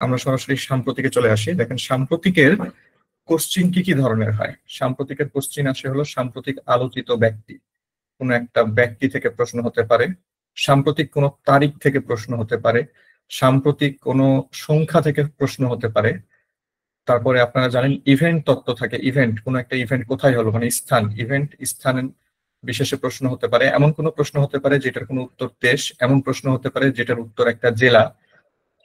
আমরা সরাসরি সাম্প্রতিকে চলে আসি। দেখেন সাম্প্রতিকের কোশ্চিন কি কি ধরনের হয়। সাম্প্রতিকের কোশ্চিন আসে হলো সাম্প্রতিক আলোচিত ব্যক্তি, কোনো একটা ব্যক্তি থেকে প্রশ্ন হতে পারে, সাম্প্রতিক কোনো তারিখ থেকে প্রশ্ন হতে পারে, সাম্প্রতিক কোনো সংখ্যা থেকে প্রশ্ন হতে পারে। তারপরে আপনারা জানেন ইভেন্ট তত্ত্ব থাকে, ইভেন্ট কোনো একটা ইভেন্ট কোথায় হলো মানে স্থান, ইভেন্ট স্থানের বিশেষে প্রশ্ন হতে পারে, এমন কোনো প্রশ্ন হতে পারে যেটার কোনো উত্তর দেশ, এমন প্রশ্ন হতে পারে যেটার উত্তর একটা জেলা।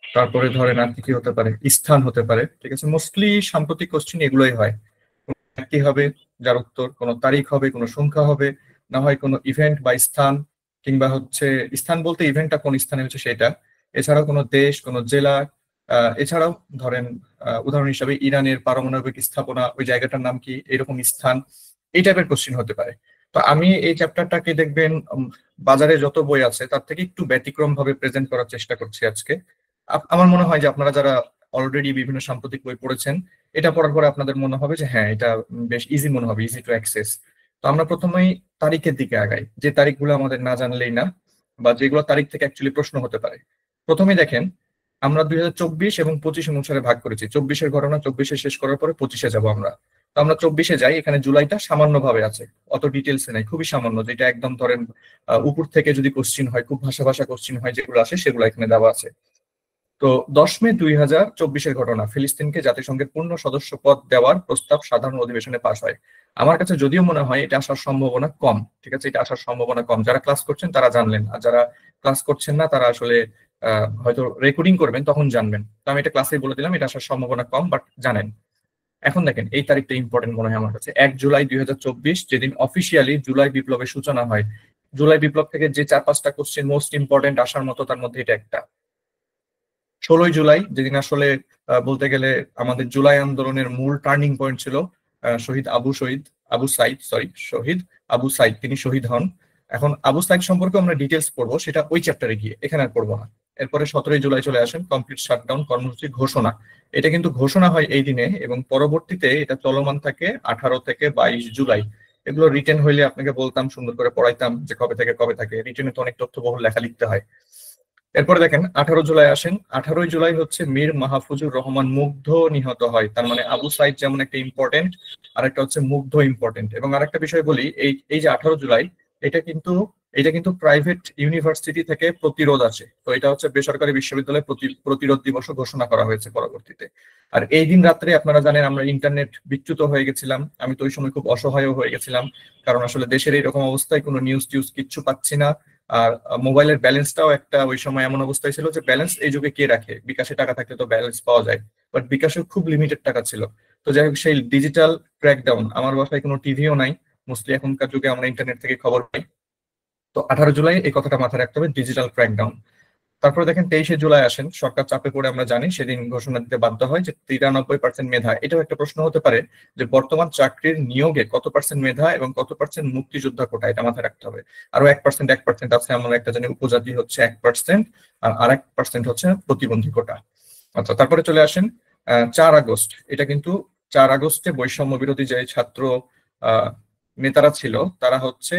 তারপরে ধরেন আর কি কি হতে পারে, স্থান হতে পারে। ঠিক আছে, মোস্টলি সাম্প্রতিক কোশ্চিন এগুলোই হয়। ব্যক্তি হবে যার উত্তর, কোনো তারিখ হবে, কোনো সংখ্যা হবে, না হয় কোনো ইভেন্ট বা স্থান, কিংবা হচ্ছে স্থান বলতে ইভেন্টটা কোন স্থানে হচ্ছে সেটা, এছাড়াও কোনো দেশ, কোনো জেলা। এছাড়াও ধরেন উদাহরণ হিসাবে ইরানের পারমাণবিক স্থাপনা, ওই জায়গাটার নাম কি, এরকম স্থান। এই টাইপের কোশ্চিন হতে পারে। তো আমি এই চ্যাপ্টারটাকে দেখবেন বাজারে যত বই আছে তার থেকে একটু ব্যতিক্রম ভাবে প্রেজেন্ট করার চেষ্টা করছি আজকে। আমার মনে হয় যে আপনারা যারা অলরেডি বিভিন্ন সাম্প্রতিক বই পড়েছেন, এটা পড়ার পরে আপনাদের মনে হবে যে হ্যাঁ, এটা বেশ ইজি মনে হবে, ইজি টু অ্যাক্সেস। তো আমরা প্রথমেই তারিখের দিকে আগাই, যে তারিখগুলো আমাদের না জানলেই না, বা যেগুলো তারিখ থেকে অ্যাকচুয়ালি প্রশ্ন হতে পারে। প্রথমে দেখেন, আমরা 2024 এবং 25 অনুসারে ভাগ করেছি। 24-এর ঘটনা 24-এ শেষ করার পরে 25-এ যাব আমরা। তো আমরা 24-এ যাই, এখানে জুলাইটা সামান্য ভাবে আছে, অত ডিটেলসে নাই, খুবই সামান্য, যেটা একদম ধরেন উপর থেকে যদি কোশ্চিন হয়, খুব ভাষা ভাষা কোশ্চিন হয় যেগুলো আসে, সেগুলো এখানে দেওয়া আছে। তো 10 মে 2024-এর ঘটনা, ফিলিস্তিনকে জাতিসংঘের পূর্ণ সদস্য পদ দেওয়ার প্রস্তাব সাধারণ অধিবেশনে পাশ হয়। আমার কাছে যদিও মনে হয় এটা আসার সম্ভাবনা কম। ঠিক আছে, এটা আসার সম্ভাবনা কম। যারা ক্লাস করছেন তারা জানলেন, আর যারা ক্লাস করছেন না তারা আসলে হয়তো রেকর্ডিং করবেন তখন জানবেন। তো আমি এটা ক্লাসে বলে দিলাম, এটা আসার সম্ভাবনা কম, বাট জানেন। এখন দেখেন এই তারিখটা ইম্পর্টেন্ট মনে হয় আমার কাছে, 1 জুলাই 2024, যেদিন অফিসিয়ালি জুলাই বিপ্লবের সূচনা হয়। জুলাই বিপ্লব থেকে যে 4-5টা কোশ্চেন মোস্ট ইম্পর্টেন্ট আসার মতো, তার মধ্যে এটা একটা। 16ই জুলাই, যেদিন আসলে বলতে গেলে আমাদের জুলাই আন্দোলনের মূল টার্নিং পয়েন্ট ছিল, শহীদ আবু সাইদ তিনি শহীদ হন। এখন আবু সাইদ সম্পর্কে আমরা ডিটেলস পড়বো, সেটা ওই চ্যাপ্টারে গিয়ে, এখানে আর পড়বো না। এরপরে 17ই জুলাই চলে আসেন, কমপ্লিট শাটডাউন কর্মসূচি ঘোষণা। এটা কিন্তু ঘোষণা হয় এই দিনে, এবং পরবর্তীতে এটা চলমান থাকে 18 থেকে 22 জুলাই। এগুলো রিটেন হইলে আপনাকে বলতাম, সুন্দর করে পড়াইতাম যে কবে থেকে কবে থাকে। রিটেনে তো অনেক তথ্যবহুল লেখা লিখতে হয়। এরপরে দেখেন 18 জুলাই আসেন। 18ই জুলাই হচ্ছে মীর মাহফুজুর রহমান মুগ্ধ নিহত হয়। তার মানে আবু সাইদ যেমন একটা ইম্পর্টেন্ট, আরেকটা হচ্ছে মুগ্ধ ইম্পর্টেন্ট। এবং আরেকটা বিষয় বলি, এই এই যে 18 জুলাই, এটা কিন্তু এটা কিন্তু প্রাইভেট ইউনিভার্সিটি থেকে প্রতিরোধ আছে। তো এটা হচ্ছে বেসরকারি বিশ্ববিদ্যালয়ে প্রতিরোধ দিবস ঘোষণা করা হয়েছে পরবর্তীতে। আর এই দিন রাত্রে আপনারা জানেন আমরা ইন্টারনেট বিচ্যুত হয়ে গেছিলাম। আমি তো ওই সময় খুব অসহায় হয়ে গেছিলাম, কারণ আসলে দেশের এইরকম অবস্থায় কোনো নিউজ টিউজ কিচ্ছু পাচ্ছি না। আর মোবাইলের ব্যালেন্সটাও একটা ওই সময় এমন অবস্থায় ছিল যে ব্যালেন্স এই যুগে কে রাখে, বিকাশে টাকা থাকলে তো ব্যালেন্স পাওয়া যায়, বাট বিকাশে খুব লিমিটেড টাকা ছিল। তো যাই হোক, সেই ডিজিটাল ক্র্যাকডাউন, আমার বাসায় কোনো টিভিও নাই, মোস্টলি এখনকার যুগে আমরা ইন্টারনেট থেকে খবর পাই। তো 18 জুলাই এই কথাটা মাথায় রাখতে হবে, ডিজিটাল ক্র্যাকডাউন। তারপরে দেখেন 23শে জুলাই আসেন, সরকার চাপে পড়ে আমরা জানি সেদিন ঘোষণা দিতে বাধ্য হয় যে 93% মেধা। এটাও একটা প্রশ্ন হতে পারে যে বর্তমান চাকরির নিয়োগে কত পার্সেন্ট মেধা এবং কত পার্সেন্ট মুক্তিযোদ্ধা কোটা, এটা মাথায় রাখতে হবে। আরো 1% আছে, আমরা একটা জানি উপজাতি হচ্ছে 1%, আর 1% হচ্ছে প্রতিবন্ধী কোটা। আচ্ছা, তারপরে চলে আসেন 4 আগস্ট। এটা কিন্তু 4 আগস্টে বৈষম্য বিরোধী যে ছাত্র আহ নেতারা ছিল, তারা হচ্ছে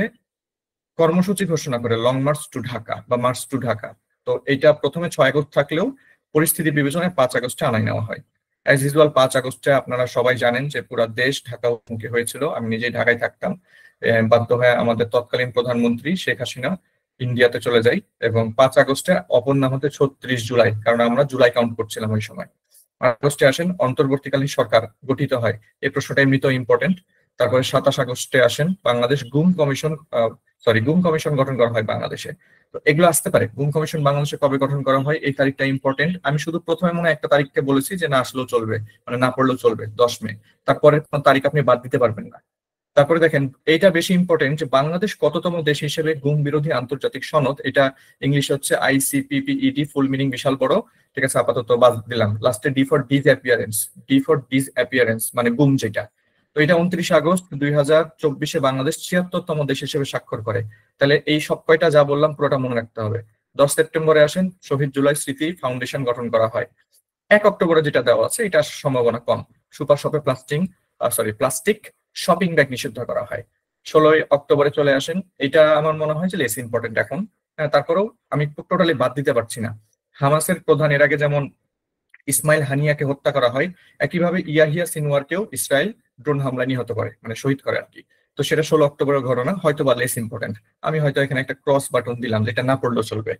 কর্মসূচি ঘোষণা করে, লং মার্চ টু ঢাকা বা মার্চ টু ঢাকা। তো এটা প্রথমে 6 আগস্ট থাকলেও পরিস্থিতি বিবেচনায় 5 আগস্টে আনাই নেওয়া হয়। অ্যাজ ইউজুয়াল 5 আগস্টে আপনারা সবাই জানেন যে পুরো দেশ ঢাকা মুখী হয়েছিল। আমি নিজেই ঢাকায় থাকতাম। বাধ্য হয়ে আমাদের তৎকালীন প্রধানমন্ত্রী শেখ হাসিনা ইন্ডিয়াতে চলে যাই, এবং 5 আগস্টে অপর নাম হতে 36 জুলাই, কারণ আমরা জুলাই কাউন্ট করছিলাম ওই সময়। আগস্টে আসেন, অন্তর্বর্তীকালীন সরকার গঠিত হয়। এই প্রশ্নটা এমনিতেও ইম্পর্টেন্ট। তারপরে 27 আগস্টে আসেন, বাংলাদেশ গুম কমিশন গঠন করা হয় বাংলাদেশে। তো এগুলো আসতে পারে, গুম কমিশন বাংলাদেশে কবে গঠন করা হয়, এই তারিখটা ইম্পর্টেন্ট। আমি শুধু প্রথমে মনে হয় একটা তারিখকে বলেছি যে না আসলেও চলবে, মানে না পড়লেও চলবে, 10 মে। তারপরে কোন তারিখ আপনি বাদ দিতে পারবেন না। তারপরে দেখেন এইটা বেশি ইম্পর্টেন্ট, যে বাংলাদেশ কততম দেশ হিসেবে গুম বিরোধী আন্তর্জাতিক সনদ, এটা ইংলিশে হচ্ছে ICPPED, ফুল মিনিং বিশাল বড়। ঠিক আছে, আপাতত বাদ দিলাম। লাস্টে ডি ফর ডিসঅ্যাপিয়ারেন্স মানে গুম যেটা। তো এটা 29 আগস্ট 2024 বাংলাদেশ 76তম দেশ হিসেবে স্বাক্ষর করে। তাহলে এই সব কয়টা যা বললাম পুরোটা মনে রাখতে হবে। 10 সেপ্টেম্বরে আসেন, শহীদ জুলাই স্মৃতি ফাউন্ডেশন গঠন করা হয়। 1 অক্টোবরে যেটা দেওয়া আছে এটা আসার সম্ভাবনা কম, সুপার শপে প্লাস্টিক শপিং ব্যাগ নিষিদ্ধ করা হয়। 16 অক্টোবরে চলে আসেন, এটা আমার মনে হয় যে লেস ইম্পর্টেন্ট এখন। তারপরেও আমি টোটালি বাদ দিতে পারছি না। হামাসের প্রধান এর আগে যেমন ইসমাইল হানিয়াকে হত্যা করা হয়, একইভাবে ইয়াহিয়া সিনওয়ারকেও ইসরায়েল ড্রোন হামলা নিহত করে, মানে শহীদ করে আর কি। তো সেটা 16 অক্টোবরের ঘটনা, হয়তো বা লেস ইম্পর্টেন্ট। আমি হয়তো এখানে একটা ক্রস বাটন দিলাম, যেটা না পড়লেও চলবে।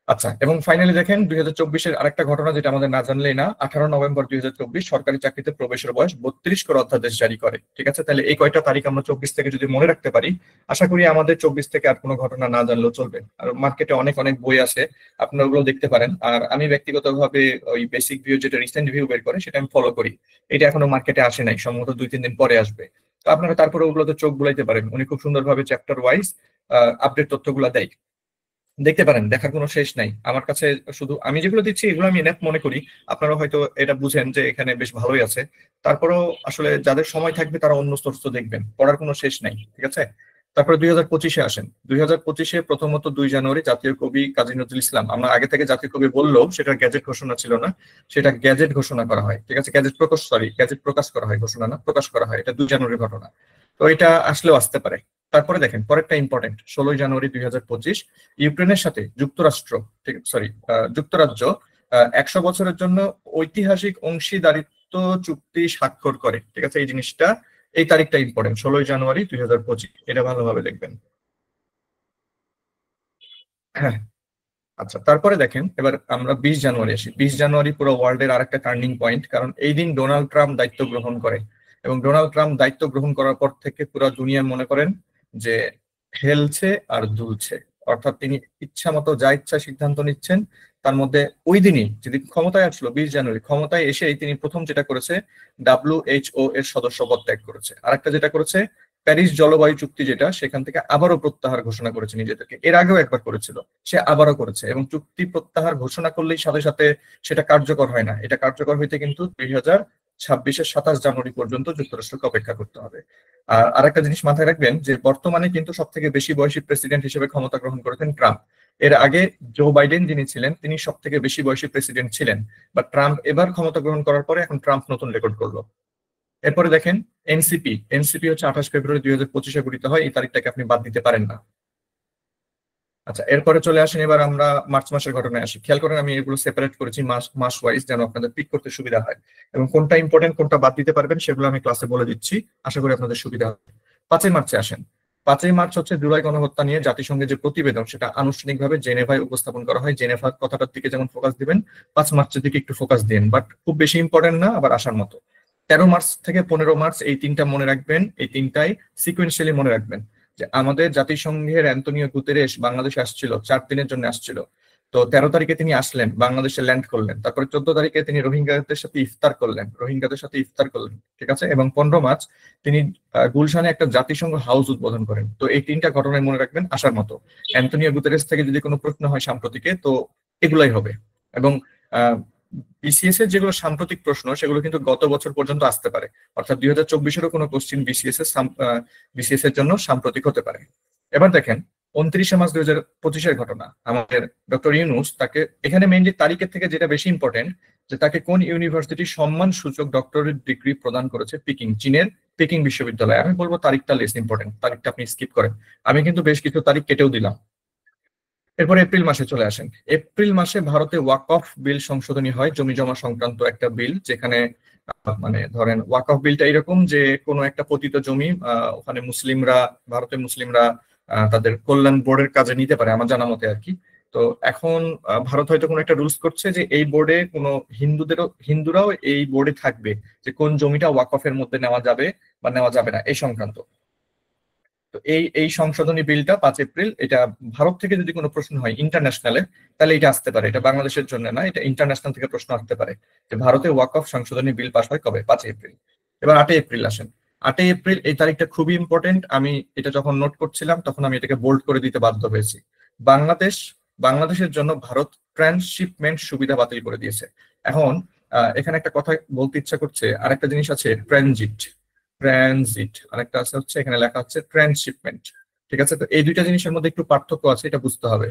আচ্ছা, এবং ফাইনালি দেখেন 2024-এর আরেকটা ঘটনা যেটা আমাদের না জানলেই না। 18 নভেম্বর 2024 সরকারি চাকরিতে প্রবেশের বয়স 32 করে অধ্যাদেশ জারি করে। ঠিক আছে, তাহলে এই কয়টা তারিখ আমরা 24 থেকে যদি মনে রাখতে পারি, আশা করি আমাদের 24 থেকে আর কোনো ঘটনা না জানলেও চলবে। আর মার্কেটে অনেক অনেক বই আছে, আপনারা ওগুলো দেখতে পারেন। আর আমি ব্যক্তিগতভাবে ওই বেসিক ভিউ, যেটা রিসেন্ট ভিউ বের করে, সেটা আমি ফলো করি। এটা এখনো মার্কেটে আসে নাই, সম্ভবত 2-3 দিন পরে আসবে। তো আপনারা তারপরে ওগুলোতে চোখ বুলাইতে পারেন, উনি খুব সুন্দরভাবে চ্যাপ্টার ওয়াইজ আপডেট তথ্যগুলো দেয়, দেখতে পারেন। দেখার কোনো শেষ নাই আমার কাছে। শুধু আমি যেগুলো দিচ্ছি এগুলো আমি এনাফ মনে করি, আপনারা হয়তো এটা বুঝেন যে এখানে বেশ ভালোই আছে। তারপরেও আসলে যাদের সময় থাকবে তারা অন্য সোর্স তো দেখবেন, পড়ার কোনো শেষ নাই। ঠিক আছে, তারপরে 2025-এ আসেন। 2025-এ প্রথমত 2 জানুয়ারি জাতীয় কবি কাজী নজরুল ইসলাম, আমরা আগে থেকে জাতীয় কবি বললেও সেটা গ্যাজেট ঘোষণা ছিল না, সেটা গ্যাজেট ঘোষণা করা হয়। ঠিক আছে, গ্যাজেট প্রকাশ করা হয়, ঘোষণা না, প্রকাশ করা হয়। এটা 2 জানুয়ারির ঘটনা। তো এটা আসলেও আসতে পারে। তারপরে দেখেন পরেরটা ইম্পর্টেন্ট, 16 জানুয়ারি 2025 ইউক্রেনের সাথে যুক্তরাষ্ট্র, ঠিক সরি যুক্তরাজ্য 100 বছরের জন্য ঐতিহাসিক অংশীদারিত্ব চুক্তি স্বাক্ষর করে। ঠিক আছে, এই জিনিসটা, এই তারিখটা ইম্পর্টেন্ট, 16 জানুয়ারি 2025, এটা ভালোভাবে দেখবেন। হ্যাঁ, আচ্ছা, তারপরে দেখেন এবার আমরা 20 জানুয়ারি আসি। 20 জানুয়ারি পুরো ওয়ার্ল্ডের আরেকটা টার্নিং পয়েন্ট, কারণ এই দিন ডোনাল্ড ট্রাম্প দায়িত্ব গ্রহণ করে। এবং ডোনাল্ড ট্রাম্প দায়িত্ব গ্রহণ করার পর থেকে পুরো দুনিয়া মনে করেন যে খেলছে আর দুলছে, অর্থাৎ তিনি ইচ্ছা মতো যা ইচ্ছা সিদ্ধান্ত নিচ্ছেন। তার মধ্যে ওই দিনই যদি ক্ষমতায় আসলো, 20 জানুয়ারি ক্ষমতায় এসেই তিনি প্রথম যেটা করেছে, WHO এর সদস্য পদ ত্যাগ করেছে। আরেকটা যেটা করেছে, প্যারিস জলবায়ু চুক্তি যেটা, সেখান থেকে আবারও প্রত্যাহার ঘোষণা করেছে নিজেদেরকে। এর আগেও একবার করেছিল, সে আবারও করেছে। এবং চুক্তি প্রত্যাহার ঘোষণা করলেই সাথে সাথে সেটা কার্যকর হয় না, এটা কার্যকর হইতে কিন্তু 2026-এর 27 জানুয়ারি পর্যন্ত যুক্তরাষ্ট্রকে অপেক্ষা করতে হবে। আর আরেকটা জিনিস মাথায় রাখবেন যে বর্তমানে কিন্তু সব থেকে বেশি বয়সী প্রেসিডেন্ট হিসেবে ক্ষমতা গ্রহণ করেছেন ট্রাম্প। এর আগে জো বাইডেন যিনি ছিলেন, তিনি সব থেকে বেশি বয়সী প্রেসিডেন্ট ছিলেন। বা ট্রাম্প এবার ক্ষমতা গ্রহণ করার পরে এখন ট্রাম্প নতুন রেকর্ড করলো। এরপরে দেখেন এনসিপি হচ্ছে 28 ফেব্রুয়ারি 2025-এ গঠিত হয়, এই তারিখটাকে আপনি বাদ দিতে পারেন না। আচ্ছা, এরপরে চলে আসেন, এবার আমরা মার্চ মাসের ঘটনায় আসি। খেয়াল করেন আমি এগুলো সেপারেট করেছি মাস মাস ওয়াইজ, যেন আপনাদের পিক করতে সুবিধা হয়। এবং কোনটা ইম্পর্টেন্ট কোনটা বাদ দিতে পারবেন সেগুলো আমি ক্লাসে বলে দিচ্ছি, আশা করি আপনাদের সুবিধা হবে। 5 মার্চে আসেন। 5 মার্চ হচ্ছে জুলাই গণহত্যা নিয়ে জাতিসংঘের যে প্রতিবেদন, সেটা আনুষ্ঠানিকভাবে জেনেভায় উপস্থাপন করা হয়। জেনেভার কথাটার দিকে যেমন ফোকাস দিবেন, 5 মার্চের দিকে একটু ফোকাস দিন, বাট খুব বেশি ইম্পর্টেন্ট না, আবার আসার মতো। 13 মার্চ থেকে 15 মার্চ, এই তিনটা মনে রাখবেন, এই তিনটাই সিকুয়েন্সিয়ালি মনে রাখবেন। যে আমাদের জাতিসংঘের অ্যান্তনিও গুতেরেস বাংলাদেশে আসছিল, 4 দিনের জন্য আসছিল। তো 13 তারিখে তিনি আসলেন, বাংলাদেশে ল্যান্ড করলেন। তারপরে 14 তারিখে তিনি রোহিঙ্গাদের সাথে ইফতার করলেন। ঠিক আছে, এবং 15 মার্চ তিনি গুলশানে একটা জাতিসংঘ হাউস উদ্বোধন করেন। তো এই তিনটা ঘটনায় মনে রাখবেন, আসার মতো। অ্যান্তনিও গুতেরেস থেকে যদি কোনো প্রশ্ন হয় সাম্প্রতিকে, তো এগুলাই হবে। এবং বিসিএস এর যেগুলো সাম্প্রতিক প্রশ্ন, সেগুলো কিন্তু গত বছর পর্যন্ত আসতে পারে। অর্থাৎ 2024-এরও কোনো কোশ্চিন বিসিএস এর জন্য সাম্প্রতিক হতে পারে। এবার দেখেন 29 মার্চ 2025-এর ঘটনা, আমাদের ডক্টর ইউনূস, তাকে এখানে মেইনলি তারিখের থেকে যেটা বেশি ইম্পর্টেন্ট, যে তাকে কোন ইউনিভার্সিটি সম্মান সূচক ডক্টরেট ডিগ্রি প্রদান করেছে, চীনের পিকিং বিশ্ববিদ্যালয়। আমি বলবো তারিখটা লেস ইম্পর্টেন্ট, তারিখটা আপনি স্কিপ করেন। আমি কিন্তু বেশ কিছু তারিখ কেটেও দিলাম। এরপরে এপ্রিল মাসে চলে আসেন। এপ্রিল মাসে ভারতে ওয়াকফ বিল সংশোধনী হয়, জমি জমা সংক্রান্ত একটা বিল, যেখানে মানে ধরেন ওয়াকফ বিলটা এরকম যে কোনো একটা পতিত জমি ওখানে মুসলিমরা, ভারতের মুসলিমরা তাদের কল্যাণ বোর্ডের কাজে নিতে পারে, আমার জানা মতে আর কি। তো এখন ভারত হয়তো কোনো একটা রুলস করছে যে এই বোর্ডে কোনো হিন্দুরাও এই বোর্ডে থাকবে, যে কোন জমিটা ওয়াকফের মধ্যে নেওয়া যাবে বা নেওয়া যাবে না, এই সংক্রান্ত। তো এই এই সংশোধনী বিলটা 5 এপ্রিল, এটা ভারত থেকে যদি কোনো প্রশ্ন হয় ইন্টারন্যাশনালে, তাহলে এটা আসতে পারে। এটা বাংলাদেশের জন্য না, এটা ইন্টারন্যাশনাল থেকে প্রশ্ন আসতে পারে যে ভারতে ওয়াকফ সংশোধনী বিল পাস হয় কবে, 5 এপ্রিল। এবার 8 এপ্রিল আসেন। 8 এপ্রিল এই তারিখটা খুবই ইম্পর্টেন্ট। আমি এটা যখন নোট করছিলাম তখন আমি এটাকে বোল্ড করে দিতে বাধ্য হয়েছি। বাংলাদেশের জন্য ভারত ট্রান্সশিপমেন্ট সুবিধা বাতিল করে দিয়েছে। এখন এখানে একটা কথা বলতে ইচ্ছা করছে, আরেকটা জিনিস আছে ট্রানজিট, আরেকটা আছে হচ্ছে এখানে লেখা হচ্ছে ট্রান্সশিপমেন্ট। ঠিক আছে, তো এই দুইটা জিনিসের মধ্যে একটু পার্থক্য আছে, এটা বুঝতে হবে।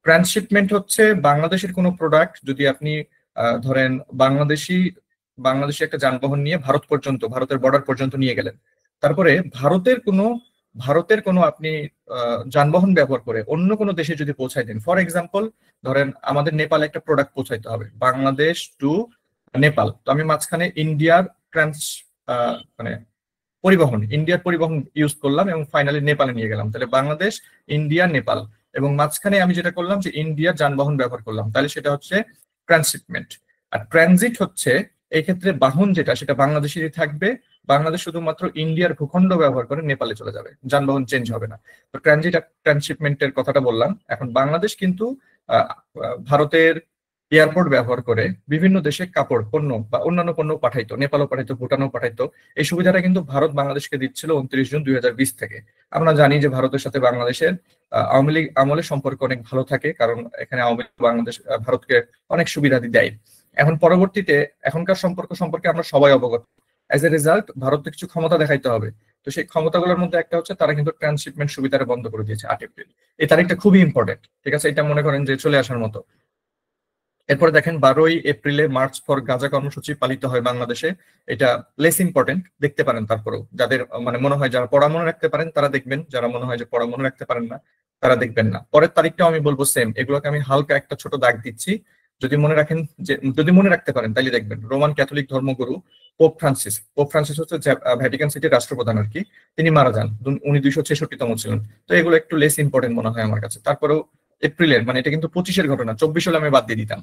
ট্রান্সশিপমেন্ট হচ্ছে বাংলাদেশের কোনো প্রোডাক্ট যদি আপনি ধরেন বাংলাদেশি একটা যানবাহন নিয়ে ভারতের বর্ডার পর্যন্ত নিয়ে গেলেন, তারপরে ভারতের কোনো ভারতের কোনো আপনি যানবাহন ব্যবহার করে অন্য কোনো দেশে যদি পৌঁছায় দেন, ফর এক্সাম্পল ধরেন আমাদের নেপালে একটা প্রোডাক্ট পৌঁছাইতে হবে বাংলাদেশ টু নেপাল, তো আমি মাঝখানে ইন্ডিয়ার ট্রান্স মানে ইন্ডিয়ার পরিবহন ইউজ করলাম এবং ফাইনালি নেপালে নিয়ে গেলাম, তাহলে বাংলাদেশ, ইন্ডিয়া, নেপাল, এবং মাঝখানে আমি যেটা করলাম যে ইন্ডিয়ার যানবাহন ব্যবহার করলাম, তাহলে সেটা হচ্ছে ট্রান্সশিপমেন্ট। আর ট্রানজিট হচ্ছে এই ক্ষেত্রে বাহন যেটা সেটা বাংলাদেশেরই থাকবে, বাংলাদেশ শুধুমাত্র ইন্ডিয়ার ভূখণ্ড ব্যবহার করে নেপালে চলে যাবে, যানবাহন চেঞ্জ হবে না। তো ট্রানজিট আর ট্রান্সশিপমেন্টের কথাটা বললাম। এখন বাংলাদেশ কিন্তু ভারতের এয়ারপোর্ট ব্যবহার করে বিভিন্ন দেশে কাপড় পণ্য বা অন্যান্য পণ্য পাঠাইতো, নেপালও পাঠাইতো, ভুটানও পাঠাইতো। এই সুবিধাটা কিন্তু ভারত বাংলাদেশকে দিচ্ছিল 29 জুন 2020 থেকে। আমরা জানি যে ভারতের সাথে বাংলাদেশের আওয়ামী লীগ আমলের সম্পর্ক অনেক ভালো থাকে, কারণ এখানে আওয়ামী লীগ বাংলাদেশ ভারতকে অনেক সুবিধা দেয়। এখন পরবর্তীতে এখনকার সম্পর্ক সম্পর্কে আমরা সবাই অবগত। অ্যাজ এ রেজাল্ট ভারতকে কিছু ক্ষমতা দেখাইতে হবে, তো সেই ক্ষমতাগুলোর মধ্যে একটা হচ্ছে তারা কিন্তু ট্রান্সশিপমেন্ট সুবিধাটা বন্ধ করে দিয়েছে 8 এপ্রিল। এই তারিখটা খুবই ইম্পর্টেন্ট, ঠিক আছে, এটা মনে করেন যে চলে আসার মতো। এরপরে দেখেন 12ই এপ্রিলে মার্চ ফর গাজা কর্মসূচি পালিত হয় বাংলাদেশে। এটা লেস ইম্পর্টেন্ট, দেখতে পারেন, তারপরেও যাদের মানে মনে হয় যারা পড়া মনে রাখতে পারেন তারা দেখবেন, যারা মনে হয় যে পড়া মনে রাখতে পারেন না তারা দেখবেন না। পরের তারিখটাও আমি বলবো সেম, এগুলোকে আমি হালকা একটা ছোট দাগ দিচ্ছি। যদি মনে রাখেন, যে যদি মনে রাখতে পারেন তাহলে দেখবেন রোমান ক্যাথলিক ধর্মগুরু পোপ ফ্রান্সিস হচ্ছে ভ্যাটিকান সিটির রাষ্ট্রপ্রধান আর কি, তিনি মারা যান, উনি 266তম ছিলেন। তো এগুলো একটু লেস ইম্পর্টেন্ট মনে হয় আমার কাছে। তারপরেও এপ্রিলের মানে এটা কিন্তু 25-এর ঘটনা, 24 হলে আমি বাদ দিয়ে দিতাম।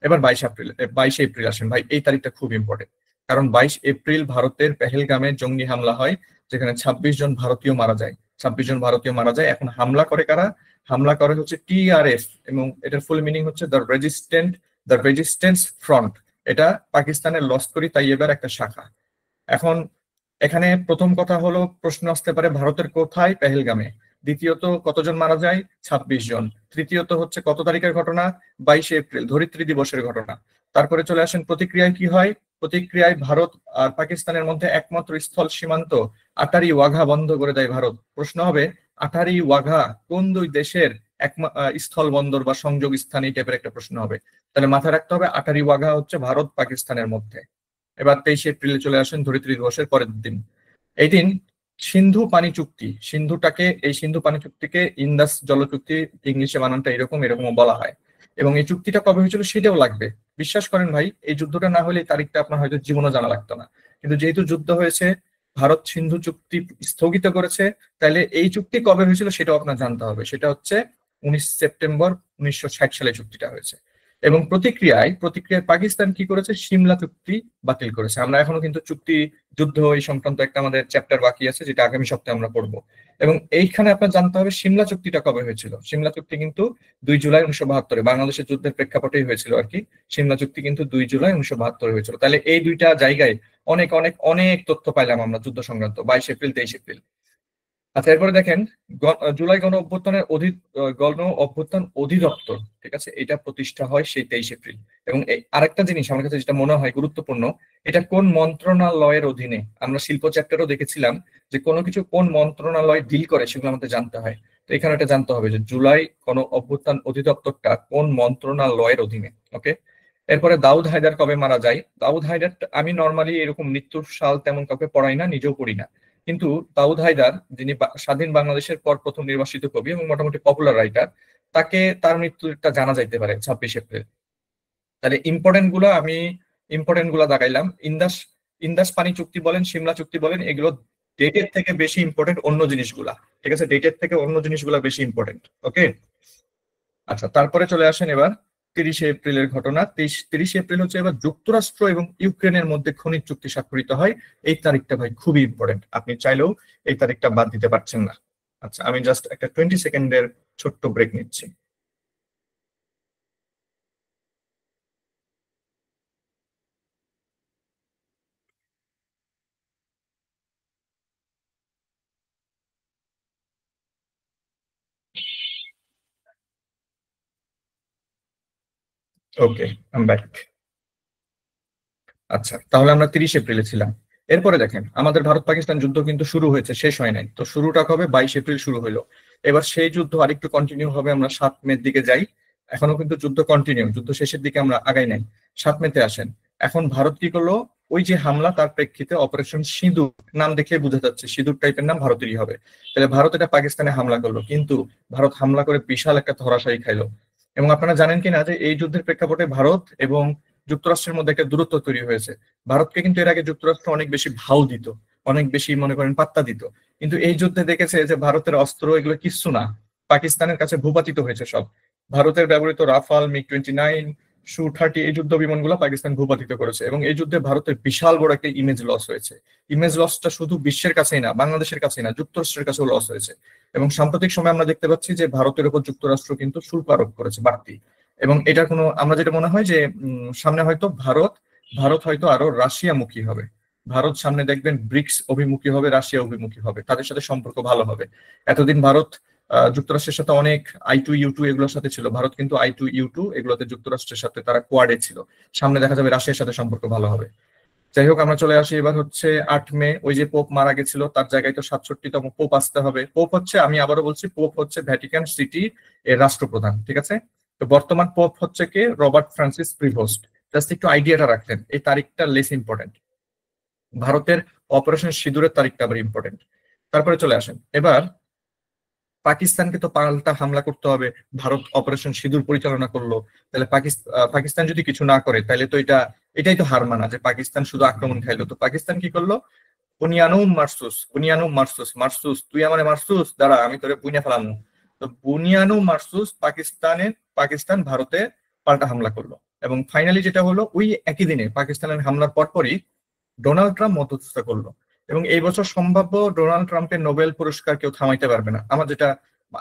এবার 22শে এপ্রিল আসেন ভাই, এই তারিখটা খুব ইম্পর্টেন্ট, কারণ 22 এপ্রিল ভারতের পেহেলগামে জঙ্গি হামলা হয়, যেখানে 26 জন ভারতীয় মারা যায়। 26 জন ভারতীয় মারা যায়। এখন হামলা করে কারা? হামলা করে হচ্ছে টিআরএফ, এবং এটার ফুল মিনিং হচ্ছে দ্য রেজিস্ট্যান্স ফ্রন্ট। এটা পাকিস্তানের লস্করি তাইয়েবার একটা শাখা। এখন এখানে প্রথম কথা হলো, প্রশ্ন আসতে পারে ভারতের কোথায়? পেহেলগামে। দ্বিতীয়ত কতজন মারা যায়? 26 জন। তৃতীয়ত হচ্ছে কত তারিখের ঘটনা? 22শে এপ্রিল, ধরিত্রী দিবসের ঘটনা। তারপরে চলে আসেন প্রতিক্রিয়ায় কি হয়। প্রতিক্রিয়ায় ভারত আর পাকিস্তানের মধ্যে একমাত্র স্থল সীমান্ত আটারি ওয়াঘা বন্ধ করে দেয় ভারত। প্রশ্ন হবে আটারি ওয়াঘা কোন দুই দেশের স্থল বন্দর বা সংযোগ স্থান, এই টাইপের একটা প্রশ্ন হবে। তাহলে মাথায় রাখতে হবে আটারি ওয়াঘা হচ্ছে ভারত পাকিস্তানের মধ্যে। এবার 23শে এপ্রিলে চলে আসেন ধরিত্রী দিবসের পরের দিন। এই দিন সিন্ধু পানি চুক্তি, এই সিন্ধু পানি চুক্তিকে ইন্দাস জল চুক্তি, ইংলিশে বানানটা এরকম এরকম বলা হয়। এবং এই চুক্তিটা কবে হয়েছিল সেটাও লাগবে। বিশ্বাস করেন ভাই, এই যুদ্ধটা না হলে এই তারিখটা আপনার হয়তো জীবনও জানা লাগতো না, কিন্তু যেহেতু যুদ্ধ হয়েছে, ভারত সিন্ধু চুক্তি স্থগিত করেছে, তাহলে এই চুক্তি কবে হয়েছিল সেটাও আপনার জানতে হবে। সেটা হচ্ছে 19 সেপ্টেম্বর 1960 সালে চুক্তিটা হয়েছে। এবং প্রতিক্রিয়ায় পাকিস্তান কি করেছে? সিমলা চুক্তি বাতিল করেছে। আমরা এখনো কিন্তু যুদ্ধ এই সংক্রান্ত একটা আমাদের চ্যাপ্টার বাকি আছে, যেটা আগামী সপ্তাহে আমরা পড়বো। এবং এইখানে আপনার জানতে হবে সিমলা চুক্তিটা কবে হয়েছিল। সিমলা চুক্তি কিন্তু 2 জুলাই 1972-এ, বাংলাদেশের যুদ্ধের প্রেক্ষাপটেই হয়েছিল আর কি। সিমলা চুক্তি কিন্তু 2 জুলাই 1972-এ হয়েছিল। তাহলে এই দুইটা জায়গায় অনেক অনেক অনেক তথ্য পাইলাম আমরা যুদ্ধ সংক্রান্ত, 22 এপ্রিল 23 এপ্রিল। আচ্ছা, এরপরে দেখেন জুলাই গণ অভ্যুত্থান অধিদপ্তর, ঠিক আছে, এটা প্রতিষ্ঠা হয় সেই 23 এপ্রিল। এবং আরেকটা জিনিস আমার কাছে যেটা মনে হয় গুরুত্বপূর্ণ, এটা কোন মন্ত্রণালয়ের অধীনে? আমরা শিল্প চ্যাপ্টারও দেখেছিলাম যে কোনো কিছু কোন মন্ত্রণালয় ডিল করে সেগুলো আমাদের জানতে হয়। তো এখানে এটা জানতে হবে যে জুলাই গণ অভ্যুত্থান অধিদপ্তরটা কোন মন্ত্রণালয়ের অধীনে। ওকে। এরপরে দাউদ হায়দার কবে মারা যায়? দাউদ হায়দার, আমি নর্মালি এরকম মৃত্যুর সাল তেমন কাউকে পড়াই না, নিজেও পড়ি না, কিন্তু দাউদ হায়দার যিনি স্বাধীন বাংলাদেশের পর প্রথম নির্বাসিত কবি এবং মোটামুটি পপুলার রাইটার, তার মৃত্যুটা জানা যাইতে পারে 26 এপ্রিল। তাহলে ইম্পর্টেন্ট গুলা দেখাইলাম। ইন্দাস পানি চুক্তি বলেন, সিমলা চুক্তি বলেন, এগুলো ডেটের থেকে বেশি ইম্পর্টেন্ট অন্য জিনিসগুলা, ঠিক আছে, ডেটের থেকে অন্য জিনিসগুলা বেশি ইম্পর্টেন্ট। ওকে। আচ্ছা, তারপরে চলে আসেন এবার 30শে এপ্রিলের ঘটনা। 30শে এপ্রিল হচ্ছে এবার যুক্তরাষ্ট্র এবং ইউক্রেনের মধ্যে খনিজ চুক্তি স্বাক্ষরিত হয়। এই তারিখটা ভাই খুবই ইম্পর্টেন্ট, আপনি চাইলেও এই তারিখটা বাদ দিতে পারছেন না। আচ্ছা, আমি জাস্ট একটা 20 সেকেন্ডের ছোট্ট ব্রেক নিচ্ছি। ওকে, আই এম ব্যাক। আচ্ছা, তাহলে আমরা 30 এপ্রিলে ছিলাম। এরপরে দেখেন আমাদের ভারত পাকিস্তান যুদ্ধ কিন্তু শুরু হয়েছে, শেষ হয় নাই। তো শুরুটা হবে 22 এপ্রিল শুরু হলো। এবার সেই যুদ্ধ আরেকটু কন্টিনিউ হবে, আমরা 7 মের দিকে যাই। এখনো কিন্তু যুদ্ধ কন্টিনিউ, যুদ্ধ শেষের দিকে আমরা আগাই নাই। 7 মেতে আসেন। এখন ভারত কি করলো? ওই যে হামলা তার প্রেক্ষিতে অপারেশন সিঁদুর নাম দেখে বোঝা যাচ্ছে সিঁদুর টাইপের নাম ভারতেরই হবে। তাহলে ভারত এটা পাকিস্তানে হামলা করলো, কিন্তু ভারত হামলা করে বিশাল একটা ধরাশায়ী খাইলো। এবং আপনারা জানেন কিনা যে এই যুদ্ধের প্রেক্ষাপটে ভারত এবং যুক্তরাষ্ট্রের মধ্যে একটা দূরত্ব তৈরি হয়েছে। ভারতকে কিন্তু এর আগে যুক্তরাষ্ট্র অনেক বেশি ভাও দিত, অনেক বেশি মনে করেন পাত্তা দিত, কিন্তু এই যুদ্ধে দেখেছে যে ভারতের অস্ত্র এগুলো কিচ্ছু না, পাকিস্তানের কাছে ভূপাতিত হয়েছে সব। ভারতের ব্যবহৃত রাফাল, মিগ-29, সু-30 এই যুদ্ধ বিমানগুলো পাকিস্তান ভূপাতিত করেছে, এবং এই যুদ্ধে ভারতের বিশাল বড় একটা ইমেজ লস হয়েছে। ইমেজ লসটা শুধু বিশ্বের কাছেই না, বাংলাদেশের কাছেই না, যুক্তরাষ্ট্রের কাছেও লস হয়েছে। এবং সাম্প্রতিক সময় আমরা দেখতে পাচ্ছি যে ভারতের উপর যুক্তরাষ্ট্র কিন্তু শুল্ক আরোপ করেছে বাড়তি। এবং এটা কোনো, আমরা যেটা মনে হয় যে সামনে হয়তো ভারত ভারত হয়তো আরো রাশিয়ামুখী হবে। ভারত সামনে দেখবেন ব্রিক্স অভিমুখী হবে, রাশিয়া অভিমুখী হবে, তাদের সাথে সম্পর্ক ভালো হবে। এতদিন ভারত যুক্তরাষ্ট্রের সাথে অনেক I2U2 এগুলোর সাথে ছিল, ভারত কিন্তু I2U2 এগুলোতে যুক্তরাষ্ট্রের সাথে তারা কোয়াডে ছিল। সামনে দেখা যাবে রাশিয়ার সাথে সম্পর্ক ভালো হবে। যাই হোক, আমরা চলে আসি এবার হচ্ছে 8 মে, ওই যে পোপ মারা গেছিল তার জায়গায় তো 67তম পোপ আসতে হবে। পোপ হচ্ছে, আমি আবারও বলছি, পোপ হচ্ছে ভ্যাটিকান সিটি এর রাষ্ট্রপ্রধান, ঠিক আছে? তো বর্তমান পোপ হচ্ছে কে? Robert Francis Prevost. জাস্ট একটু আইডিয়াটা রাখলেন, এই তারিখটা লেস ইম্পর্টেন্ট। ভারতের অপারেশন সিঁদুরের তারিখটা আবার ইম্পর্টেন্ট। তারপরে চলে আসেন এবার পাকিস্তানকে তো পাল্টা হামলা করতে হবে। ভারত অপারেশন সিঁদুর পরিচালনা করলো, তাহলে পাকিস্তান যদি কিছু না করে তাহলে তো এটাই তো হার মানা যে পাকিস্তান শুধু আক্রমণ খাইলো। তো পাকিস্তান কি করলো? বুনিয়ানুম মারসুস, বুনিয়ানুম মারসুস, মারসুস তুই আমারে মারসুস, দাঁড়া আমি তোরে বুইনা ফেলামু। তো বুনিয়ানুম মারসুস পাকিস্তান ভারতে পাল্টা হামলা করলো। এবং ফাইনালি যেটা হলো, ওই একই দিনে পাকিস্তানের হামলার পরপরই ডোনাল্ড ট্রাম্প মধ্যস্থতা করলো। এবং এই বছর সম্ভাব্য ডোনাল্ড ট্রাম্পের নোবেল পুরস্কার কেউ থামাইতে পারবে না।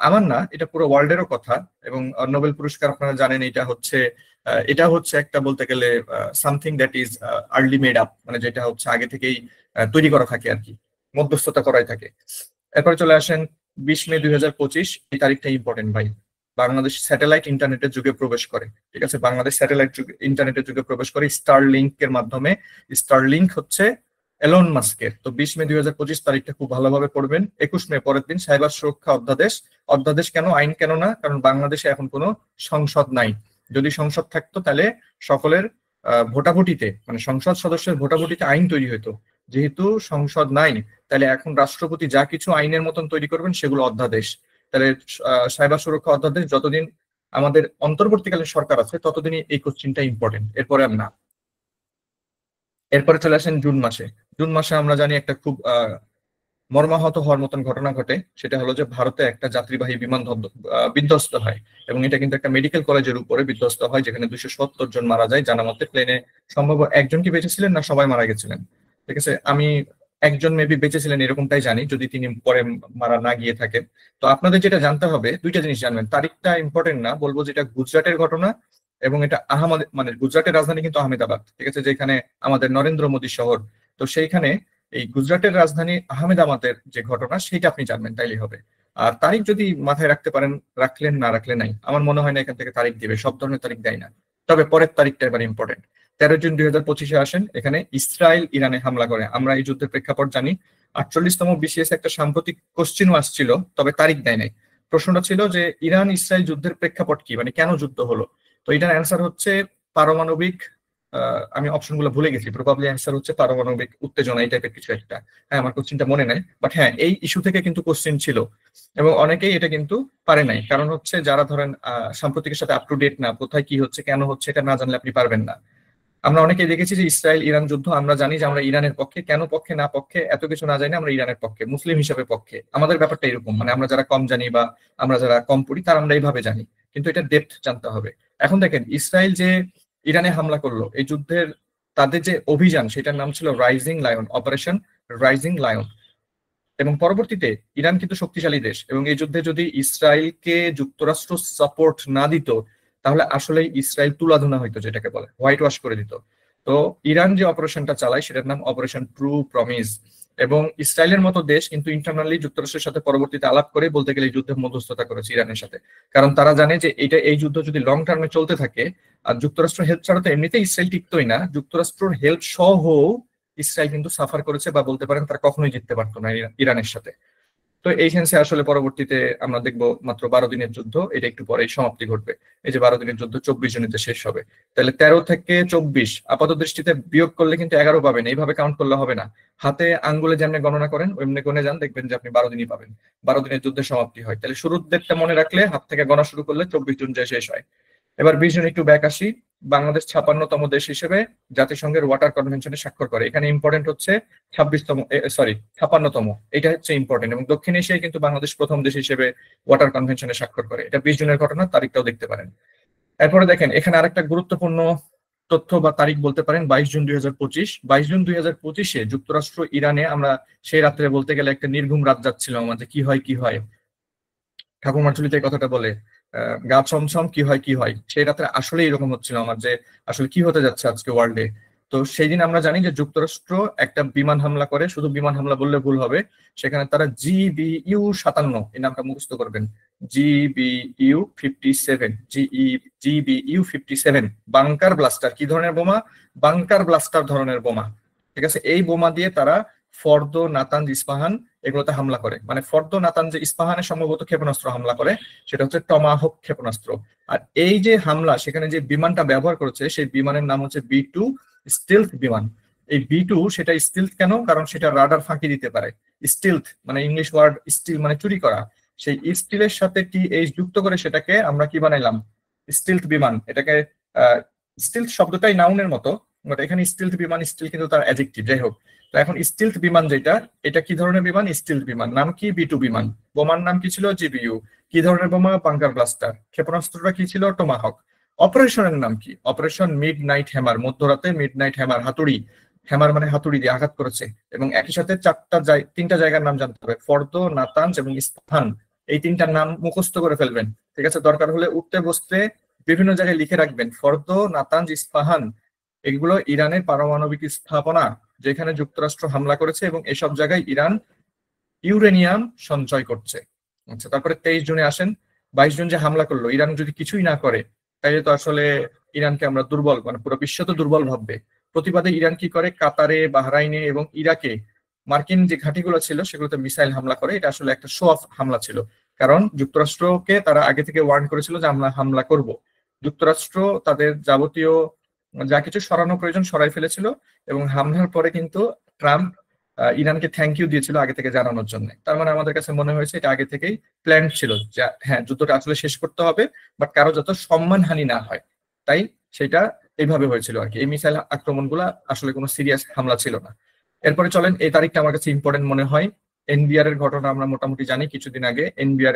আমার না, এটা পুরো ওয়ার্ল্ডেরও কথা। এবং নোবেল পুরস্কার আপনারা জানেন এটা হচ্ছে একটা বলতে গেলে something that is early made up, মানে যেটা হচ্ছে আগে থেকেই তৈরি করা থাকে আর কি, মধ্যস্থতা করাই থাকে। এরপরে চলে আসেন 20 মে 2025, এই তারিখটা ইম্পর্টেন্ট ভাই। বাংলাদেশ স্যাটেলাইট ইন্টারনেটের যুগে প্রবেশ করে, ঠিক আছে? বাংলাদেশ স্যাটেলাইট ইন্টারনেটের যুগে প্রবেশ করে স্টারলিংক এর মাধ্যমে। স্টারলিংক হচ্ছে এলন মাস্কের। তো 20 মে 2025 তারিখটা খুব ভালোভাবে পড়বেন। 21 মে পরের দিন সাইবার সুরক্ষা অধ্যাদেশ। অধ্যাদেশ কেন, আইন কেন না? কারণ বাংলাদেশে এখন কোনো সংসদ নাই। যদি সংসদ থাকতো তাহলে সকলের ভোটাভুটিতে, মানে সংসদ সদস্যের ভোটাভুটিতে আইন তৈরি হতো। যেহেতু সংসদ নাই, তাহলে এখন রাষ্ট্রপতি যা কিছু আইনের মতন তৈরি করবেন সেগুলো অধ্যাদেশ। তাহলে সাইবার সুরক্ষা অধ্যাদেশ যতদিন আমাদের অন্তর্বর্তীকালীন সরকার আছে ততদিনই এই কোশ্চিনটা ইম্পর্টেন্ট, এরপরে আর না। এরপরে চলে আসেন জুন মাসে। জুন মাসে আমরা জানি একটা খুব মর্মাহত হওয়ার মতন ঘটনা ঘটে। সেটা হলো যে ভারতে একটা যাত্রীবাহী বিমান বিধ্বস্ত হয়। এবং এটা কিন্তু একটা মেডিকেল কলেজের উপরে বিধ্বস্ত হয়, যেখানে 270 জন মারা যায়। জানা মতে প্লেনে সম্ভব একজন কি বেঁচেছিলেন, না সবাই মারা গেছিলেন, ঠিক আছে? আমি একজন মেবি বেঁচেছিলেন এরকমটাই জানি, যদি তিনি পরে মারা না গিয়ে থাকেন। তো আপনাদের যেটা জানতে হবে, দুইটা জিনিস জানবেন। তারিখটা ইম্পর্টেন্ট না, বলবো যেটা গুজরাটের ঘটনা, এবং এটা মানে গুজরাটের রাজধানী কিন্তু আহমেদাবাদ, ঠিক আছে, যেখানে আমাদের নরেন্দ্র মোদী শহর। তো সেইখানে এই গুজরাটের রাজধানী আহমেদাবাদের যে ঘটনা, সেটা আপনি জানবেন, তাইলেই হবে। আর তারিখ যদি মাথায় রাখতে পারেন রাখলেন, না রাখলে নাই। আমার মনে হয় না এখান থেকে তারিখ দিবে, সব ধরনের তারিখ দেয় না। তবে পরের তারিখটা এবার ইম্পর্টেন্ট। 13 জুন 2025 আসেন। এখানে ইসরায়েল ইরানে হামলা করে। আমরা এই যুদ্ধের প্রেক্ষাপট জানি। 48তম BCS একটা সাম্প্রতিক কোশ্চিনও আসছিল, তবে তারিখ দেয় নাই। প্রশ্নটা ছিল যে ইরান ইসরায়েল যুদ্ধের প্রেক্ষাপট কি, মানে কেন যুদ্ধ হলো। তো এটার অ্যান্সার হচ্ছে পারমাণবিক, আমি অপশনগুলো ভুলে গেছি, প্রবাবলি অ্যান্সার হচ্ছে পারমাণবিক উত্তেজনা, এই টাইপের কিছু একটা। হ্যাঁ, আমার কোশ্চিনটা মনে নাই, বাট হ্যাঁ এই ইস্যু থেকে কিন্তু কোশ্চিন ছিল। এবং অনেকেই এটা কিন্তু পারে নাই, কারণ হচ্ছে যারা ধরেন সাম্প্রতিকের সাথে আপ টু ডেট না, কোথায় কি হচ্ছে কেন হচ্ছে এটা না জানলে আপনি পারবেন না। আমরা অনেকেই দেখেছি যে ইসরায়েল ইরান যুদ্ধ, আমরা জানি যে আমরা ইরানের পক্ষে, কেন পক্ষে না পক্ষে এত কিছু না জানি, আমরা ইরানের পক্ষে, মুসলিম হিসেবে পক্ষে। আমাদের ব্যাপারটা এরকম, মানে আমরা যারা কম জানি বা আমরা যারা কম পড়ি তারা আমরা এইভাবে জানি, কিন্তু এটা ডেপথ জানতে হবে। এখন দেখেন, ইসরায়েল যে ইরানে হামলা করলো, এই যুদ্ধের তাদের যে অভিযান সেটার নাম ছিল rising lion, operation rising lion. এবং পরবর্তীতে ইরান কিন্তু শক্তিশালী দেশ, এবং এই যুদ্ধে যদি ইসরায়েলকে যুক্তরাষ্ট্র সাপোর্ট না দিত, তাহলে আসলে ইসরায়েল তুলাধুনা হইতো, যেটাকে বলে হোয়াইট ওয়াশ করে দিত। তো ইরান যে অপারেশনটা চালায় সেটার নাম অপারেশন ট্রু প্রমিস। এবং ইসরায়েলের মতো দেশ কিন্তু ইন্টারনালি যুক্তরাষ্ট্রের সাথে পরবর্তীতে আলাপ করে বলতে গেলে এই যুদ্ধে মধ্যস্থতা করেছে ইরানের সাথে। কারণ তারা জানে যে এই যুদ্ধ যদি লং টার্মে চলতে থাকে, আর যুক্তরাষ্ট্র হেল্প ছাড়া তো এমনিতেই ইসরায়েল টিকতোই না, যুক্তরাষ্ট্রের হেল্প সহ ইসরায়েল কিন্তু সাফার করেছে, বা বলতে পারেন তারা কখনোই জিততে পারতো না ইরানের সাথে। তো এই সেন্সে আসলে পরবর্তীতে আমরা দেখবো মাত্র 12 দিনের যুদ্ধ, এটা একটু পরেই সমাপ্তি ঘটবে। এই যে 12 দিনের যুদ্ধ 24 জুনিতে শেষ হবে, তাহলে 13 থেকে 24 আপাত দৃষ্টিতে বিয়োগ করলে কিন্তু 11 পাবেন, এইভাবে কাউন্ট করলে হবে না। হাতে আঙ্গুলে যেমনি গণনা করেন ওইমনি গুনে যান, দেখবেন যে আপনি 12 দিনই পাবেন। 12 দিনের যুদ্ধের সমাপ্তি হয়, তাহলে শুরুর ডেটটা মনে রাখলে হাত থেকে গণা শুরু করলে 24 জুন যে শেষ হয়। এবার 20 জন একটু ব্যাক আসি। বাংলাদেশ 56তম দেশ হিসেবে জাতিসংঘের ওয়াটার কনভেনশনে স্বাক্ষর করে। এখানে ইম্পর্টেন্ট হচ্ছে 56তম, এটা হচ্ছে ইম্পর্টেন্ট। এবং দক্ষিণ এশিয়ায় কিন্তু বাংলাদেশ প্রথম দেশ হিসেবে ওয়াটার কনভেনশনে স্বাক্ষর করে। এটা 20 জনের ঘটনা, তারিখটাও দেখতে পারেন। এরপরে দেখেন এখানে আরেকটা গুরুত্বপূর্ণ তথ্য বা তারিখ বলতে পারেন 22 জুন 2025। 22 জুন 2025-এ যুক্তরাষ্ট্র ইরানে, আমরা সেই রাত্রে বলতে গেলে একটা নির্ঘুম রাত যাচ্ছিল আমাদের, কি হয় কি হয়, ঠাকুমার ঝুলিতে কথাটা বলে গা ছমছম, কি হয় কি হয়। সেই রাত্রে আসলে এরকম হচ্ছিল আমার, যে আসলে কি হতে যাচ্ছে আজকে ওয়ার্ল্ডে। তো সেই দিন আমরা জানি যে যুক্তরাষ্ট্র একটা বিমান হামলা করে, শুধু বিমান হামলা বললে ভুল হবে, সেখানে তারা GBU-57, এই নামটা মুখস্থ করবেন, GBU-57, GBU-57 বাংকার ব্লাস্টার। কি ধরনের বোমা? বাংকার ব্লাস্টার ধরনের বোমা। ঠিক আছে, এই বোমা দিয়ে তারা ফর্দো, নাতানজ, ইস্পাহান এগুলোতে হামলা করে। মানে ফর্দো, নাতানজ, ইস্পাহানে সম্ভবত ক্ষেপণাস্ত্র হামলা করে, সেটা হচ্ছে টমাহক ক্ষেপণাস্ত্র। আর এই যে হামলা, সেখানে যে বিমানটা ব্যবহার করেছে সেই বিমানের নাম হচ্ছে B2 স্টিলথ বিমান। এই B2 সেটা স্টিলথ কেন? কারণ সেটা রাডার ফাঁকি দিতে পারে। স্টিলথ মানে ইংলিশ ওয়ার্ড, স্টিল মানে চুরি করা, সেই স্টিলের সাথে TH যুক্ত করে সেটাকে আমরা কি বানাইলাম? স্টিলথ বিমান। এটাকে স্টিলথ শব্দটাই নাউনের মতো, বাট এখানে স্টিলথ বিমান, স্টিল কিন্তু তার অ্যাডজেক্টিভ, যাই হোক। তো এখন স্টিলথ বিমান যেটা, এটা কি ধরনের বিমান? স্টিলথ বিমান। নাম কি? B2 বিমান। বোমার নাম কি ছিল? GBU। কি ধরনের বোমা? Bunker blaster. ক্ষেপণাস্ত্রটা কি ছিল? টমাহক। অপারেশনের নাম কি? Operation mid night hammer. মধ্যরাতে মিড নাইট হ্যামার, হাতুড়ি, হ্যামার মানে হাতুড়ি দিয়ে আঘাত করেছে। এবং একই সাথে তিনটা জায়গার নাম জানতে হবে, ফর্দো, নাতানজ এবং ইস্পাহান। এই তিনটার নাম মুখস্থ করে ফেলবেন, ঠিক আছে? দরকার হলে উঠতে বসতে বিভিন্ন জায়গায় লিখে রাখবেন, ফর্দো, নাতানজ, ইস্পাহান। এগুলো ইরানের পারমাণবিক স্থাপনা, যেখানে যুক্তরাষ্ট্র হামলা করেছে, এবং এসব জায়গায় ইরান ইউরেনিয়াম সঞ্চয় করছে। আচ্ছা, তারপরে 23 জুনে আসেন। 22 জন যে হামলা করলো, ইরান যদি কিছুই না করে তাইলে তো আসলে ইরানকে আমরা দুর্বল, মানে পুরো বিশ্ব তো দুর্বল ভাববে। প্রতিবাদে ইরান কি করে? কাতারে, বাহরাইনে এবং ইরাকে মার্কিন যে ঘাঁটিগুলো ছিল সেগুলোতে মিসাইল হামলা করে। এটা আসলে একটা শো অফ হামলা ছিল, কারণ যুক্তরাষ্ট্রকে তারা আগে থেকে ওয়ার্ন করেছিল যে আমরা হামলা করব। যুক্তরাষ্ট্র তাদের যাবতীয় যা কিছু সরানো প্রয়োজন সরাই ফেলেছিল, এবং হামলার পরে কিন্তু ট্রাম্প ইরানকে থ্যাংক ইউ দিয়েছিল আগে থেকে জানানোর জন্য। তার মানে আমাদের কাছে মনে হয়েছে এটা আগে থেকেই প্ল্যান ছিল, যে হ্যাঁ যুদ্ধটা আসলে শেষ করতে হবে, বাট কারো যত সম্মানহানি না হয়, তাই সেটা এইভাবে হয়েছিল আর কি। এই মিসাইল আক্রমণগুলো আসলে কোনো সিরিয়াস হামলা ছিল না। এরপরে চলেন, এই তারিখটা আমার কাছে ইম্পর্টেন্ট মনে হয়। এনবিআর এর ঘটনা আমরা মোটামুটি জানি। কিছুদিন আগে এনবিআর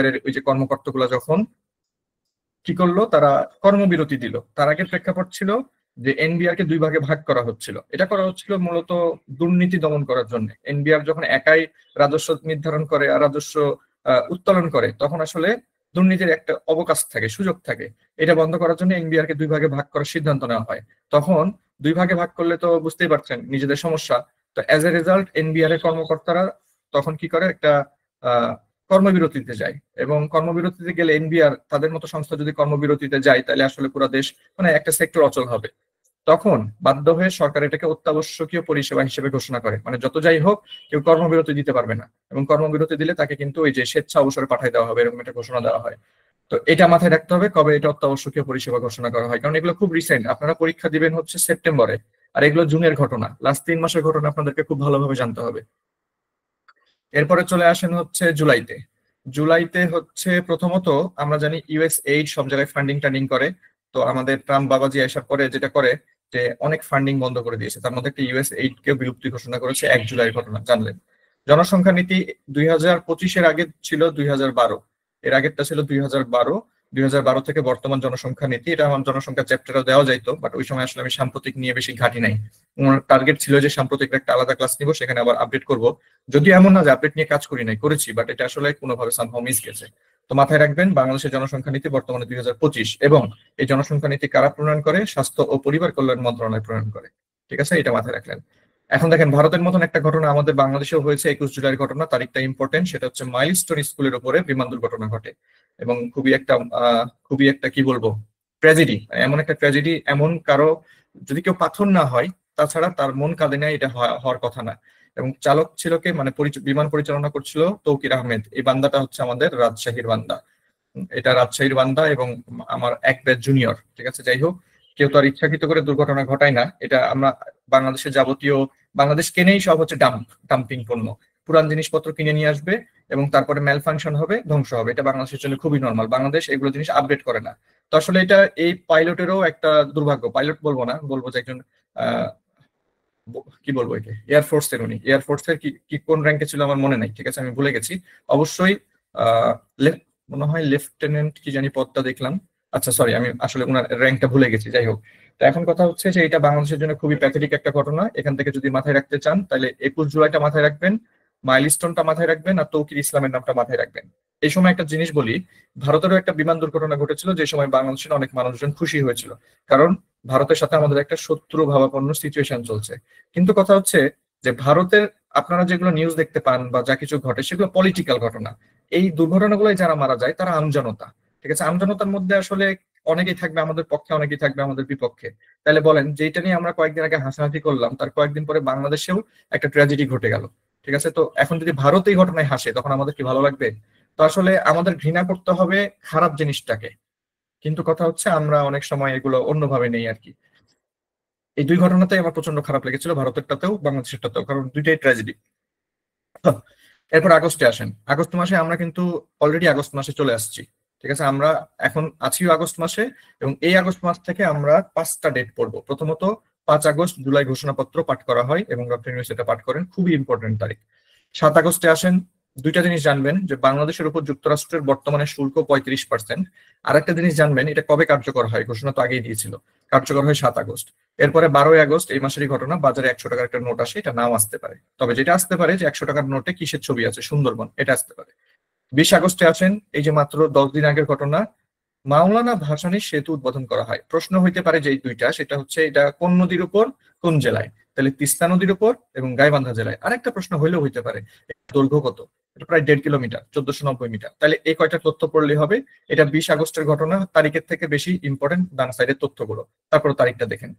এর ওই যে কর্মকর্তাগুলো যখন কি করলো, তারা কর্মবিরতি দিল। তার আগের প্রেক্ষাপট ছিল যে এনবিআর কে দুই ভাগে ভাগ করা হচ্ছিল। এটা করা হচ্ছিল মূলত দুর্নীতি দমন করার জন্য। এনবিআর যখন একাই রাজস্ব নির্ধারণ করে আর রাজস্ব উত্তোলন করে, তখন আসলে দুর্নীতির একটা অবকাশ থাকে, সুযোগ থাকে। এটা বন্ধ করার জন্য এনবিআর কে দুই ভাগে ভাগ করার সিদ্ধান্ত নেওয়া হয়। তখন দুই ভাগে ভাগ করলে তো বুঝতেই পারছেন নিজেদের সমস্যা। তো অ্যাজ এ রেজাল্ট এনবিআর এর কর্মকর্তারা তখন কি করে, একটা কর্মবিরতিতে যায়। এবং কর্মবিরতিতে গেলে এনবিআর তাদের মতো সংস্থা যদি কর্মবিরতিতে যায়, তাহলে আসলে পুরো দেশ, মানে একটা সেক্টর অচল হবে। তখন বাধ্য হয়ে সরকার এটাকে অত্যাবশ্যকীয় পরিষেবা হিসেবে ঘোষণা করে। মানে যত যাই হোক, কেউ কর্মবিরতি দিতে পারবে না, এবং কর্মবিরতি দিলে তাকে কিন্তু ওই যে স্বেচ্ছা অবসরে পাঠিয়ে দেওয়া হবে, এরকম একটা ঘোষণা দেওয়া হয়। তো এটা মাথায় রাখতে হবে কবে এটা অত্যাবশ্যকীয় পরিষেবা ঘোষণা করা হয়, কারণ এগুলো খুব রিসেন্ট। আপনারা পরীক্ষা দিবেন হচ্ছে সেপ্টেম্বরে, আর এগুলো জুনের ঘটনা, লাস্ট 3 মাসের ঘটনা আপনাদেরকে খুব ভালোভাবে জানতে হবে। এরপরে চলে আসেন হচ্ছে জুলাইতে। জুলাইতে হচ্ছে প্রথমত আমরা জানি USAID সব জায়গায় ফান্ডিং টান্ডিং করে। তো আমাদের ট্রাম্প বাবাজি আসার পরে যেটা করে, যে অনেক ফান্ডিং বন্ধ করে দিয়েছে। তার মধ্যে একটা USAID কে বিলুপ্তি ঘোষণা করেছে 1 জুলাইয়ের ঘটনা, জানলেন। জনসংখ্যা নীতি 2025-এর আগে ছিল 2012, এর আগেরটা ছিল 2012। 2012 থেকে বর্তমান জনসংখ্যা নীতি, এটা আমার জনসংখ্যা চ্যাপ্টারও দেওয়া যাইতো, বাট ওই সময় আসলে আমি সাম্প্রতিক নিয়ে বেশি ঘাটি নাই। আমার টার্গেট ছিল যে সাম্প্রতিক একটা আলাদা ক্লাস নিব, সেখানে আবার আপডেট করব। যদিও এমন না যে আপডেট নিয়ে কাজ করি নাই, করেছি, বাট এটা আসলে কোনোভাবে সামহাও মিস গেছে। তো মাথায় রাখবেন, বাংলাদেশের জনসংখ্যা নীতি বর্তমানে 2025, এবং এই জনসংখ্যা নীতি কারা প্রণয়ন করে? স্বাস্থ্য ও পরিবার কল্যাণ মন্ত্রণালয় প্রণয়ন করে। ঠিক আছে, এটা মাথায় রাখলেন। এখন দেখেন, ভারতের মতন একটা ঘটনা আমাদের বাংলাদেশেও হয়েছে 21 জুলাইয়ের ঘটনা। তারিখটা ইম্পর্টেন্ট, সেটা হচ্ছে মাইলস্টোন স্কুলের উপরে বিমান দুর্ঘটনা ঘটে। এবং খুবই একটা কি বলবো, ট্র্যাজেডি। এমন একটা ট্র্যাজেডি, এমন কারো যদি কেউ পাথর না হয়, তাছাড়া তার মন কাঁদে না, এটা হওয়ার কথা না। এবং চালক ছিল কে, মানে বিমান পরিচালনা করছিল তৌকির আহমেদ। এই বান্দাটা হচ্ছে আমাদের রাজশাহীর বান্দা। এটা রাজশাহীর বান্দা এবং আমার এক ব্যাচ জুনিয়র। ঠিক আছে, যাই হোক, কেউ তো আর ইচ্ছাকৃত করে দুর্ঘটনা ঘটায় না। এটা আমরা বাংলাদেশের যাবতীয়, বাংলাদেশ কেনেই সব হচ্ছে ডাম্পিং পণ্য, পুরান জিনিসপত্র কিনে নিয়ে আসবে এবং তারপরে ম্যাল ফাংশন হবে, ধ্বংস হবে। এটা বাংলাদেশের জন্য খুবই নর্মাল, বাংলাদেশ এগুলো জিনিস আপডেট করে না। তো আসলে এটা এই পাইলটেরও একটা দুর্ভাগ্য, পাইলট বলবো না, বলবো যে একজন আহ কি বলবো, একে এয়ারফোর্সের, উনি এয়ারফোর্সের কি কি কোন র্যাঙ্কে ছিল আমার মনে নাই, ঠিক আছে, আমি ভুলে গেছি। অবশ্যই আহ মনে হয় লেফটেন্যান্ট কি জানি পদটা দেখলাম। আচ্ছা সরি, আমি আসলে ওনার র্যাঙ্কটা ভুলে গেছি। যাই হোক, তো এখন কথা হচ্ছে যে এটা বাংলাদেশের জন্য খুবই প্যাথেটিক একটা ঘটনা। এখান থেকে যদি মাথায় রাখতে চান তাহলে 21 জুলাইটা মাথায় রাখবেন, মাইলস্টোনটা মাথায় রাখবেন, আর তৌকির ইসলামের নামটা মাথায় রাখবেন। এই সময় একটা জিনিস বলি, ভারতেরও একটা বিমান দুর্ঘটনা ঘটেছিল যে সময় বাংলাদেশের অনেক মানুষজন খুশি হয়েছিল, কারণ ভারতের সাথে আমাদের একটা শত্রু ভাবাপন্ন সিচুয়েশন চলছে। কিন্তু কথা হচ্ছে যে ভারতের, আপনারা যেগুলো নিউজ দেখতে পান বা যা কিছু ঘটে সেগুলো পলিটিক্যাল ঘটনা। এই দুর্ঘটনাগুলোয় যারা মারা যায় তারা আমজনতা। ঠিক আছে, আমজনতার মধ্যে আসলে অনেকেই থাকবে আমাদের পক্ষে, অনেকেই থাকবে আমাদের বিপক্ষে। তাহলে বলেন, যেটা নিয়ে আমরা কয়েকদিন আগে হাসাহাসি করলাম, তার কয়েকদিন পরে বাংলাদেশেও একটা ট্র্যাজেডি ঘটে গেল। ঠিক আছে, তো এখন যদি ভারত এই ঘটনায় হাসে তখন আমাদের কি ভালো লাগবে? তো আসলে আমাদের ঘৃণা করতে হবে খারাপ জিনিসটাকে, কিন্তু কথা হচ্ছে আমরা অনেক সময় এগুলো অন্যভাবে নেই আর কি। এই দুই ঘটনাতেই আমার প্রচন্ড খারাপ লেগেছিল, ভারতেরটাতেও বাংলাদেশেরটাতেও, কারণ দুইটাই ট্র্যাজেডি। এরপর আগস্টে আসেন। আগস্ট মাসে আমরা কিন্তু অলরেডি আগস্ট মাসে চলে আসছি। ঠিক আছে, আমরা এখন আছি আগস্ট মাসে, এবং এই আগস্ট মাস থেকে আমরা 5টা ডেট পড়বো। প্রথমত 5 আগস্ট জুলাই ঘোষণাপত্র পাঠ করা হয় এবং ডক্টর ইউনূস এটা পাঠ করেন, খুবই ইম্পর্টেন্ট তারিখ। 7 আগস্টে আসেন। দুইটা জিনিস জানবেন, যে বাংলাদেশের উপর যুক্তরাষ্ট্রের বর্তমানে শুল্ক 35%। আর একটা জিনিস জানবেন, এটা কবে কার্যকর হয়, ঘোষণা তো আগেই দিয়েছিল, কার্যকর হয় 7 আগস্ট। এরপরে 12 আগস্ট এই মাসেরই ঘটনা, বাজারে 100 টাকার একটা নোট আসে, এটা নাও আসতে পারে, তবে যেটা আসতে পারে যে 100 টাকার নোটে কিসের ছবি আছে, সুন্দরবন, এটা আসতে পারে। 20 আগস্টে আসেন, এই যে মাত্র 10 দিন আগের ঘটনা, মাওলানা ভাসানীর সেতু উদ্বোধন করা হয়। প্রশ্ন হইতে পারে যে এই দুইটা, সেটা হচ্ছে এটা কোন নদীর উপর, কোন জেলায়? তাহলে তিস্তা নদীর উপর এবং গাইবান্ধা জেলায়। আরেকটা প্রশ্ন হইলেও হইতে পারে দৈর্ঘ্য কত, এটা প্রায় 1.5 কিলোমিটার, 1490 মিটার। তাহলে এই কয়টা তথ্য পড়লেই হবে। এটা 20 আগস্টের ঘটনা, তারিখের থেকে বেশি ইম্পর্টেন্ট ডান সাইডের তথ্যগুলো। তারপর তারিখটা দেখেন,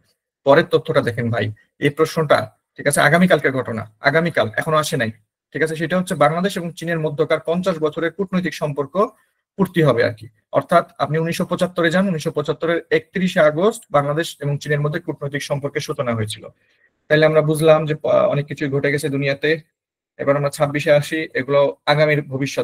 পরের তথ্যটা দেখেন ভাই, এই প্রশ্নটা, ঠিক আছে, আগামীকালকের ঘটনা, আগামীকাল এখনো আসে নাই। ঠিক আছে, সেটা হচ্ছে বাংলাদেশ এবং চীনের মধ্যকার 50 বছরের কূটনৈতিক সম্পর্ক পূর্তি হবে আর কি। অর্থাৎ আপনি 1975-এ যান, 1975-এর 31 আগস্ট বাংলাদেশ এবং চীনের মধ্যে কূটনৈতিক সম্পর্কের সূচনা হয়েছিল। তাইলে আমরা বুঝলাম যে অনেক কিছুই ঘটে গেছে দুনিয়াতে। এবার আমরা 26-এ আসি, এগুলো আগামীর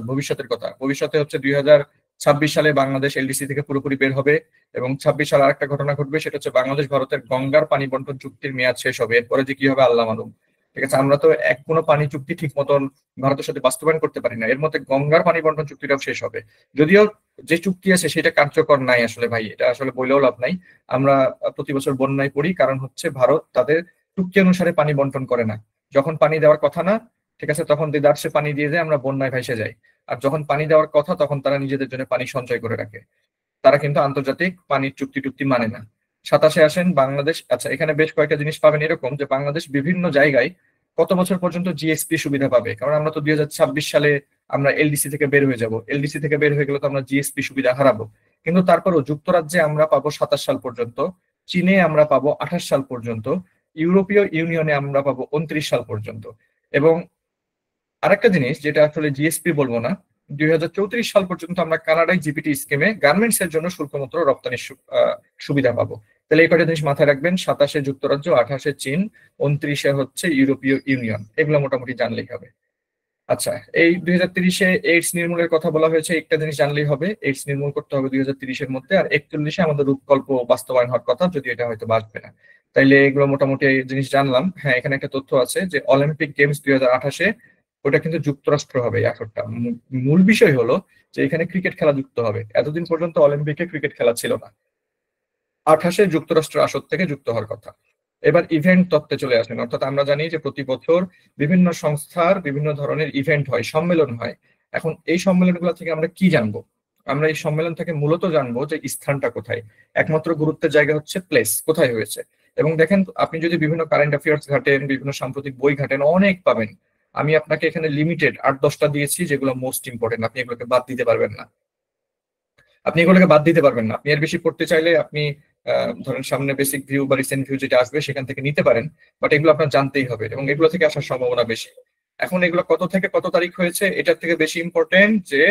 ভবিষ্যতের কথা। ভবিষ্যতে হচ্ছে 2026 সালে বাংলাদেশ এলডিসি থেকে পুরোপুরি বের হবে, এবং 26 সালে আরেকটা ঘটনা ঘটবে, সেটা হচ্ছে বাংলাদেশ ভারতের গঙ্গার পানি বন্টন চুক্তির মেয়াদ শেষ হবে। এরপরে যে কি হবে আল্লাহ মালুম। ঠিক আছে, আমরা তো কোনো পানি চুক্তি ঠিক মতন ভারতের সাথে বাস্তবায়ন করতে পারি না, এর মধ্যে গঙ্গার পানি বন্টন চুক্তিটাও শেষ হবে। যদিও যে চুক্তি আছে সেটা কার্যকর নাই আসলে ভাই, এটা আসলে বললেও লাভ নাই। আমরা প্রতি বছর বন্যায় পড়ি, কারণ হচ্ছে ভারত তাদের চুক্তি অনুসারে পানি বন্টন করে না। যখন পানি দেওয়ার কথা না, ঠিক আছে, তখন দেদারসে পানি দিয়ে যায়, আমরা বন্যায় ভেসে যাই। আর যখন পানি দেওয়ার কথা তখন তারা নিজেদের জন্য পানি সঞ্চয় করে রাখে। তারা কিন্তু আন্তর্জাতিক পানির চুক্তি টুক্তি মানে না। 27-এ আসেন বাংলাদেশ। আচ্ছা, এখানে বেশ কয়েকটা জিনিস পাবেন এরকম, যে বাংলাদেশ বিভিন্ন জায়গায় কত বছর পর্যন্ত জিএসপি সুবিধা পাবে, কারণ আমরা তো 2026 সালে আমরা এলডিসি থেকে বের হয়ে যাব। এলডিসি থেকে বের হয়ে গেলে তো আমরা জিএসপি সুবিধা হারাবো। কিন্তু তারপরও যুক্তরাজ্যে আমরা পাবো 27 সাল পর্যন্ত, চীনে আমরা পাবো 28 সাল পর্যন্ত, ইউরোপীয় ইউনিয়নে আমরা পাবো 29 সাল পর্যন্ত। এবং আরেকটা জিনিস যেটা আসলে জিএসপি বলবো না, 2034 সাল পর্যন্ত আমরা কানাডায় জিপিটি স্কিমে গার্মেন্টস এর জন্য শুল্কমুক্ত রপ্তানির সুবিধা পাবো। তাহলে এই কয়টা জিনিস মাথায় রাখবেন, 27-এ যুক্তরাজ্য, 28-এ চীন, 29-এ হচ্ছে ইউরোপীয় ইউনিয়ন, এগুলো মোটামুটি জানলেই হবে। আচ্ছা, এই 2030-এ এইডস নির্মূলের কথা বলা হয়েছে, একটা জিনিস জানলেই হবে, এইডস নির্মূল করতে হবে 2030-এর মধ্যে। আর 41-এ আমাদের রূপকল্প বাস্তবায়ন হওয়ার কথা, যদি এটা হয়তো বাঁচবে না। তাইলে এগুলো মোটামুটি জিনিস জানলাম। হ্যাঁ, এখানে একটা তথ্য আছে যে অলিম্পিক গেমস 2028-এ ওটা কিন্তু যুক্তরাষ্ট্র হবে। এই আসরটা মূল বিষয় হলো যে এখানে ক্রিকেট খেলা যুক্ত হবে। এতদিন পর্যন্ত অলিম্পিকে ক্রিকেট খেলা ছিল না, 28-এ যুক্তরাষ্ট্র আসর থেকে যুক্ত হওয়ার কথা। এবার ইভেন্ট তত্ত্বে চলে আসেন। অর্থাৎ আমরা জানি যে প্রতি বছর বিভিন্ন সংস্থার বিভিন্ন ধরনের ইভেন্ট হয়, সম্মেলন হয়। এখন এই সম্মেলনগুলো থেকে আমরা কি জানবো? আমরা এই সম্মেলন থেকে মূলত জানবো যে স্থানটা কোথায়। একমাত্র গুরুত্বের জায়গা হচ্ছে প্লেস, কোথায় হয়েছে। এবং দেখেন, আপনি যদি বিভিন্ন কারেন্ট অ্যাফেয়ার্স ঘাটেন, বিভিন্ন সাম্প্রতিক বই ঘাটেন, অনেক পাবেন। আমি আপনাকে এখানে লিমিটেড 8-10টা দিয়েছি যেগুলো মোস্ট ইম্পর্টেন্ট, আপনি এগুলোকে বাদ দিতে পারবেন না। আপনি এর বেশি পড়তে চাইলে আপনি ধরেন সামনে বেসিক ভিউ বা রিসেন্ট ভিউ যেটা আসবে সেখান থেকে নিতে পারেন, বাট এগুলো আপনার জানতেই হবে এবং এগুলো থেকে আসার সম্ভাবনা বেশি। এখন এগুলো কত থেকে কত তারিখ হয়েছে এটার থেকে বেশি ইম্পর্টেন্ট যে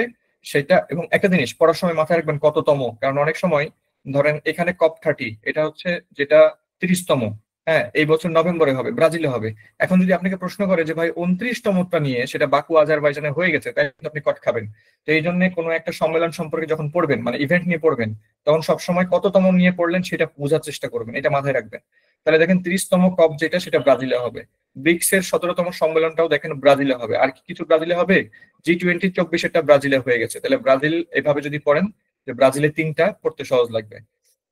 সেটা, এবং একটা জিনিস পড়ার সময় মাথায় রাখবেন কততম, কারণ অনেক সময় ধরেন এখানে COP30 এটা হচ্ছে যেটা 30তম, হ্যাঁ এই বছর নভেম্বরে হবে, ব্রাজিলে হবে। এখন যদি আপনাকে প্রশ্ন করে যে ভাই 29তমটা নিয়ে, সেটা বাকু আজারবাইজানে হয়ে গেছে, তাই আপনি কট খাবেন। তো এই জন্য কোনো একটা সম্মেলন সম্পর্কে যখন পড়বেন, মানে ইভেন্ট নিয়ে পড়বেন, তখন সবসময় কততম নিয়ে পড়লেন সেটা বোঝার চেষ্টা করবেন, এটা মাথায় রাখবেন। তাহলে দেখেন 30তম COP যেটা সেটা ব্রাজিলে হবে, ব্রিক্স এর 17তম সম্মেলনটাও দেখেন ব্রাজিলে হবে, আর কি কিছু ব্রাজিলে হবে, G20 24 ব্রাজিলে হয়ে গেছে। তাহলে ব্রাজিল এভাবে যদি পড়েন যে ব্রাজিলে 3টা পড়তে সহজ লাগবে।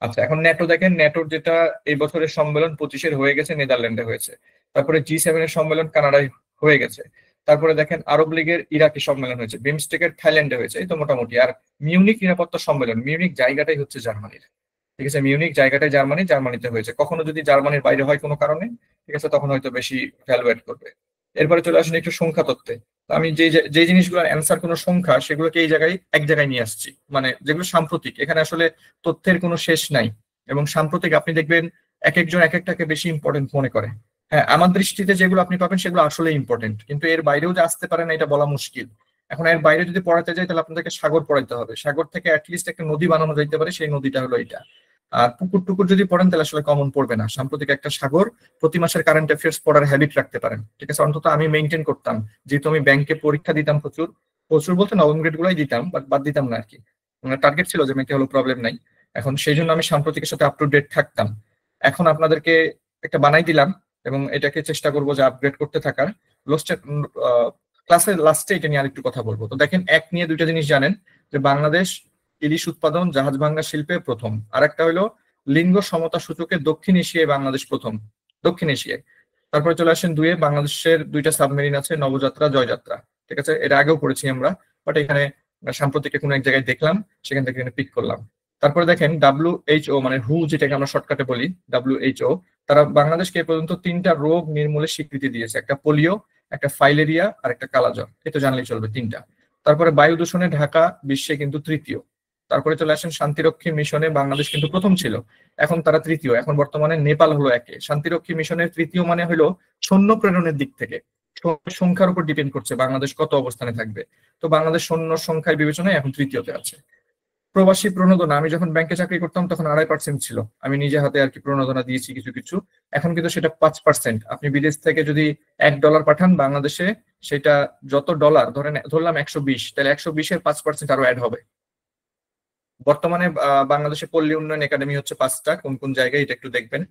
আচ্ছা এখন ন্যাটো দেখেন, ন্যাটোর যেটা এই বছরের সম্মেলন 25-এর হয়ে গেছে, নেদারল্যান্ডে হয়েছে। তারপরে G7 এর সম্মেলন কানাডায় হয়ে গেছে। তারপরে দেখেন আরব লীগের ইরাকি সম্মেলন হয়েছে, বিমস্টেকের থাইল্যান্ডে হয়েছে, এই তো মোটামুটি। আর মিউনিক নিরাপত্তা সম্মেলন, মিউনিক জায়গাটাই হচ্ছে জার্মানির, ঠিক আছে, মিউনিক জায়গাটাই জার্মানিতে হয়েছে। কখনো যদি জার্মানির বাইরে হয় কোনো কারণে, ঠিক আছে, তখন হয়তো বেশি ভ্যালুয়েট করবে। এরপরে চলে আসেন একটু সংখ্যা তত্ত্বে। তো আমি যে জিনিসগুলোর অ্যান্সার কোনো সংখ্যা, সেগুলোকে এই জায়গায় এক জায়গায় নিয়ে আসছি, মানে যেগুলো সাম্প্রতিক, এখানে আসলে তথ্যের কোনো শেষ নাই। এবং সাম্প্রতিক আপনি দেখবেন এক একজন এক একটাকে বেশি ইম্পর্টেন্ট মনে করে। হ্যাঁ আমার দৃষ্টিতে যেগুলো আপনি পাবেন সেগুলো আসলে ইম্পর্টেন্ট, কিন্তু এর বাইরেও যে আসতে পারে না এটা বলা মুশকিল। এখন এর বাইরে যদি পড়াতে যাই তাহলে আপনাদেরকে সাগর পড়াইতে হবে, সাগর থেকে অ্যাটলিস্ট একটা নদী বানানো যাইতে পারে, সেই নদীটা হলো এটা। আর পুকুর টুকুর যদি পড়েন তাহলে আসলে কমন পড়বে না। সাম্প্রতিক একটা সাগর, প্রতি মাসের কারেন্ট অ্যাফেয়ার্স পড়ার হ্যাবিট রাখতে পারেন, ঠিক আছে, অন্তত আমি মেনটেন করতাম। যেহেতু আমি ব্যাংকে পরীক্ষা দিতাম প্রচুর, প্রচুর বলতে নবম গ্রেড গুলাই দিতাম, বাট বাদ দিতাম না আর কি। টার্গেট ছিল যে ব্যাংকে হলো প্রবলেম নাই। এখন সেই জন্য আমি সাম্প্রতিকের সাথে আপ টু ডেট থাকতাম। এখন আপনাদেরকে একটা বানাই দিলাম এবং এটাকে চেষ্টা করবো যে আপগ্রেড করতে থাকার। ক্লাসের লাস্টে এটা নিয়ে আরেকটু কথা বলবো। তো দেখেন এক নিয়ে দুইটা জিনিস জানেন, যে বাংলাদেশ ইলিশ উৎপাদন জাহাজ ভাঙ্গা শিল্পে প্রথম, আর একটা হলো লিঙ্গ সমতা সূচকে দক্ষিণ এশিয়ায় বাংলাদেশ প্রথম, দক্ষিণ এশিয়ায়। তারপরে চলে আসেন দুয়ে, বাংলাদেশের 2টা সাবমেরিন আছে, নবযাত্রা জয়যাত্রা, ঠিক আছে, এটা আগেও পড়েছি আমরা, বাট এখানে সাম্প্রতিক কোনো এক জায়গায় দেখলাম, সেখান থেকে পিক করলাম। তারপরে দেখেন WHO মানে হু, যেটাকে আমরা শর্টকাটে বলি WHO, তারা বাংলাদেশকে এ পর্যন্ত 3টা রোগ নির্মূলের স্বীকৃতি দিয়েছে, একটা পোলিও, একটা ফাইলেরিয়া আর একটা কালাজ্বর, এই তো জানলেই চলবে 3টা। তারপরে বায়ু দূষণে ঢাকা বিশ্বে কিন্তু তৃতীয়। তারপরে চলে আসেন শান্তিরক্ষী মিশনে বাংলাদেশ কিন্তু প্রথম ছিল, এখন তারা তৃতীয়। এখন বর্তমানে নেপাল হলো একে। শান্তিরক্ষী মিশনের তৃতীয় মানে হলো সৈন্য প্রেরণের দিক থেকে সংখ্যার উপর ডিপেন্ড করছে বাংলাদেশ কত অবস্থানে থাকবে। তো বাংলাদেশ সৈন্য সংখ্যার বিবেচনায় এখন তৃতীয়তে আছে। প্রবাসী প্রণোদনা, আমি যখন ব্যাংকে চাকরি করতাম তখন 2.5% ছিল, আমি নিজে হাতে আর কি প্রণোদনা দিয়েছি কিছু কিছু। এখন কিন্তু সেটা 5%। আপনি বিদেশ থেকে যদি $1 পাঠান বাংলাদেশে, সেটা যত ডলার ধরলাম 120, তাহলে 120-এর 5% আরো অ্যাড হবে। বর্তমানে বাংলাদেশে পল্লী উন্নয়ন একাডেমি হচ্ছে 5টা, কোন কোন জায়গায় এটা একটু দেখবেন।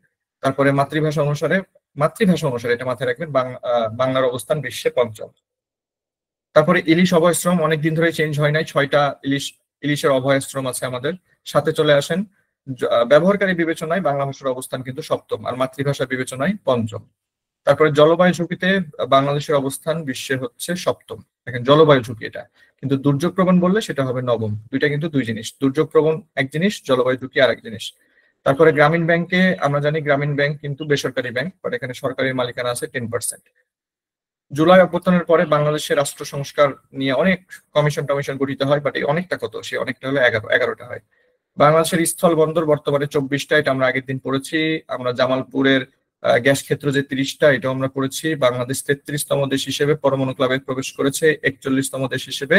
তারপরে মাতৃভাষা অনুসারে এটা মাথায় রাখবেন, বাংলার অবস্থান বিশ্বে পঞ্চম। তারপরে ইলিশ অভয়াশ্রম অনেকদিন ধরে চেঞ্জ হয় নাই, 6টা ইলিশের অভয়াশ্রম আছে আমাদের। সাথে চলে আসেন ব্যবহারকারী বিবেচনায় বাংলা ভাষার অবস্থান কিন্তু সপ্তম, আর মাতৃভাষা বিবেচনায় পঞ্চম। তারপরে জলবায়ু ঝুঁকিতে বাংলাদেশের অবস্থান বিশ্বে হচ্ছে সপ্তম। দেখেন জলবায়ু ঝুঁকি এটা, কিন্তু দুর্যোগ প্রবণ বললে সেটা হবে নবম। দুইটা কিন্তু দুই জিনিস, দুর্যোগ প্রবণ এক জিনিস, জলবায়ু ঝুঁকি আর এক জিনিস। তারপরে গ্রামীণ ব্যাংকে আমরা জানি গ্রামীণ ব্যাংক কিন্তু বেসরকারি ব্যাংক, বাট এখানে সরকারি মালিকানা আছে 10%। জুলাই অভ্যুত্থানের পরে বাংলাদেশের রাষ্ট্র সংস্কার নিয়ে অনেক কমিশন টমিশন গঠিত হয়, বাট এই অনেকটা কত, সে অনেকটা হলো 11টা হয়। বাংলাদেশের স্থল বন্দর বর্তমানে 24টা, এটা আমরা আগের দিন পড়েছি। আমরা জামালপুরের গ্যাস ক্ষেত্র যে 30টা, এটাও আমরা পড়েছি। বাংলাদেশ 33তম দেশ হিসেবে পরমাণু ক্লাবে প্রবেশ করেছে, 41তম দেশ হিসেবে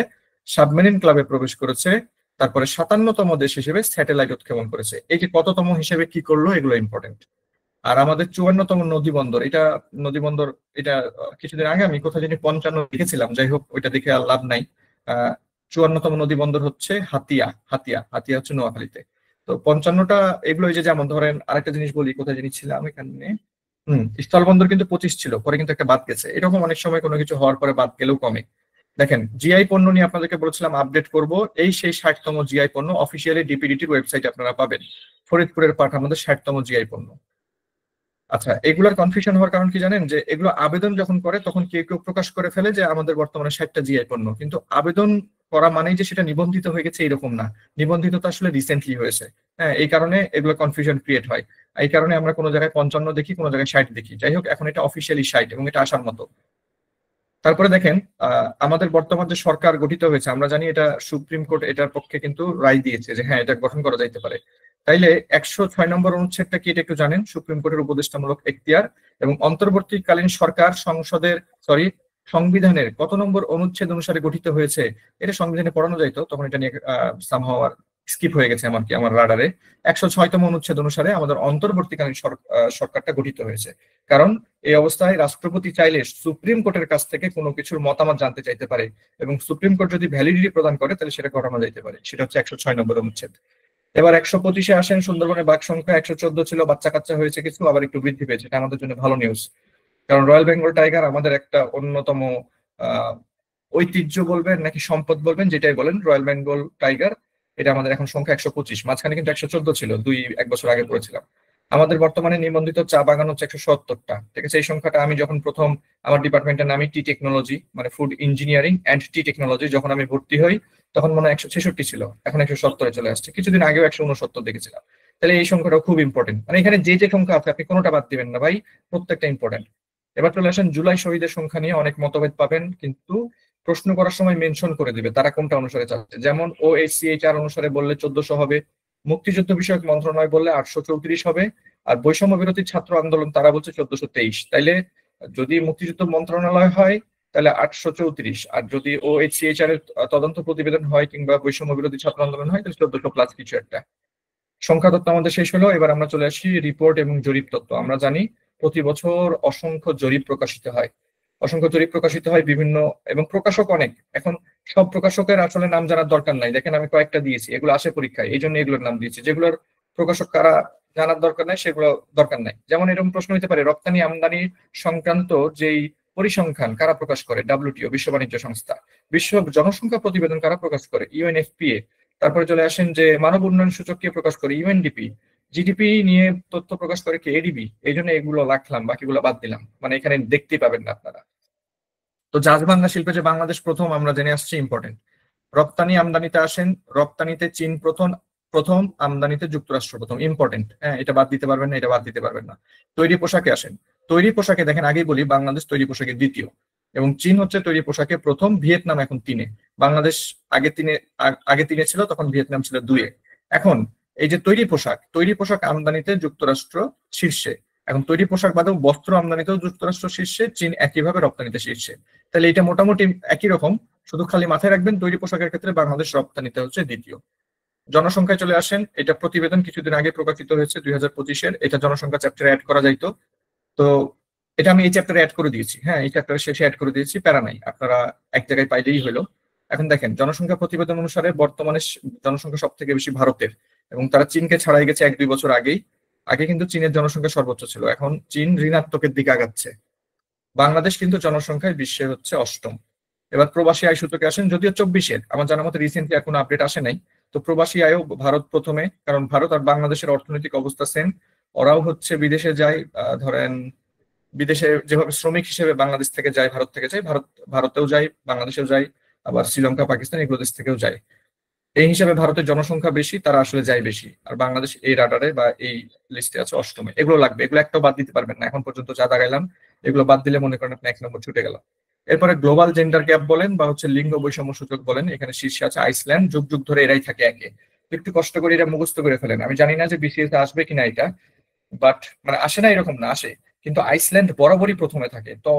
সাবমেরিন ক্লাবে প্রবেশ করেছে, তারপরে 57তম দেশ হিসেবে স্যাটেলাইট উৎক্ষেপণ করেছে। এই যে কততম হিসেবে কি করলো, এগুলো ইম্পর্টেন্ট। আর আমাদের 54তম নদী বন্দর, এটা কিছুদিন আগে আমি কোথায় জানি 55 লিখেছিলাম, যাই হোক ওইটা দেখে আর লাভ নাই। 54তম নদী বন্দর হচ্ছে হাতিয়া হচ্ছে নোয়াখালীতে। তো 55টা এগুলো, এই যে যেমন ধরেন আরেকটা জিনিস বলি, কোথায় জানি ছিলাম এখানে, স্থলবন্দর কিন্তু 25 ছিল, পরে কিন্তু একটা বাদ গেছে। এরকম অনেক সময় কোনো কিছু হওয়ার পরে বাদ গেলেও কমে। দেখেন জিআই পণ্য নিয়ে আপনাদেরকে বলেছিলাম আপডেট করব, এই সেই 60তম জিআই পণ্য অফিসিয়ালি ডিপিডিটির ওয়েবসাইটে আপনারা পাবেন। ফরিদপুরের পাঠ আমাদের 60তম জিআই পণ্য। আচ্ছা, এগুলোর কনফিউশন হওয়ার কারণ কি জানেন, যে এগুলো আবেদন যখন করে তখন কেউ কেউ প্রকাশ করে ফেলে যে আমাদের বর্তমানে 60টা জিআই পণ্য, কিন্তু আবেদন করা মানেই যে সেটা নিবন্ধিত হয়ে গেছে এরকম না। নিবন্ধিত তো আসলে রিসেন্টলি হয়েছে। হ্যাঁ, এই কারণে এগুলো কনফিউশন ক্রিয়েট হয়। এই কারণে আমরা কোনো জায়গায় 55 দেখি, কোনো জায়গায় 60 দেখি। যাই হোক, এখন এটা অফিসিয়ালি 60 এবং এটা আসার মতো। তারপরে দেখেন আমাদের বর্তমান যে সরকার গঠিত হয়েছে, আমরা জানি এটা সুপ্রিম কোর্ট এটার পক্ষে কিন্তু রায় দিয়েছে যে হ্যাঁ এটা গঠন করা যাইতে পারে। তাইলে 106 নম্বর অনুচ্ছেদটা কি এটা একটু জানেন? সুপ্রিম কোর্টের উপদেষ্টামূলক এখতিয়ার এবং অন্তর্বর্তীকালীন সরকার সংবিধানের কত নম্বর অনুচ্ছেদ অনুসারে গঠিত হয়েছে, এটা সংবিধানে পড়ানো যাইতো, তখন এটা নিয়ে সামহাও আর স্কিপ হয়ে গেছে আমার রাডারে। 106তম অনুচ্ছেদ অনুসারে আমাদের অন্তর্বর্তীকালীন সরকারটা গঠিত হয়েছে। কারণ এই অবস্থায় রাষ্ট্রপতি চাইলে সুপ্রিম কোর্টের কাছ থেকে কোনো কিছুর মতামত জানতে চাইতে পারে, এবং সুপ্রিম কোর্ট যদি ভ্যালিডিটি প্রদান করে তাহলে সেটা ঘটানো যাইতে পারে। সেটা হচ্ছে 106 নম্বর অনুচ্ছেদ। এবার 125-এ আসেন। সুন্দরবনের বাঘ সংখ্যা 114 ছিল, বাচ্চা কাচ্চা হয়েছে কিছু, আবার একটু বৃদ্ধি পেয়েছে। এটা আমাদের জন্য ভালো নিউজ, কারণ রয়্যাল বেঙ্গল টাইগার আমাদের একটা অন্যতম আহ ঐতিহ্য বলবেন নাকি সম্পদ বলবেন, যেটাই বলেন, রয়্যাল বেঙ্গল টাইগার এটা আমাদের এখন সংখ্যা 125। মাঝখানে কিন্তু 114 ছিল, 1 বছর আগে পড়েছিলাম। আমাদের বর্তমানে নিবন্ধিত চা বাগান হচ্ছে 170টা, ঠিক আছে? এই সংখ্যাটা আমি যখন প্রথম আমার ডিপার্টমেন্টের নামই টি টেকনোলজি, মানে food engineering and T technology, যখন আমি ভর্তি হই তখন মনে হয় 166 ছিল, এখন 170-এ চলে আসছে। কিছুদিন আগেও 169 দেখেছিলাম। তাহলে এই সংখ্যাটা খুব ইম্পর্টেন্ট, মানে এখানে যে যে সংখ্যা আছে আপনি কোনোটা বাদ দিবেন না ভাই, প্রত্যেকটা ইম্পর্টেন্ট। এবার চলে আসেন জুলাই শহীদের সংখ্যা নিয়ে অনেক মতভেদ পাবেন, কিন্তু প্রশ্ন করার সময় মেনশন করে দিবে তারা কোনটা অনুসারে চাচ্ছে। যেমন OHCHR অনুসারে বললে 1400 হবে, মুক্তিযুদ্ধ বিষয়ক মন্ত্রণালয় বললে 834 হবে, আর বৈষম্য বিরোধী ছাত্র আন্দোলন তারা বলছে 1423। তাইলে যদি মুক্তিযুদ্ধ মন্ত্রণালয় হয় তাহলে 834, আর যদি OHCHR এর তদন্ত প্রতিবেদন হয় কিংবা বৈষম্য বিরোধী ছাত্র আন্দোলন হয় তাহলে 1400 প্লাস কিছু একটা। সংখ্যা তত্ত্ব আমাদের শেষ হলো, এবার আমরা চলে আসি রিপোর্ট এবং জরিপ তত্ত্ব। আমরা জানি প্রতি বছর অসংখ্য জরিপ প্রকাশিত হয়, বিভিন্ন, এবং প্রকাশক অনেক। এখন সব প্রকাশকের আসলে নাম জানার দরকার নাই, দেখেন আমি কয়েকটা দিয়েছি, এগুলো আসে পরীক্ষায়, এই জন্য এগুলোর নাম দিয়েছি। যেগুলোর প্রকাশক কারা জানার দরকার নাই সেগুলো দরকার নাই। যেমন এরকম প্রশ্ন হতে পারে, রপ্তানি আমদানি সংক্রান্ত যেই পরিসংখ্যান কারা প্রকাশ করে? WTO, বিশ্ব বাণিজ্য সংস্থা। বিশ্ব জনসংখ্যা প্রতিবেদন কারা প্রকাশ করে? UNFPA। তারপরে চলে আসেন যে মানব উন্নয়ন সূচক কে প্রকাশ করে? UNDP। জিডিপি নিয়ে তথ্য প্রকাশ করে কে? ADB। এই জন্য এগুলো রাখলাম, বাকিগুলো বাদ দিলাম, মানে এখানে দেখতেই পাবেন না আপনারা। তো জাজ বাংলা শিল্পে যে বাংলাদেশ প্রথম আমরা জেনে আসছি, ইম্পর্টেন্ট। রপ্তানি আমদানিতে আসেন, রপ্তানিতে চীন প্রথম, আমদানিতে যুক্তরাষ্ট্র প্রথম, ইম্পর্টেন্ট। হ্যাঁ, এটা বাদ দিতে পারবেন না, এটা বাদ দিতে পারবেন না। তৈরি পোশাকে আসেন, তৈরি পোশাকে দেখেন, আগেই বলি বাংলাদেশ তৈরি পোশাকে দ্বিতীয়, এবং চীন হচ্ছে তৈরি পোশাকে প্রথম, ভিয়েতনাম এখন 3-এ। বাংলাদেশ আগে 3-এ ছিল, তখন ভিয়েতনাম ছিল 2-এ। এখন এই যে তৈরি পোশাক আমদানিতে যুক্তরাষ্ট্র শীর্ষে, এখন তৈরি পোশাক বাদেও বস্ত্র আমদানিতেও যুক্তরাষ্ট্র শীর্ষে, চীন একইভাবে রপ্তানিতে শীর্ষে। তাহলে এটা মোটামুটি একই রকম, শুধু খালি মাথায় রাখবেন তৈরি পোশাকের ক্ষেত্রে বাংলাদেশ রপ্তানিতে হচ্ছে দ্বিতীয়। জনসংখ্যায় চলে আসেন, এটা প্রতিবেদন কিছুদিন আগে প্রকাশিত হয়েছে 2025-এর, এটা জনসংখ্যা চ্যাপ্টারে অ্যাড করা যাইতো, তো এটা আমি এই চ্যাপ্টারে অ্যাড করে দিয়েছি। হ্যাঁ, এই চ্যাপ্টারে শেষে অ্যাড করে দিয়েছি, প্যারা নাই, আপনারা এক জায়গায় পাইলেই হলো। এখন দেখেন জনসংখ্যা প্রতিবেদন অনুসারে বর্তমানে জনসংখ্যা সব থেকে বেশি ভারতের, এবং তারা চীনকে ছাড়াই গেছে 1-2 বছর আগেই। আগে কিন্তু চীনের জনসংখ্যা সর্বোচ্চ ছিল, এখন চীন ঋণাত্মকের দিকে আগাচ্ছে। বাংলাদেশ কিন্তু জনসংখ্যায় বিশ্বের হচ্ছে 8ম। এবার প্রবাসী আয় সূচকে আসেন, যদিও 24-এর, আমার জানার মতো রিসেন্টলি এখন আপডেট আসে নাই। তো প্রবাসী আয়ও ভারত প্রথমে, কারণ ভারত আর বাংলাদেশের অর্থনৈতিক অবস্থা সেম। ওরাও হচ্ছে বিদেশে যায়, ধরেন বিদেশে যেভাবে শ্রমিক হিসেবে বাংলাদেশ থেকে যায়, ভারত থেকে যায়, ভারতেও যায়, বাংলাদেশেও যায়, আবার শ্রীলঙ্কা, পাকিস্তান এগুলো দেশ থেকেও যায়। এই হিসাবে ভারতের জনসংখ্যা বেশি, তারা আসলে যায় বেশি, আর বাংলাদেশ এই রাডারে বা এই লিস্টে আছে 8মে। এগুলো লাগবে, এগুলো একটাও বাদ দিতে পারবেন না, এখন পর্যন্ত যা দাঁড়াইলাম এগুলো বাদ দিলে মনে করেন আপনি 1 নম্বর ছুটে গেল। এরপরে গ্লোবাল জেন্ডার গ্যাপ বলেন বা হচ্ছে লিঙ্গ বৈষম্য সূচক বলেন, এখানে শীর্ষে আছে আইসল্যান্ড, যুগ যুগ ধরে এরাই থাকে একে। একটু কষ্ট করে এটা মুখস্থ করে ফেলেন, আমি জানি না যে BCS আসবে কিনা এটা, বাট মানে আসে না এরকম না, আসে, কিন্তু আইসল্যান্ড বরাবরই প্রথমে থাকে। তো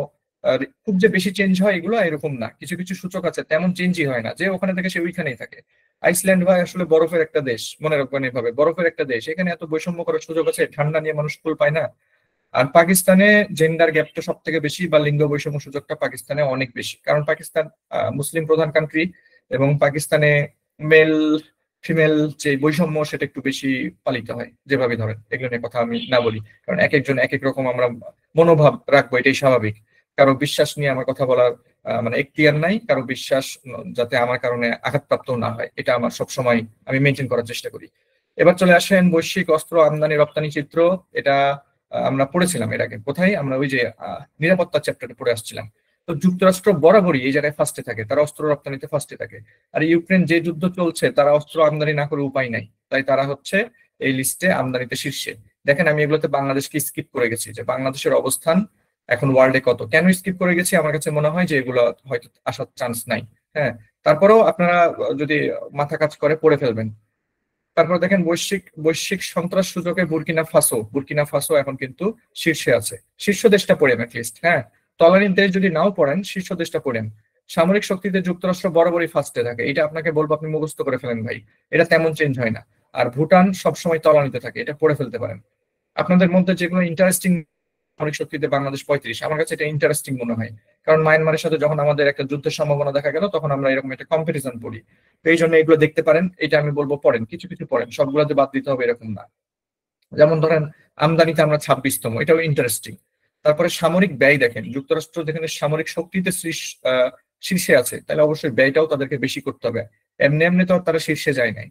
খুব যে বেশি চেঞ্জ হয় এগুলো এরকম না, কিছু কিছু সূচক আছে তেমন চেঞ্জই হয় না, যে ওখানে থেকে সে ওইখানেই থাকে। আইসল্যান্ড ভাই আসলে বরফের একটা দেশ, মনে রাখবেন এভাবে, বরফের একটা দেশ, এখানে এত বৈষম্য করার সুযোগ আছে? ঠান্ডা নিয়ে মানুষ কুল পায় না? আর পাকিস্তানে জেন্ডার গ্যাপটা সব থেকে বেশি, বা লিঙ্গ বৈষম্য সূচকটা পাকিস্তানে অনেক বেশি, কারণ পাকিস্তান মুসলিম প্রধান কান্ট্রি, এবং পাকিস্তানে মেল ফিমেল যে বৈষম্য সেটা একটু বেশি পালিত হয়। যেভাবে ধরেন, এগুলো নিয়ে কথা আমি না বলি, কারণ এক একজন এক এক রকম আমরা মনোভাব রাখবো, এটাই স্বাভাবিক। কারো বিশ্বাস নিয়ে আমার কথা বলার মানে এখতিয়ার নাই, কারো বিশ্বাস যাতে আমার কারণে আঘাতপ্রাপ্ত না হয়, এটা আমার সবসময় আমি মেনটেন করার চেষ্টা করি। এবার চলে আসেন বৈশ্বিক অস্ত্র আমদানি রপ্তানি চিত্র। এটা আমরা পড়েছিলাম এর আগে, কোথায়? আমরা ওই যে নিরাপত্তা চ্যাপ্টারে পড়ে আসছিলাম। তো যুক্তরাষ্ট্র বরাবরই এই জায়গায় ফার্স্টে থাকে, তারা অস্ত্র রপ্তানিতে ফার্স্টে থাকে। আর ইউক্রেন যে যুদ্ধ চলছে, তারা অস্ত্র আমদানি না করে উপায় নাই, তাই তারা হচ্ছে এই লিস্টে আমদানিতে শীর্ষে। দেখেন আমি এগুলোতে বাংলাদেশকে স্কিপ করে গেছি, যে বাংলাদেশের অবস্থান এখন ওয়ার্ল্ডে কত। কেন স্কিপ করে গেছি? আমার কাছে মনে হয় যে এগুলো হয়তো আসার চান্স নাই। হ্যাঁ, তারপরেও আপনারা যদি মাথা কাজ করে পড়ে ফেলবেন। তারপর দেখেন বৈশ্বিক বৈশ্বিক সন্ত্রাস সূচকে বুরকিনা ফাসো এখন কিন্তু শীর্ষে আছে। শীর্ষ দেশটা পড়েন অ্যাটলিস্ট, হ্যাঁ, তলানির দেশ যদি নাও পড়েন শীর্ষ দেশটা পড়েন। সামরিক শক্তিতে যুক্তরাষ্ট্র বরাবরই ফার্স্টে থাকে, এটা আপনাকে বলবো, আপনি মুখস্থ করে ফেলেন ভাই, এটা তেমন চেঞ্জ হয় না। আর ভুটান সবসময় তলানিতে থাকে, এটা পড়ে ফেলতে পারেন। আপনাদের মধ্যে যেগুলো ইন্টারেস্টিং, সামরিক শক্তিতে বাংলাদেশ 35, আমার কাছে এটা ইন্টারেস্টিং মনে হয়, কারণ মায়ানমারের সাথে যখন আমাদের একটা যুদ্ধের সম্ভাবনা দেখা গেল তখন আমরা এরকম একটা কম্পারিজন পড়ি। তো এই জন্য এগুলো দেখতে পারেন, এটা আমি বলবো পড়েন, কিছু কিছু পড়েন, সবগুলোতে বাদ দিতে হবে এরকম না। যেমন ধরেন আমদানিতে আমরা 26তম, এটাও ইন্টারেস্টিং। তারপরে সামরিক ব্যয় দেখেন, যুক্তরাষ্ট্র যেখানে সামরিক শক্তিতে শীর্ষে আছে, তাহলে অবশ্যই ব্যয়টাও তাদেরকে বেশি করতে হবে, এমনি এমনি তো আর তারা শীর্ষে যায় নাই।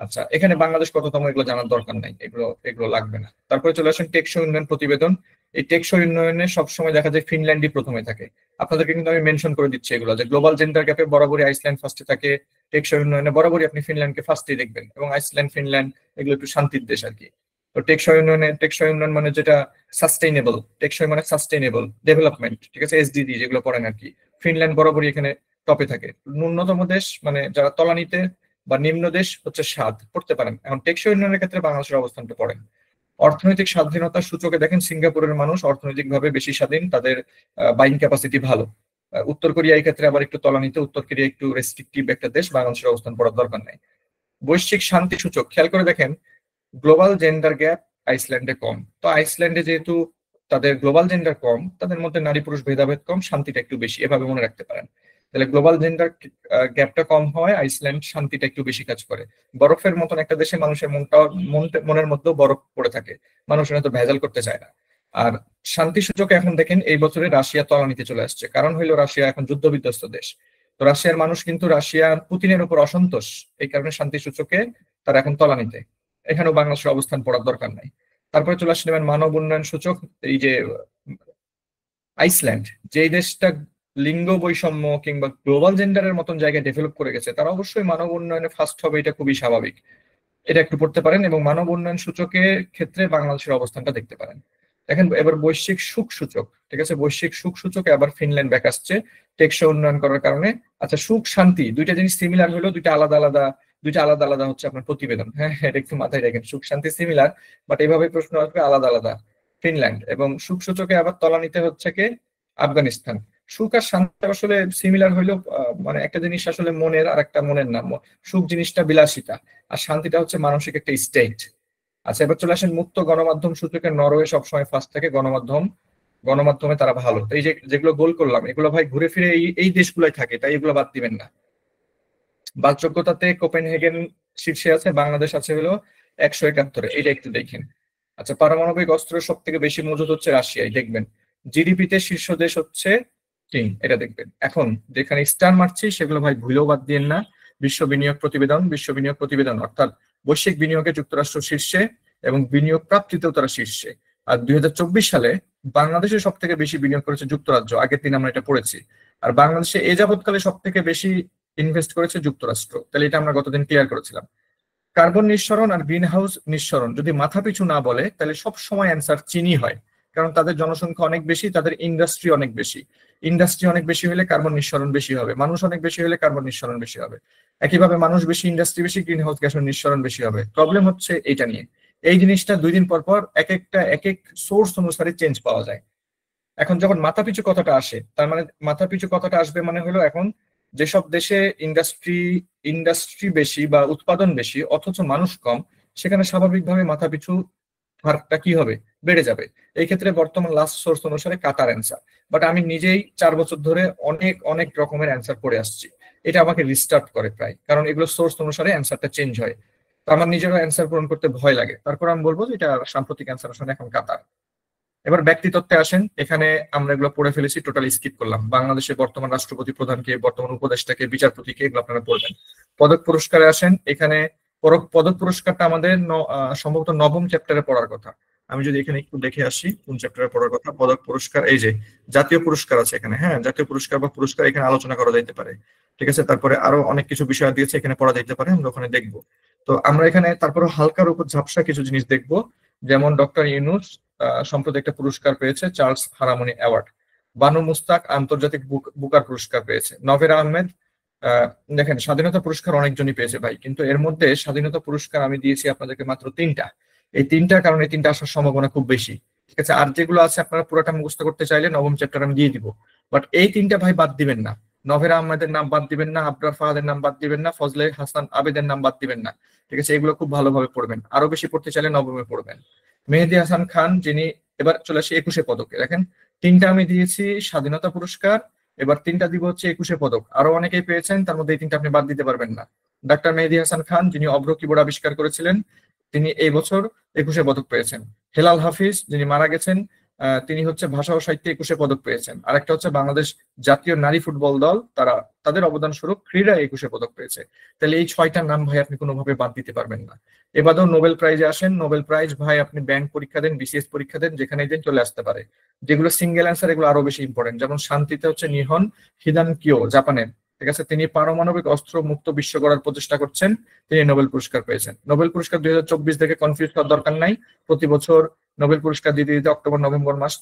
আচ্ছা, এখানে বাংলাদেশ কততম এগুলো জানার দরকার নাই, এগুলো এগুলো লাগবে না। তারপরে চলে আসেন টেকসই উন্নয়ন প্রতিবেদন। এই টেকসই উন্নয়নে সবসময় দেখা যায় ফিনল্যান্ডই প্রথমে থাকে। আপনাদেরকে কিন্তু আমি মেনশন করে দিচ্ছি এগুলো, যে গ্লোবাল জেন্ডার গ্যাপে বরাবরই আইসল্যান্ড ফার্স্টে থাকে, টেকসই উন্নয়নে বরাবরই আপনি ফিনল্যান্ডকে ফার্স্টেই দেখবেন, এবং আইসল্যান্ড ফিনল্যান্ড এগুলো একটু শান্তির দেশ আর কি। তো টেকসই উন্নয়ন মানে যেটা সাস্টেইনেবল, টেকসই মানে সাস্টেইনেবল ডেভেলপমেন্ট, ঠিক আছে, এসডিজি যেগুলো পড়েন আর কি। ফিনল্যান্ড বরাবরই এখানে টপে থাকে। ন্যূনতম দেশ মানে যারা তলানিতে বা নিম্ন দেশ হচ্ছে স্বাদ, পড়তে পারেন। এখন টেকসই উন্নয়নের ক্ষেত্রে বাংলাদেশের অবস্থানটা পড়েন। অর্থনৈতিক স্বাধীনতার সূচকে দেখেন সিঙ্গাপুরের মানুষ অর্থনৈতিকভাবে বেশি স্বাধীন, তাদের বাইং ক্যাপাসিটি ভালো। উত্তর কোরিয়া এই ক্ষেত্রে আবার একটু তলানিতে, উত্তর কোরিয়া একটু রেস্ট্রিকটিভ একটা দেশ, বাংলাদেশের অবস্থান পড়ার দরকার নাই। বৈশ্বিক শান্তি সূচক খেয়াল করে দেখেন, গ্লোবাল জেন্ডার গ্যাপ আইসল্যান্ডে কম। তো আইসল্যান্ডে যেহেতু তাদের গ্লোবাল জেন্ডার কম, তাদের মধ্যে নারী পুরুষ ভেদাভেদ কম, শান্তিটা একটু বেশি, এভাবে মনে রাখতে পারেন। তাহলে গ্লোবাল জেন্ডার গ্যাপটা কম হয়, আইসল্যান্ড শান্তিটা একটু বেশি কাজ করে। বরফের মতন একটা দেশে মানুষের মনের মধ্যেও বরফ পড়ে থাকে, মানুষের তো ভেজাল করতে চায় না। আর শান্তি সূচকে এখন দেখেন এই বছরে রাশিয়া তলানিতে চলে আসছে, কারণ হইলো রাশিয়া এখন যুদ্ধ বিধ্বস্ত দেশ। তো রাশিয়ার মানুষ কিন্তু রাশিয়ার পুতিনের উপর অসন্তোষ, এই কারণে শান্তি সূচকে তারা এখন তলানিতে। এখানেও বাংলাদেশের অবস্থান পড়ার দরকার নাই। তারপরে চলে আসলে মানব উন্নয়ন সূচক, এই যে আইসল্যান্ড, যে দেশটা লিঙ্গ বৈষম্য কিংবা গ্লোবাল জেন্ডারের মতন জায়গায় ডেভেলপ করে গেছে, তারা অবশ্যই মানব উন্নয়নে ফার্স্ট হবে, এটা খুবই স্বাভাবিক। এটা একটু পড়তে পারেন, এবং মানব উন্নয়ন সূচকের ক্ষেত্রে বাংলাদেশের অবস্থানটা দেখতে পারেন। দেখেন এবার বৈশ্বিক সুখ সূচক, ঠিক আছে, বৈশ্বিক সুখ সূচকে আবার ফিনল্যান্ড ব্যাক আসছে টেকসই উন্নয়ন করার কারণে। আচ্ছা, সুখ শান্তি দুইটা জিনিস সিমিলার হলেও দুইটা আলাদা আলাদা হচ্ছে আপনার প্রতিবেদন, হ্যাঁ, এটা একটু মাথায় রাখেন। সুখ শান্তি সিমিলার, বাট এভাবে প্রশ্ন আসবে আলাদা আলাদা। ফিনল্যান্ড এবং সুখ সূচকে আবার তলানিতে হচ্ছে কি আফগানিস্তান। সুখ আর শান্তি আসলে সিমিলার হইলেও মানে একটা জিনিস আসলে মনের, আর একটা মনের নাম। সুখ জিনিসটা বিলাসিতা, আর শান্তিটা হচ্ছে মানসিক একটা স্টেট। আচ্ছা, এবার চলে আসেন মুক্ত গণমাধ্যম সূচকে নরওয়ে সবসময় ফার্স্ট থাকে, গণমাধ্যমে তারা ভালো। তো এই যে যেগুলো গোল করলাম, এগুলো ভাই ঘুরে ফিরে এই দেশগুলাই থাকে, তাই এগুলো বাদ দিবেন না। বাসযোগ্যতাতে কোপেনহেগেন শীর্ষে আছে, বাংলাদেশ আছে হলো 171, এটা একটু দেখেন। আচ্ছা, পারমাণবিক অস্ত্র সব থেকে বেশি মজুত হচ্ছে রাশিয়ায়, দেখবেন। জিডিপিতে শীর্ষ দেশ হচ্ছে চীন, এটা দেখবেন। এখন যেখানে স্টার মারছি সেগুলো ভাই ভুলেও বাদ দিয়েন না। বিশ্ব বিনিয়োগ প্রতিবেদন অর্থাৎ বৈশ্বিক বিনিয়োগে যুক্তরাষ্ট্র শীর্ষে, এবং বিনিয়োগ প্রাপ্তিতেও তারা শীর্ষে। আর 2024 সালে বাংলাদেশে সব থেকে বেশি বিনিয়োগ করেছে যুক্তরাজ্য, আগের দিন আমরা এটা পড়েছি। আর বাংলাদেশে এ যাবৎকালে সব থেকে বেশি ইনভেস্ট করেছে যুক্তরাষ্ট্র, তাহলে এটা আমরা গতদিন ক্লিয়ার করেছিলাম। কার্বন নিঃসরণ আর গ্রিন হাউস নিঃসরণ যদি মাথা পিছু না বলে, তাহলে সব সময় অ্যান্সার চীনই হয়, কারণ তাদের জনসংখ্যা অনেক বেশি, তাদের ইন্ডাস্ট্রি অনেক বেশি। ইন্ডাস্ট্রি অনেক বেশি হলে কার্বন নিঃসরণ বেশি হবে, মানুষ অনেক বেশি হলে কার্বন নিঃসরণ বেশি হবে। একইভাবে মানুষ বেশি, ইন্ডাস্ট্রি বেশি, গ্রিন হাউস গ্যাসের নিঃসরণ বেশি হবে। প্রবলেম হচ্ছে এইটা নিয়ে, এই জিনিসটা 2 দিন পর পর এক এক সোর্স অনুসারে চেঞ্জ পাওয়া যায়। এখন যখন মাথাপিছু কথাটা আসে, তার মানে মাথাপিছু কথাটা আসবে মানে হলো, এখন যেসব দেশে ইন্ডাস্ট্রি বেশি বা উৎপাদন বেশি অথচ মানুষ কম, সেখানে স্বাভাবিকভাবে মাথাপিছু হারটা কি হবে, বেড়ে যাবে। এই ক্ষেত্রে বর্তমান লাস্ট সোর্স অনুসারে কাতার অ্যান্সার। বাট আমি নিজেই 4 বছর ধরে অনেক অনেক রকমের অ্যান্সার পড়ে আসছি, এটা আমাকে রিস্টার্ট করে প্রায়, কারণ এগুলো সোর্স অনুসারে অ্যান্সারটা চেঞ্জ হয়। তো আমার নিজেরও অ্যান্সার পূরণ করতে ভয় লাগে, তারপর আমি বলবো যে এটা সাম্প্রতিক অ্যান্সার আসলে এখন কাতার। এবার ব্যক্তিত্বে আসেন, এখানে আমরা এগুলো পড়ে ফেলেছি, টোটাল স্কিপ করলাম। বাংলাদেশের বর্তমান রাষ্ট্রপতি প্রধানকে, বর্তমান উপদেষ্টাকে, বিচারপতিকে, এগুলো আপনারা পড়বেন। পদক পুরস্কারে আসেন, এখানে পদক পুরস্কারটা আমাদের সম্ভবত 9ম চ্যাপ্টারে পড়ার কথা। আমি যদি এখানে একটু দেখে আসি কোন চ্যাপ্টারে পড়ার কথা। পদক পুরস্কার, এই যে জাতীয় পুরস্কার আছে এখানে, হ্যাঁ, জাতীয় পুরস্কার বা পুরস্কার এখানে আলোচনা করা যাইতে পারে, ঠিক আছে। তারপরে আরো অনেক কিছু বিষয় দিয়েছে, এখানে পড়া যাইতে পারে, আমরা ওখানে দেখবো। তো আমরা এখানে তারপরে হালকার উপর ঝাপসা কিছু জিনিস দেখবো, যেমন ডক্টর ইউনূস সম্প্রতি একটা পুরস্কার পেয়েছে, চার্লস হারামনি অ্যাওয়ার্ড। বানু মুস্তাক আন্তর্জাতিক বুকার পুরস্কার পেয়েছে। নভেরা আহমেদ আহ, দেখেন স্বাধীনতা পুরস্কার অনেকজনই পেয়েছে ভাই, কিন্তু এর মধ্যে স্বাধীনতা পুরস্কার আমি দিয়েছি আপনাদেরকে মাত্র 3টা। এই 3টার কারণে 3টা আসার সম্ভাবনা খুব বেশি। ঠিক আছে, আর যেগুলো আছে আপনারা পুরোটা মুখস্থ করতে চাইলে নবম চ্যাপ্টার আমি দিয়ে দিব। বাট এই 3টা ভাই বাদ দিবেন না। নভেরা আহমেদের নাম বাদ দিবেন না, আবরার ফাহাদের নাম বাদ দিবেন না, ফজলে হাসান আবেদের নাম বাদ দিবেন না। ঠিক আছে, এগুলো খুব ভালোভাবে পড়বেন, আরো বেশি পড়তে চাইলে নবমে পড়বেন। মেহেদী হাসান খান, যিনি এবার চলে আসি 21শে পদকে, দেখেন 3টা আমি দিয়েছি স্বাধীনতা পুরস্কার, এবার 3টা দিব হচ্ছে 21শে পদক। আরো অনেকেই পেয়েছেন, তার মধ্যে এই 3টা আপনি বাদ দিতে পারবেন না। ডাক্তার মেহেদী হাসান খান, যিনি অভ্র কিবোর্ড আবিষ্কার করেছিলেন, তিনি এই বছর 21শে পদক পেয়েছেন। হেলাল হাফিজ, যিনি মারা গেছেন, তিনি হচ্ছে ভাষা ও সাহিত্যে 21শে পদক পেয়েছেন। আরেকটা হচ্ছে বাংলাদেশ জাতীয় নারী ফুটবল দল, তাদের অবদান স্বরূপ ক্রীড়ায় 21শে পদক পেয়েছে। তাহলে এই 6টার নাম ভাই আপনি কোনোভাবে বাদ দিতে পারবেন না। এবারেও নোবেল প্রাইজে আসেন। নোবেল প্রাইজ ভাই আপনি ব্যাংক পরীক্ষা দেন, বিসিএস পরীক্ষা দেন, যেখানে দেন চলে আসতে পারে। যেগুলো সিঙ্গেল অ্যান্সার এগুলো আরো বেশি ইম্পর্টেন্ট। যেমন শান্তিতে হচ্ছে নিহন হিদান কিও, জাপানের। ঠিক আছে, তিনি পারমাণবিক অস্ত্র মুক্ত বিশ্ব গড়ার প্রচেষ্টা করছেন, তিনি নোবেল পুরস্কার পেয়েছেন। নোবেল পুরস্কার 2024 থেকে কনফিউজ করার দরকার নাই। প্রতি বছর নোবেল পুরস্কার দিতে দিতে অক্টোবর নভেম্বর মাস,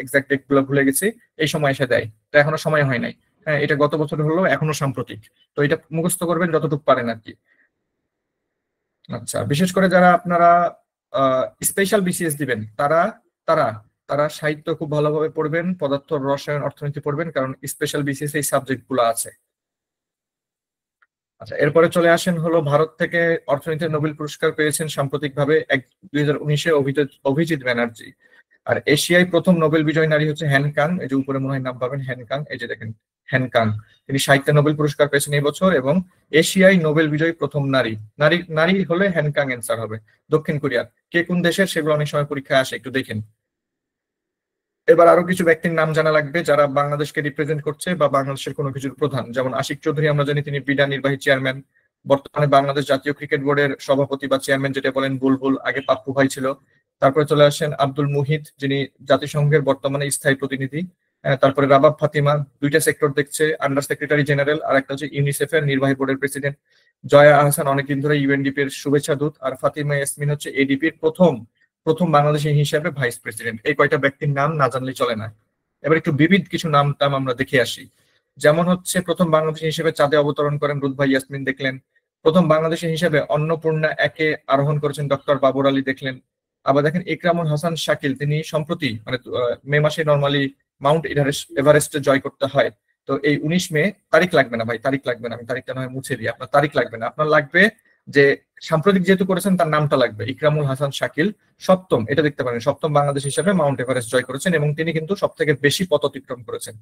এক্সাক্ট ডেট গুলো ভুলে গেছি, এই সময় এসে দেয়। তো এখনো সময় হয় নাই। হ্যাঁ, এটা গত বছর হলো, এখনো সাম্প্রতিক। তো এটা মুখস্থ করবেন যতটুকু পারেন আর কি। আচ্ছা, বিশেষ করে যারা আপনারা স্পেশাল বিসিএস দিবেন, তারা তারা তারা সাহিত্য খুব ভালোভাবে পড়বেন, পদার্থ রসায়ন অর্থনীতি পড়বেন, কারণ স্পেশাল বিসিএস এই সাবজেক্ট গুলো আছে। আচ্ছা, এরপরে চলে আসেন হলো ভারত থেকে অর্থনীতিতে নোবেল পুরস্কার পেয়েছেন সাম্প্রতিকভাবে 2019-এ অভিজিৎ ব্যানার্জি। আর এশিয়ায় প্রথম নোবেল বিজয়ী নারী হচ্ছে হ্যান কাং, এই যে উপরে মনে হয় নাম পাবেন, হ্যান কাং, এই যে দেখেন হ্যান কাং। তিনি সাহিত্যে নোবেল পুরস্কার পেয়েছেন এই বছর, এবং এশিয়ায় নোবেল বিজয়ী প্রথম নারী। নারী নারী হলে হ্যান কাং অ্যান্সার হবে। দক্ষিণ কোরিয়ার। কে কোন দেশের সেগুলো অনেক সময় পরীক্ষায় আসে, একটু দেখেন। এবার আরো কিছু ব্যক্তির নাম জানা লাগবে যারা বাংলাদেশকে রিপ্রেজেন্ট করছে বা বাংলাদেশের কোনো কিছুর প্রধান। যেমন আশিক চৌধুরী, আমরা জানি তিনি বিডা নির্বাহী চেয়ারম্যান, বর্তমানে বাংলাদেশ জাতীয় ক্রিকেট বোর্ডের সভাপতি বা চেয়ারম্যান যেটা বলেন, বুলবুল, আগে পাপ্পু ভাই ছিল। তারপরে চলে আসেন আব্দুল মুহিত, যিনি জাতিসংঘের বর্তমানে স্থায়ী প্রতিনিধি। তারপরে রাবাব ফাতিমা, 2টা সেক্টর দেখছে, আন্ডার সেক্রেটারি জেনারেল, আর একটা হচ্ছে ইউনিসেফ এর নির্বাহী বোর্ডের প্রেসিডেন্ট। জয়া আহসান অনেকদিন ধরে ইউএনডিপি এর শুভেচ্ছা দূত, আর ফাতিমা ইয়াসমিন হচ্ছে এডিপির প্রথম প্রথম বাংলাদেশি হিসেবে ভাইস প্রেসিডেন্ট। এই কয়টা ব্যক্তির নাম না জানলে চলে না। এবার একটু বিবিধ কিছু নাম টাম আমরা দেখে আসি। যেমন হচ্ছে প্রথম বাংলাদেশি হিসেবে চাঁদে অবতরণ করেন রুদ ভাই ইয়াসমিন, দেখলেন। প্রথম বাংলাদেশি হিসেবে অন্নপূর্ণা একে আরোহণ করেছেন ডক্টর বাবর আলী, দেখলেন। আবার দেখেন ইকরামুল হাসান শাকিল, তিনি সম্প্রতি মানে মে মাসে নর্মালি মাউন্ট এভারেস্ট জয় করতে হয়। তো এই 19 মে, তারিখ লাগবে না ভাই, তারিখ লাগবে না, আমি তারিখটা নয় মুছে দিই। আপনার তারিখ লাগবে না, আপনার লাগবে যে সাম্প্রতিক যেহেতু করেছেন তার নামটা লাগবে। ইকরামুল হাসান শাকিল সপ্তম, এটা দেখতে পারেন, সপ্তম বাংলাদেশ হিসেবে মাউন্ট এভারেস্ট জয় করেছেন, এবং তিনি কিন্তু সব থেকে বেশি পথ অতিক্রম করেছেন।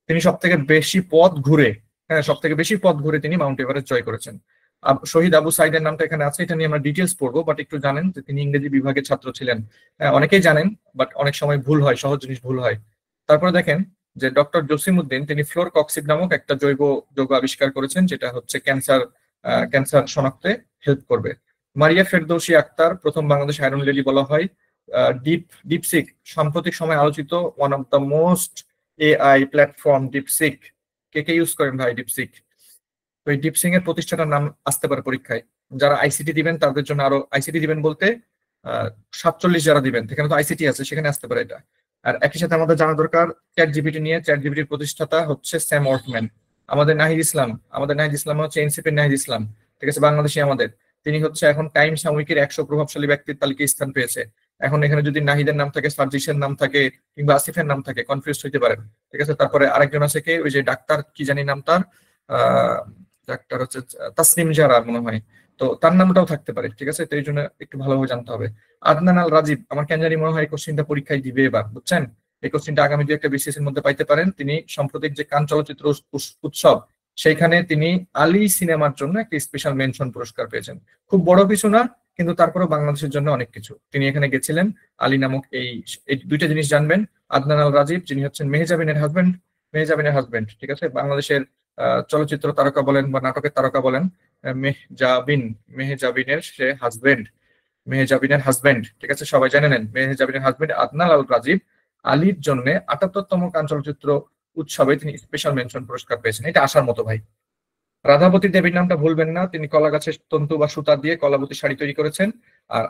তিনি সব থেকে বেশি পথ ঘুরে, হ্যাঁ, সব থেকে বেশি পথ ঘুরে তিনি মাউন্ট এভারেস্ট জয় করেছেন। শহীদ আবু সাইদের নামটা এখানে আছে, এটা নিয়ে আমরা ডিটেলস পড়বো, বাট একটু জানেন যে তিনি ইংরেজি বিভাগের ছাত্র ছিলেন। হ্যাঁ, অনেকেই জানেন, বাট অনেক সময় ভুল হয়, সহজ জিনিস ভুল হয়। তারপরে দেখেন যে ডক্টর জসিমউদ্দিন, তিনি ফ্লোর কক্সিড নামক একটা জৈব যৌগ আবিষ্কার করেছেন, যেটা হচ্ছে ক্যান্সার শনাক্তে হেল্প করবে। মারিয়া ফেরদৌসী আক্তার, প্রথম বাংলাদেশ আয়রন লেডি বলা হয়। ডিপসিক, সাম্প্রতিক সময় আলোচিত one of the most AI platform DeepSeek. K K use করেন ভাই ডিপসিক? তো এই ডিপসিং এর প্রতিষ্ঠানের নাম আসতে পারে পরীক্ষায়। যারা আইসিটি দিবেন তাদের জন্য আরো, আইসিটি দিবেন বলতে 47 যারা দিবেন, সেখানে তো আইসিটি আছে, সেখানে আসতে পারে এটা। আর একই সাথে আমাদের জানা দরকার চ্যাট জিপিটি নিয়ে। চ্যাট জিপিটির প্রতিষ্ঠাতা হচ্ছে স্যাম অল্টম্যান। আমাদের নাহিদ ইসলাম হচ্ছে এনসিপির নাহিদ ইসলাম, ঠিক আছে, বাংলাদেশি আমাদের। তিনি হচ্ছে এখন টাইম সাময়িকীর 100 প্রভাবশালী ব্যক্তির তালিকায় স্থান পেয়েছে। এখন এখানে যদি নাহিদের নাম থাকে, সার্জিসের নাম থাকে, কিংবা আসিফের নাম থাকে, কনফিউজ হইতে পারেন। ঠিক আছে, তারপরে আরেকজন আছে কে, ওই যে ডাক্তার কি জানি নাম তার, ডাক্তার হচ্ছে তাসনিম জারা মনে হয়, তো তার নামটাও থাকতে পারে। ঠিক আছে, তো এই জন্য একটু ভালোভাবে জানতে হবে। আদনান আল রাজীব, আমার কেন জানি মনে হয় এই কোশ্চিনটা পরীক্ষায় দিবে এবার, বুঝছেন। এই কোশ্চিনটা আগামী 2-1 বিসিএস এর মধ্যে পাইতে পারেন। তিনি সাম্প্রতিক যে কান চলচ্চিত্র উৎসব, সেইখানে তিনি আলী সিনেমার জন্য একটা স্পেশাল মেনশন পুরস্কার পেয়েছেন। খুব বড় কিছু না, কিন্তু তারপরেও বাংলাদেশের জন্য অনেক কিছু। তিনি এখানে গেছিলেন। আলী নামক এই 2টা জিনিস জানবেন। আদনান আল রাজীব, যিনি হচ্ছেন মেহজাবিনের হাজবেন্ড, ঠিক আছে, বাংলাদেশের চলচ্চিত্র তারকা বলেন বা নাটকের তারকা বলেন, মেহজাবিন, মেহজাবিনের সে হাজবেন্ড, মেহজাবিনের হাজবেন্ড, ঠিক আছে, সবাই জেনে নেন। মেহজাবিনের হাজবেন্ড আদনান আল রাজীব আলীর জন্য 78তম কান চলচ্চিত্র উৎসবে তিনি স্পেশাল মেনশন পুরস্কার পেয়েছেন। এটা আসার মতো ভাই। রাধাবতী দেবীর নামটা ভুলবেন না, তিনি কলা গাছের তন্তু বা সুতা দিয়ে কলাবতী শাড়ি তৈরি করেছেন। আর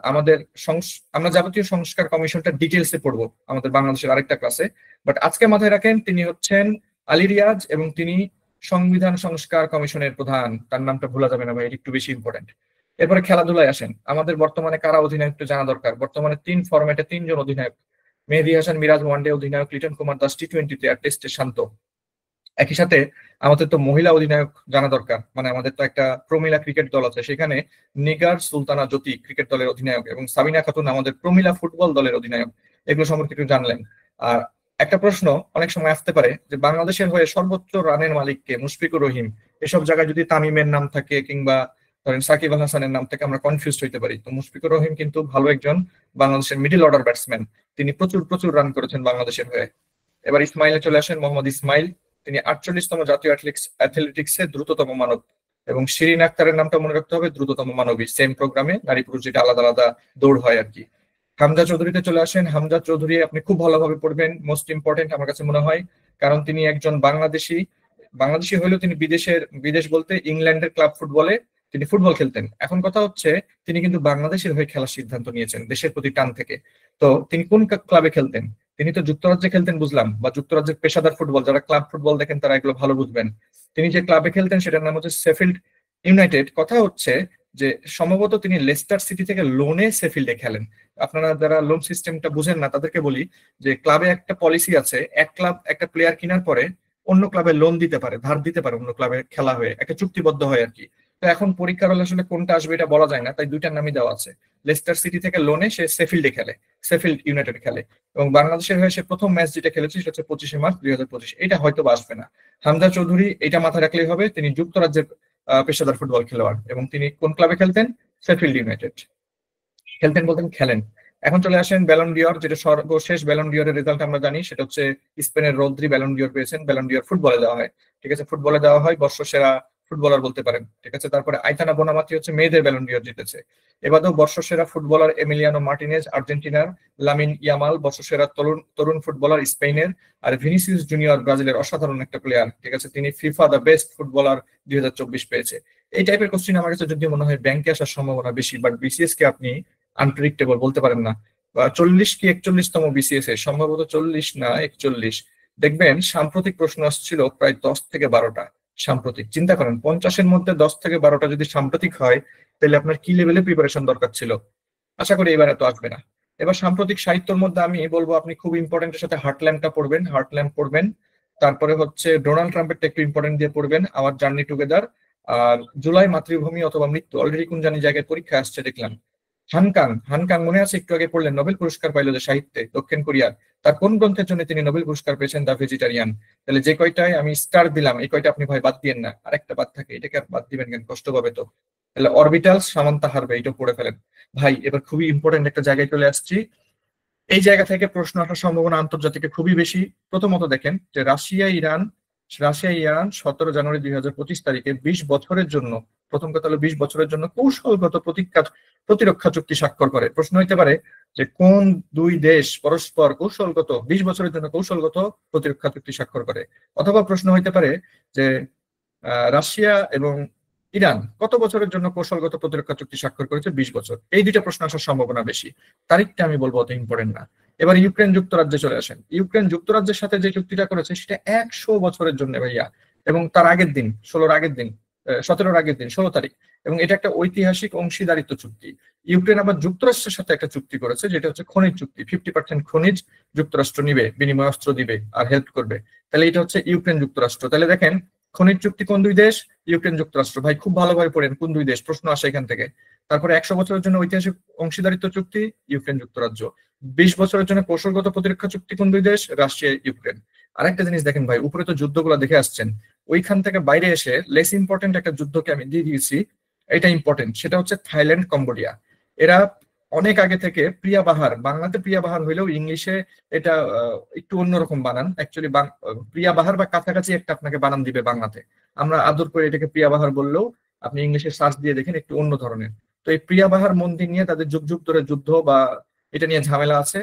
আমরা যাবতীয় সংস্কার কমিশনটা ডিটেলসে পড়বো আমাদের বাংলাদেশের আরেকটা ক্লাসে। বাট আজকে মাথায় রাখেন, তিনি হচ্ছেন আলী রিয়াজ, এবং তিনি সংবিধান সংস্কার কমিশনের প্রধান, তার নামটা ভোলা যাবে না ভাই, এটা একটু বেশি ইম্পর্টেন্ট। এরপরে খেলাধুলায় আসেন, আমাদের বর্তমানে কারা অধিনায়ক একটু জানা দরকার। বর্তমানে 3 ফরম্যাটে 3 জন অধিনায়ক, মেহেদী হাসান মিরাজ ওয়ানডে অধিনায়ক, লিটন কুমার দাস টি-20 আর টেস্টে শান্ত। একই সাথে আমাদের তো মহিলা অধিনায়ক জানা দরকার, মানে আমাদের তো একটা প্রমিলা ক্রিকেট দল আছে, সেখানে নিগার সুলতানা জ্যোতি ক্রিকেট দলের অধিনায়ক এবং সাবিনা খাতুন আমাদের প্রমিলা ফুটবল দলের অধিনায়ক। এগুলো সম্পর্কে একটু জানলেন। আর একটা প্রশ্ন অনেক সময় আসতে পারে যে বাংলাদেশের হয়ে সর্বোচ্চ রানের মালিককে, মুশফিকুর রহিম, এসব জায়গায় যদি তামিমের নাম থাকে কিংবা ধরেন সাকিব আল হাসানের নাম থেকে আমরা কনফিউজ হইতে পারি। তো মুশফিকুর রহিম কিন্তু ভালো একজন বাংলাদেশের মিডল অর্ডার ব্যাটসম্যান, তিনি প্রচুর প্রচুর রান করেছেন বাংলাদেশের হয়ে। এবার ইসমাইলে চলে আসেন, মোহাম্মদ ইসমাইল, তিনি 48তম জাতীয় অ্যাথলেটিক্সের দ্রুততম মানব, এবং শিরিন আক্তারের নামটা মনে রাখতে হবে, দ্রুততম মানবী, সেম প্রোগ্রামে নারী পুরুষ যেটা আলাদা আলাদা দৌড় হয় আর কি। হামজা চৌধুরীতে চলে আসেন, হামজা চৌধুরী আপনি খুব ভালোভাবে পড়বেন, মোস্ট ইম্পর্টেন্ট আমার কাছে মনে হয়, কারণ তিনি একজন বাংলাদেশি। বাংলাদেশি হলেও তিনি বিদেশ বলতে ইংল্যান্ডের ক্লাব ফুটবলে তিনি ফুটবল খেলতেন। এখন কথা হচ্ছে তিনি কিন্তু বাংলাদেশের হয়ে খেলার সিদ্ধান্ত নিয়েছেন দেশের প্রতি টান থেকে। তো তিনি কোন ক্লাবে খেলতেন? তিনি তো যুক্তরাজ্যে খেলতেন বুঝলাম, বা যুক্তরাজ্যের পেশাদার ফুটবল, যারা ক্লাব ফুটবল দেখেন তারা এগুলো ভালো বুঝবেন। তিনি যে ক্লাবে খেলতেন সেটার নাম হচ্ছে শেফিল্ড ইউনাইটেড। কথা হচ্ছে যে সম্ভবত তিনি লেস্টার সিটি থেকে লোনে শেফিল্ডে খেলেন। আপনারা যারা লোন সিস্টেমটা বুঝেন না তাদেরকে বলি যে ক্লাবে একটা পলিসি আছে, এক ক্লাব একটা প্লেয়ার কেনার পরে অন্য ক্লাবে লোন দিতে পারে, ধার দিতে পারে অন্য ক্লাবে খেলা হয়ে, একটা চুক্তিবদ্ধ হয় আর কি। তো এখন পরীক্ষার হলে আসলে কোনটা আসবে এটা বলা যায় না, তাই দুইটার নামই দেওয়া আছে। লেস্টার সিটি থেকে লোনে সে শেফিল্ডে খেলে, শেফিল্ড ইউনাইটেড খেলে, এবং বাংলাদেশের হয়ে সে প্রথম ম্যাচ যেটা খেলেছে সেটা হচ্ছে 25শে মার্চ 2025। এটা হয়তো বা আসবে না। হামজা চৌধুরী এটা মাথায় রাখলেই হবে, তিনি যুক্তরাজ্যের পেশাদার ফুটবল খেলোয়াড়, এবং তিনি কোন ক্লাবে খেলতেন? Sheffield United. খেলতেন বলতেন, খেলেন। এখন চলে আসেন ব্যালন ডিওর, যেটা সর্বশেষ ব্যালন ডিওরের রেজাল্ট আমরা জানি, সেটা হচ্ছে স্পেনের রদ্রি ব্যালন ডিওর পেয়েছেন। ব্যালন ডিওর ফুটবলে দেওয়া হয়, ঠিক আছে, ফুটবলে দেওয়া হয়, বর্ষসেরা ফুটবলার বলতে পারেন, ঠিক আছে। তারপরে আইতানা বোনামাতি হচ্ছে মেয়েদের ব্যালন ডিওর জিতেছে। এবারেও বর্ষসেরা ফুটবলার এমিলিয়ানো মার্টিনেজ আর্জেন্টিনার, লামিন ইয়ামাল বর্ষসেরা তরুণ তরুণ ফুটবলার স্পেনের, আর ভিনিসিয়াস জুনিয়র ব্রাজিলের অসাধারণ একটা প্লেয়ার, ঠিক আছে, তিনি ফিফা দ্য বেস্ট ফুটবলার 2024 পেয়েছে। এই টাইপের কোশ্চিন আমার কাছে যদি মনে হয় ব্যাংকে আসার সম্ভাবনা বেশি, বাট বিসিএস কে আপনি আনপ্রেডিক্টেবল বলতে পারেন না। বা 40 কি 41তম বিসিএস এ, সম্ভবত 40 না 41। দেখবেন সাম্প্রতিক প্রশ্ন আসছিল প্রায় 10 থেকে 12টা সাম্প্রতিক। চিন্তা করেন 50-এর মধ্যে 10 থেকে 12টা যদি সাম্প্রতিক হয়, তাহলে আপনার কি লেভেলে প্রিপারেশন দরকার ছিল। আশা করি এবার এত আসবে না। এবার সাম্প্রতিক সাহিত্যের মধ্যে আমি বলবো আপনি খুব ইম্পর্টেন্টের সাথে হার্টল্যান্ডটা পড়বেন, হার্টল্যান্ড পড়বেন। তারপরে হচ্ছে ডোনাল্ড ট্রাম্পেরটা একটু ইম্পর্টেন্ট দিয়ে পড়বেন, আওয়ার জার্নি টুগেদার। আর জুলাই মাতৃভূমি অথবা মৃত্যু অলরেডি কোন জানি জায়গায় পরীক্ষা আসছে দেখলাম। হানকাং, হানকাং মনে আছে একটু আগে পড়লেন, নোবেল পুরস্কার পাইলো যে সাহিত্যে, দক্ষিণ কোরিয়ার। তার কোন গ্রন্থের জন্য তিনি নোবেল পুরস্কার পেয়েছেন? দ্য ভেজিটারিয়ান। তাহলে যে কয়টায় আমি স্টার দিলাম এই কয়টা আপনি ভাই বাদ দিয়েন না, আরেকটা বাদ থাকে, এটাকে আর বাদ দিবেন কেন, কষ্ট পাবে তো। তাহলে অরবিটালস সামান্তা হারবে, এটা পড়ে ফেলেন ভাই। এবার খুবই ইম্পর্টেন্ট একটা জায়গায় চলে আসছি, এই জায়গা থেকে প্রশ্ন আসার সম্ভাবনা আন্তর্জাতিকে খুবই বেশি। প্রথমত দেখেন যে রাশিয়া ইরান 17 জানুয়ারি 2025 তারিখে 20 বছরের জন্য, প্রথম কথা হলো 20 বছরের জন্য কৌশলগত প্রতিরক্ষা চুক্তি স্বাক্ষর করে। প্রশ্ন হইতে পারে যে কোন দুই দেশ পরস্পর কৌশলগত 20 বছরের জন্য কৌশলগত প্রতিরক্ষা চুক্তি স্বাক্ষর করে, অথবা প্রশ্ন হইতে পারে যে রাশিয়া এবং ইরান কত বছরের জন্য কৌশলগত প্রতিরক্ষা চুক্তি স্বাক্ষর করেছে? 20 বছর। এই দুইটা প্রশ্ন আসার সম্ভাবনা বেশি। তারিখটা আমি বলবো অত ইম্পর্টেন্ট না। এবার ইউক্রেন যুক্তরাজ্যে চলে আসেন। ইউক্রেন যুক্তরাজ্যের সাথে যে চুক্তিটা করেছে সেটা 100 বছরের জন্য ভাইয়া, এবং তার আগের দিন 17 আগের দিন 16 তারিখ, এবং এটা একটা ঐতিহাসিক অংশীদারিত্ব চুক্তি। ইউক্রেন আবার যুক্তরাষ্ট্রের সাথে একটা চুক্তি করেছে যেটা হচ্ছে খনিজ চুক্তি, 50% খনিজ যুক্তরাষ্ট্র নিবে, বিনিময় অস্ত্র দিবে আর হেল্প করবে। তাহলে এটা হচ্ছে ইউক্রেন যুক্তরাষ্ট্র। তাহলে দেখেন খনিজ চুক্তি কোন দুই দেশ? ইউক্রেন যুক্তরাষ্ট্র। ভাই খুব ভালোভাবে পড়েন কোন দুই দেশ, প্রশ্ন আসে এখান থেকে। তারপরে 100 বছরের জন্য ঐতিহাসিক অংশীদারিত্ব চুক্তি, ইউক্রেন যুক্তরাজ্য। 20 বছরের জন্য কৌশলগত প্রতিরক্ষা চুক্তি কোন দুই দেশ? Russia Ukraine. আরেকটা জিনিস দেখেন ভাই, উপরে তো যুদ্ধগুলো দেখে আসছেন, ওইখান থেকে বাইরে এসে লেস ইম্পর্টেন্ট একটা যুদ্ধকে আমি দিয়ে দিয়েছি, এটা ইম্পর্টেন্ট, সেটা হচ্ছে থাইল্যান্ড কম্বোডিয়া। এরা অনেক আগে থেকে প্রিয়া বাহার, বাংলাতে প্রিয়া বাহার হইলেও ইংলিশে এটা একটু অন্যরকম বানান। অ্যাকচুয়ালি প্রিয়া বাহার বা কাছাকাছি একটা আপনাকে বানান দিবে বাংলাতে, আমরা আদর করে এটাকে প্রিয়া বাহার বললেও আপনি ইংলিশে সার্চ দিয়ে দেখেন একটু অন্য ধরনের। তো এই প্রিয়া বাহার মন্দির নিয়ে তাদের যুগ যুগ ধরে যুদ্ধ বা এটা নিয়ে ঝামেলা আছে।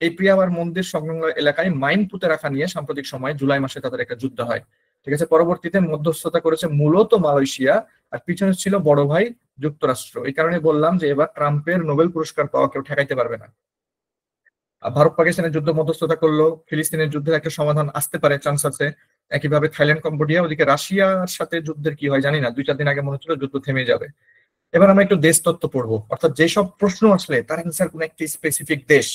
এই প্রিয়া বাহার মন্দির সংলগ্ন এলাকায় মাইন পুঁতে রাখা নিয়ে সাম্প্রতিক সময় জুলাই মাসে তাদের একটা যুদ্ধ হয়, ঠিক আছে। পরবর্তীতে মধ্যস্থতা করেছে মূলত মালয়েশিয়া, আর পিছনে ছিল বড় ভাই যুক্তরাষ্ট্র। এই কারণে বললাম যে এবার ট্রাম্পের নোবেল পুরস্কার পাওয়া কেউ ঠেকাইতে পারবে না। ভারত পাকিস্তানের যুদ্ধ মধ্যস্থতা করলো, ফিলিস্তিনের যুদ্ধের একটা সমাধান আসতে পারে, চান্স আছে। একইভাবে থাইল্যান্ড, কম্বোডিয়া। ওদিকে রাশিয়ার সাথে যুদ্ধের কি হয় জানি না, 2-4 দিন আগে মনে হচ্ছিল যুদ্ধ থেমে যাবে। এবার আমরা একটু দেশ তত্ত্ব পড়বো, অর্থাৎ যেসব প্রশ্ন আসলে তার অ্যান্সার কোন একটি স্পেসিফিক দেশ,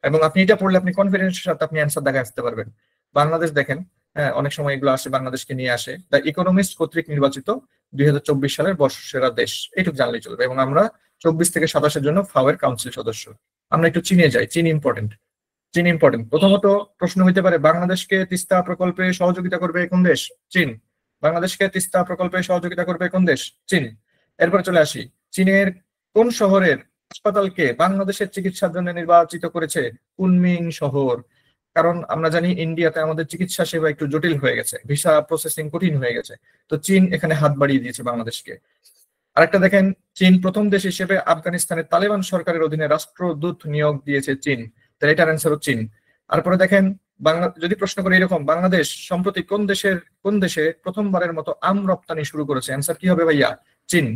এবং আপনি এটা পড়লে আপনি কনফিডেন্সের সাথে আপনি অ্যান্সার দেখা আসতে পারবেন। বাংলাদেশ দেখেন, হ্যাঁ অনেক সময় এগুলো আসে, বাংলাদেশকে নিয়ে আসে। দ্য ইকোনমিস্ট কর্তৃক নির্বাচিত 2024 সালের বর্ষসেরা দেশ, এইটুকু জানলেই চলবে। এবং আমরা 24 থেকে 27-এর জন্য ফাও এর কাউন্সিল সদস্য। আমরা একটু চীনে যাই, চীন ইম্পর্টেন্ট। চীন ইম্পর্টেন্ট। প্রথমত প্রশ্ন হইতে পারে, বাংলাদেশকে তিস্তা প্রকল্পে সহযোগিতা করবে কোন দেশ? চীন। বাংলাদেশকে তিস্তা প্রকল্পে সহযোগিতা করবে কোন দেশ? চীন। এরপরে চলে আসি, চীনের কোন শহরের হাসপাতালকে বাংলাদেশের চিকিৎসার জন্য নির্বাচিত করেছে? কুনমিং শহর। কারণ আমরা জানি ইন্ডিয়াতে আমাদের চিকিৎসা সেবা একটু জটিল হয়ে গেছে, ভিসা প্রসেসিং কঠিন হয়ে গেছে, তো চীন এখানে হাত বাড়িয়ে দিয়েছে বাংলাদেশকে। আরেকটা দেখেন, চীন প্রথম দেশ হিসেবে আফগানিস্তানের তালেবান সরকারের অধীনে রাষ্ট্রদূত নিয়োগ দিয়েছে চীন, তাহলে এটার অ্যান্সারও চীন। তারপরে দেখেন, যদি প্রশ্ন করে এরকম, বাংলাদেশ সম্প্রতি কোন দেশে প্রথমবারের মতো আম রপ্তানি শুরু করেছে? অ্যান্সার কি হবে ভাইয়া? চীন।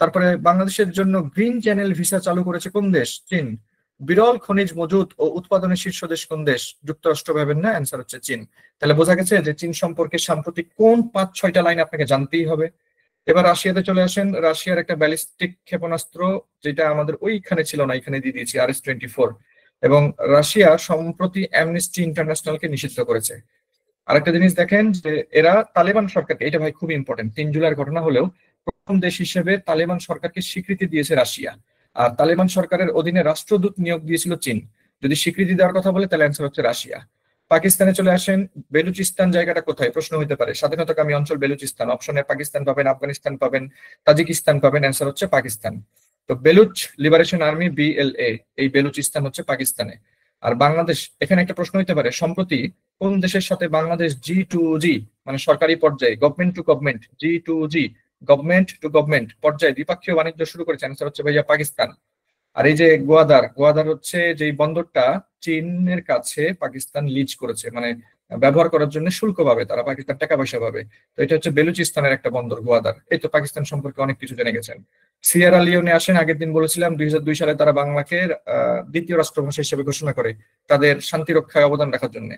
তারপরে বাংলাদেশের জন্য গ্রিন চ্যানেল ভিসা চালু করেছে কোন দেশ? চীন। বিরল খনিজ মজুদ ও উৎপাদনের শীর্ষ দেশ কোন দেশ? যুক্তরাষ্ট্র। ভাবেন না, অ্যান্সার হচ্ছে চীন। তাহলে বোঝা গেছে যে চীন সম্পর্কে সাম্প্রতিক কোন 5-6টা লাইন আপনাকে জানতেই হবে। এবার রাশিয়াতে চলে আসেন, রাশিয়ার একটা ব্যালিস্টিক ক্ষেপণাস্ত্র, যেটা আমাদের ওইখানে ছিল না, এখানে দিয়ে দিয়েছি, RS-24। এবং রাশিয়া সম্প্রতি অ্যামনেস্টি ইন্টারন্যাশনালকে নিষিদ্ধ করেছে। আরেকটা জিনিস দেখেন যে এরা তালেবান সরকারকে, এটা ভাই খুব ইম্পর্টেন্ট, 3 জুলাইয়ের ঘটনা হলেও প্রথম দেশ হিসেবে তালেবান সরকারকে স্বীকৃতি দিয়েছে রাশিয়া, আর তালেবান সরকারের অধীনে রাষ্ট্রদূত নিয়োগ দিয়েছিল চীন। যদি স্বীকৃতি দেওয়ার কথা বলে তাহলে অ্যান্সার হচ্ছে রাশিয়া। পাকিস্তানে চলে আসেন, বেলুচিস্তান জায়গাটা কোথায়? প্রশ্ন হতে পারে। স্বাধীনতাকামী অঞ্চল বেলুচিস্তান, অপশনে পাকিস্তান পাবেন, আফগানিস্তান পাবেন, তাজিকিস্তান পাবেন, অ্যান্সার হচ্ছে পাকিস্তান। তো বেলুচ লিবারেশন আর্মি, BLA, এই বেলুচিস্তান হচ্ছে পাকিস্তানে। আর বাংলাদেশ, এখানে একটা প্রশ্ন হতে পারে, সম্প্রতি কোন দেশের সাথে বাংলাদেশ G2G মানে সরকারি পর্যায়ে, government to government, G2G government to government পর্যায়ে দ্বিপক্ষীয় বাণিজ্য শুরু করেছে? অ্যান্সার হচ্ছে ভাইয়া পাকিস্তান। আর এই যে গোয়াদার হচ্ছে যে বন্দরটা চীনের কাছে পাকিস্তান লিজ করেছে, মানে ব্যবহার করার জন্য শুল্ক পাবে তারা, পাকিস্তান টাকা পয়সা পাবে। তো এটা হচ্ছে বেলুচিস্তানের একটা বন্দর, গোয়াদার। এই তো পাকিস্তান সম্পর্কে অনেক কিছু জেনে গেছেন। সিয়েরা লিওনে আসেন, আগের দিন বলেছিলাম 2002 সালে তারা বাংলাকে দ্বিতীয় রাষ্ট্রভাষা হিসেবে ঘোষণা করে তাদের শান্তি রক্ষায় অবদান রাখার জন্য।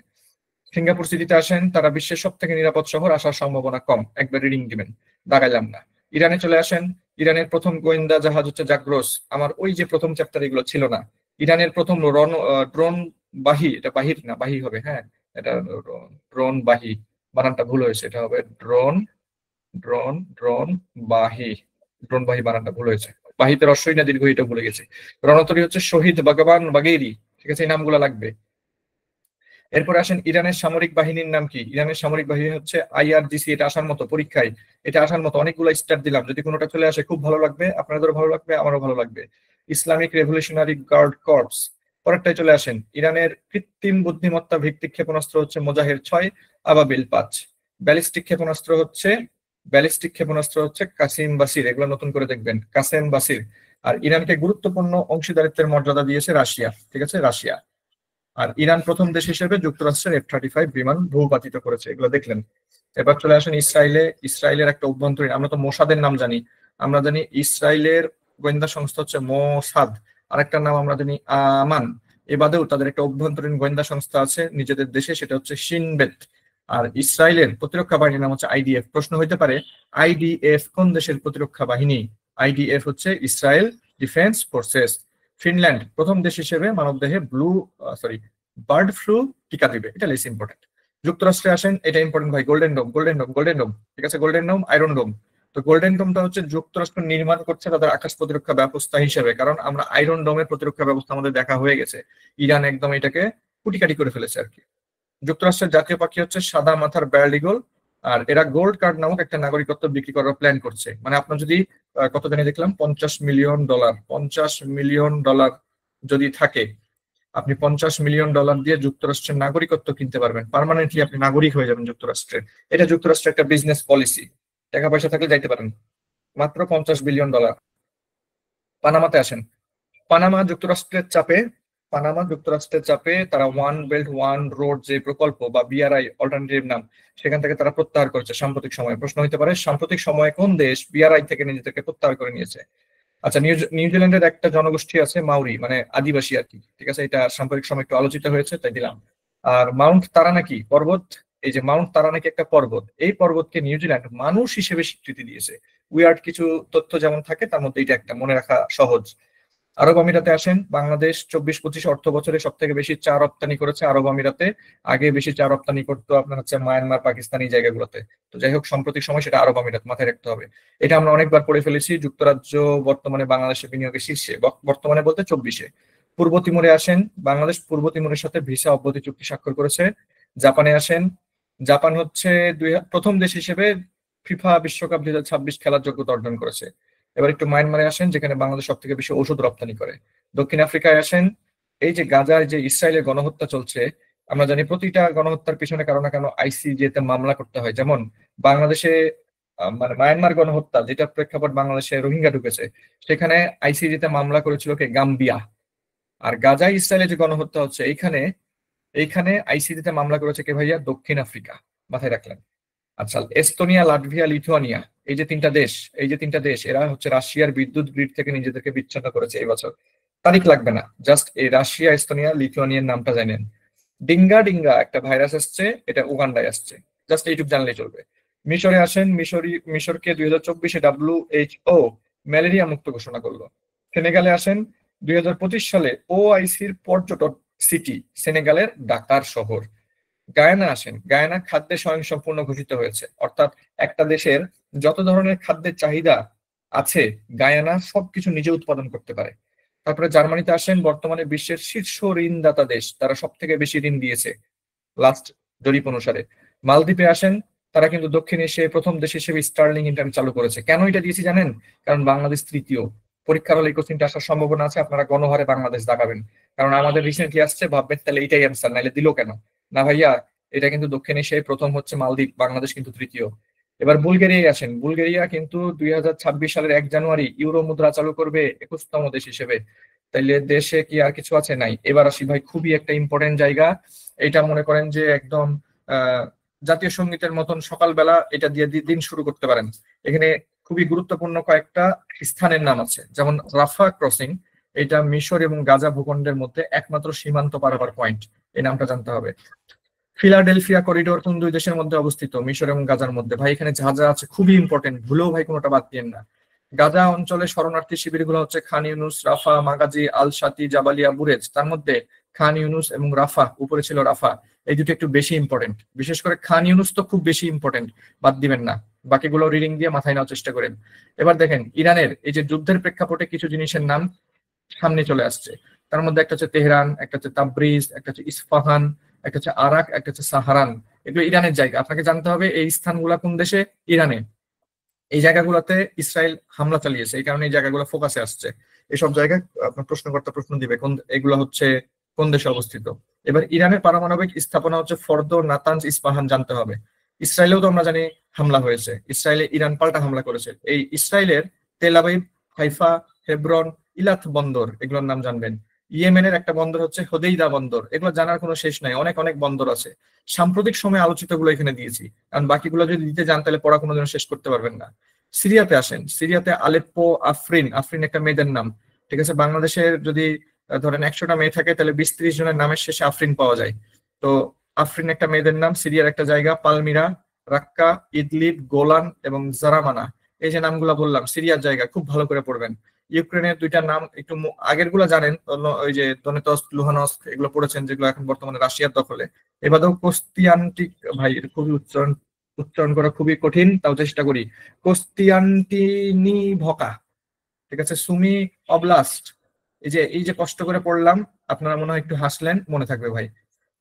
সিঙ্গাপুর সিটিতে আসেন, তারা বিশ্বের সব থেকে নিরাপদ শহর, আসার সম্ভাবনা কম, একবার রিডিং দিবেন, দাগাইলাম না। ইরানে চলে আসেন, ইরানের প্রথম গোয়েন্দা জাহাজ হচ্ছে জাগ্রোস। আমার ওই যে প্রথম চ্যাপ্টার এগুলো ছিল না। ইরানের প্রথম ড্রোন বাহী, এটা বাহির না, বাহী হবে, হ্যাঁ এটা ড্রোন বাহী, বানানটা ভুল হয়েছে, এটা হবে ড্রোন ড্রোন ড্রোন বাহী, ড্রোন বাহী বানানটা ভুল হয়েছে, বাহিতে রস্বই না দীর্ঘ, এটা ভুলে গেছে। রণতরী হচ্ছে শহীদ ভগবান বাগেরি, ঠিক আছে, এই নামগুলো লাগবে। এরপর আসেন, ইরানের সামরিক বাহিনীর নাম কি? ইরানের সামরিক বাহিনী হচ্ছে IRGC। এটা আসার মতো পরীক্ষায়, এটা আসার মতো, অনেকগুলো স্টার দিলাম, যদি কোনোটা চলে আসে খুব ভালো লাগবে, আপনাদেরও ভালো লাগবে, আমারও ভালো লাগবে। Islamic revolutionary guard corps. পরেরটাই চলে আসেন, ইরানের কৃত্রিম বুদ্ধিমত্তা ভিত্তিক ক্ষেপণাস্ত্র হচ্ছে মোজাহের 6, আবাবিল 5। ব্যালিস্টিক ক্ষেপণাস্ত্র হচ্ছে কাসিম বাসির, এগুলো নতুন করে দেখবেন, কাসেম বাসির। আর ইরানকে গুরুত্বপূর্ণ অংশীদারিত্বের মর্যাদা দিয়েছে রাশিয়া, ঠিক আছে, রাশিয়া। আর ইরান প্রথম দেশ হিসেবে যুক্তরাষ্ট্রের F-35 বিমান ভূপাতিত করেছে, এগুলো দেখলেন। এবার চলে আসেন ইসরায়েলের একটা অভ্যন্তরীণ, আমরা তো মোসাদের নাম জানি, আমরা জানি ইসরায়েলের গোয়েন্দা সংস্থা হচ্ছে মোসাদ, আরেকটা নাম আমরা জানি আমান। এ বাদেও তাদের একটা অভ্যন্তরীণ গোয়েন্দা সংস্থা আছে নিজেদের দেশে, সেটা হচ্ছে শিনবেত। আর ইসরায়েলের প্রতিরক্ষা বাহিনীর নাম হচ্ছে IDF। প্রশ্ন হইতে পারে, IDF কোন দেশের প্রতিরক্ষা বাহিনী? IDF হচ্ছে ইসরায়েল ডিফেন্স ফোর্সেস। ফিনল্যান্ড প্রথম দেশ হিসেবে মানবদেহে বার্ড ফ্লু টিকা দিবে, এটা লেস ইম্পর্টেন্ট। যুক্তরাষ্ট্রে আসেন, এটা ইম্পর্টেন্ট ভাই, গোল্ডেন ডোম, ঠিক আছে, গোল্ডেন ডোম, আয়রন ডোম। তো গোল্ডেন ডোমটা হচ্ছে যুক্তরাষ্ট্র নির্মাণ করছে তাদের আকাশ প্রতিরক্ষা ব্যবস্থা হিসেবে, কারণ আমরা আয়রন ডোমের প্রতিরক্ষা ব্যবস্থা আমাদের দেখা হয়ে গেছে, ইরান একদম এটাকে কুটিকাটি করে ফেলেছে আর কি। যুক্তরাষ্ট্রের জাতীয় পাখি হচ্ছে সাদা মাথার বার্ড ঈগল। আর এরা গোল্ড কার্ড নামক একটা নাগরিকত্ব বিক্রি করার প্ল্যান করছে, মানে আপনার যদি কত জানি দেখলাম $50 মিলিয়ন যদি থাকে, আপনি $50 মিলিয়ন দিয়ে যুক্তরাষ্ট্রের নাগরিকত্ব কিনতে পারবেন, পার্মানেন্টলি আপনি নাগরিক হয়ে যাবেন যুক্তরাষ্ট্রের। এটা যুক্তরাষ্ট্রের একটা বিজনেস পলিসি, টাকা পয়সা থাকলে যাইতে পারেন। মাত্র $50 বিলিয়ন। পানামাতে আসেন, পানামা যুক্তরাষ্ট্রের চাপে তারা ওয়ান বেল্ট ওয়ান রোড যে প্রকল্প বা BRI অল্টারনেটিভ নাম, সেখান থেকে তারা প্রত্যাহার করেছে সাম্প্রতিক সময়ে। প্রশ্ন হতে পারে, সাম্প্রতিক সময়ে কোন দেশ BRI থেকে নিজেদেরকে প্রত্যাহার করে নিয়েছে? আচ্ছা, নিউজিল্যান্ডের একটা জনগোষ্ঠী আছে মাউরি, মানে আদিবাসী আর কি, ঠিক আছে, এটা সাম্প্রতিক সময় একটু আলোচিত হয়েছে তাই দিলাম। আর মাউন্ট তারানাকি পর্বত এই যে মাউন্ট তারা নাকি একটা পর্বত, এই পর্বতকে নিউজিল্যান্ড মানুষ হিসেবে স্বীকৃতি দিয়েছে। উইয়ার্ড কিছু তথ্য যেমন থাকে তার মধ্যে এটা একটা মনে রাখা সহজ। আরব আমিরাতে আসেন, বাংলাদেশ 24-25 অর্থ বছরে সব থেকে বেশি চা রপ্তানি করেছে আরব আমিরাতে। আগে বেশি চা রপ্তানি করতো আপনার হচ্ছে মায়ানমার, পাকিস্তানি জায়গাগুলোতে। তো যাই হোক, সাম্প্রতিক সময় সেটা আরব আমিরাত, মাথায় রাখতে হবে। এটা আমরা অনেকবার পড়ে ফেলেছি। যুক্তরাজ্য বর্তমানে বাংলাদেশের বিনিয়োগের শীর্ষে, বর্তমানে বলতে 24-এ। পূর্ব তিমুরে আসেন, বাংলাদেশ পূর্ব তিমুরের সাথে ভিসা অব্যাহতি চুক্তি স্বাক্ষর করেছে। জাপানে আসেন, জাপান হচ্ছে প্রথম দেশ হিসেবে ফিফা বিশ্বকাপ 2026 খেলার যোগ্যতা অর্জন করেছে। এবার একটু মায়ানমারে আসেন, যেখানে বাংলাদেশ সব থেকে বেশি ওষুধ রপ্তানি করে। দক্ষিণ আফ্রিকায় আসেন, এই যে গাজায় যে ইসরায়েলের গণহত্যা চলছে, আমরা জানি প্রতিটা গণহত্যার পিছনে কারো না কারো আইসিজে মামলা করতে হয়। যেমন বাংলাদেশে মানে মায়ানমার গণহত্যা, যেটা প্রেক্ষাপট বাংলাদেশে রোহিঙ্গা ঢুকেছে, সেখানে আইসিজে মামলা করেছিল কে? গাম্বিয়া। আর গাজায় ইসরায়েলের যে গণহত্যা হচ্ছে, এইখানে এইখানে আইসিজে মামলা করেছে কে ভাইয়া? দক্ষিণ আফ্রিকা। মাথায় রাখলেন। আচ্ছা, এস্তোনিয়া, লাটভিয়া, লিথুয়ানিয়া, এই যে তিনটা দেশ এরা হচ্ছে রাশিয়ার বিদ্যুৎ গ্রিড থেকে নিজেদেরকে বিচ্ছিন্ন করেছে এই বছর। তারিখ লাগবে না, জাস্ট এই রাশিয়া, এস্তোনিয়া, লিথুয়ানিয়ার নামটা জানেন। ডিঙ্গা ডিঙ্গা একটা ভাইরাস আসছে, এটা উগান্ডায় আসছে। জাস্ট এইটুকু জানলেই চলবে। মিশরে আসেন, মিশরকে 2024-এ WHO ম্যালেরিয়া মুক্ত ঘোষণা করলো। সেনেগালে আসেন, 2025 সালে OIC-র পর্যটক সিটি সেনেগালের ডাকার শহর। গায়ানা আসেন, গায়ানা খাদ্যে স্বয়ংসম্পূর্ণ ঘোষিত হয়েছে। অর্থাৎ একটা দেশের যত ধরনের খাদ্যের চাহিদা আছে, গায়ানা সবকিছু নিজে উৎপাদন করতে পারে। তারপরে জার্মানিতে আসেন, বর্তমানে বিশ্বের শীর্ষ ঋণদাতা দেশ, তারা সব থেকে বেশি ঋণ দিয়েছে লাস্ট জরিপ অনুসারে। মালদ্বীপে আসেন, তারা কিন্তু দক্ষিণ এশিয়ায় প্রথম দেশ হিসেবে স্টার্লিং ইন্টারনেট চালু করেছে। কেন এটা দিয়েছি জানেন? কারণ বাংলাদেশ তৃতীয়। পরীক্ষার হলে এই কোশ্চিনটা আসার সম্ভাবনা আছে, আপনারা গণহারে বাংলাদেশ দাগাবেন। কারণ আমাদের রিসেন্টলি আসছে, ভাববেন তাহলে এইটাই অ্যান্সার, নাহলে দিল কেন? না ভাইয়া, এটা কিন্তু দক্ষিণ এশিয়ায় প্রথম হচ্ছে মালদ্বীপ, বাংলাদেশ কিন্তু তৃতীয়। এবার বুলগেরিয়ায় আসেন, বুলগেরিয়া কিন্তু 2026 সালের 1 জানুয়ারি ইউরো মুদ্রা চালু করবে 21তম দেশ হিসেবে। তাইলে দেশে কি আর কিছু আছে? নাই। এবার আসি ভাই, খুবই একটা ইম্পর্টেন্ট জায়গা। এটা মনে করেন যে একদম আহ জাতীয় সঙ্গীতের মতন সকালবেলা এটা দিয়ে দিন শুরু করতে পারেন। এখানে খুবই গুরুত্বপূর্ণ কয়েকটা স্থানের নাম আছে, যেমন রাফা ক্রসিং, এটা মিশর এবং গাজা ভূখণ্ডের মধ্যে একমাত্র সীমান্ত পারাপার পয়েন্ট, এই নামটা জানতে হবে। ফিলাডেলফিয়া করিডোর কোন দুই দেশের মধ্যে অবস্থিত? মিশর এবং গাজার মধ্যে। ভাই এখানে যা যা আছে খুবই ইম্পর্টেন্ট, ভুলেও ভাই কোনোটা বাদ দিয়েন না। গাজা অঞ্চলে শরণার্থী শিবিরগুলো হচ্ছে খান ইউনুস, রাফা, মাগাজি, আল শাতি, জাবালিয়া, বুরেজ। তার মধ্যে খান ইউনুস এবং রাফা, উপরে ছিল রাফা, এই দুটো একটু বেশি ইম্পর্টেন্ট। বিশেষ করে খান ইউনুস তো খুব বেশি ইম্পর্টেন্ট, বাদ দিবেন না। বাকিগুলো রিডিং দিয়ে মাথায় নেওয়ার চেষ্টা করেন। এবার দেখেন, ইরানের এই যে যুদ্ধের প্রেক্ষাপটে কিছু জিনিসের নাম সামনে চলে আসছে। তার মধ্যে একটা হচ্ছে তেহরান, একটা হচ্ছে তাবরিজ, একটা হচ্ছে ইস্পাহান, একটা হচ্ছে আরাক, একটা হচ্ছে সাহারান। এগুলো ইরানের জায়গা। আপনাকে জানতে হবে এই স্থানগুলো কোন দেশে? ইরানে। এই জায়গাগুলোতে ইসরায়েল হামলা চালিয়েছে, এই কারণে এই জায়গাগুলো ফোকাসে আসছে। এসব জায়গায় আপনার প্রশ্নকর্তা প্রশ্ন দিবে কোন এগুলো হচ্ছে কোন দেশে অবস্থিত। এবার ইরানের পারমাণবিক স্থাপনা হচ্ছে ফর্দো, নাতানজ, ইস্পাহান জানতে হবে। ইসরায়েলেও তো আমরা জানি হামলা হয়েছে, ইসরায়েলে ইরান পাল্টা হামলা করেছে। এই ইসরায়েলের তেল আবিব, হাইফা, হেব্রন, ইলাত বন্দর, এগুলোর নাম জানবেন। ইয়েমেনের একটা বন্দর হচ্ছে হোদেইদা বন্দর। এগুলো জানার কোনো শেষ নাই, অনেক অনেক বন্দর আছে। সাম্প্রতিক সময়ে আলোচিত গুলো এখানে দিয়েছি, কারণ বাকিগুলো যদি দিতে যান তাহলে পড়া কোনোদিন শেষ করতে পারবেন না। সিরিয়াতে আসেন, সিরিয়াতে আলেপ্পো, আফরিন, আফরিন একটা মেয়েদের নাম, ঠিক আছে? বাংলাদেশের যদি ধরেন 100টা মেয়ে থাকে, তাহলে 20-30 জনের নামের শেষে আফরিন পাওয়া যায়। তো আফরিন একটা মেয়েদের নাম। সিরিয়ার একটা জায়গা পালমিরা, রাক্কা, ইদলিব, গোলান এবং জারামানা। এই যে নামগুলো বললাম সিরিয়ার জায়গা, খুব ভালো করে পড়বেন। ইউক্রেনের দুইটা নাম একটু আগের গুলা জানেন, ওই যে দনেতস্ক, লুহানস্ক, এগুলো পড়েছেন, যেগুলো এখন বর্তমানে রাশিয়ার দখলে। এবারেও কোস্তিয়ান্টিক, ভাই এর খুবই উচ্চারণ উচ্চারণ করা খুবই কঠিন, তাও চেষ্টা করি। কোস্তিয়ান্টিনিভকা, ঠিক আছে? সুমি অবলাস্ট। এই যে কষ্ট করে পড়লাম, আপনারা মনে হয় একটু হাসলেন, মনে থাকবে ভাই।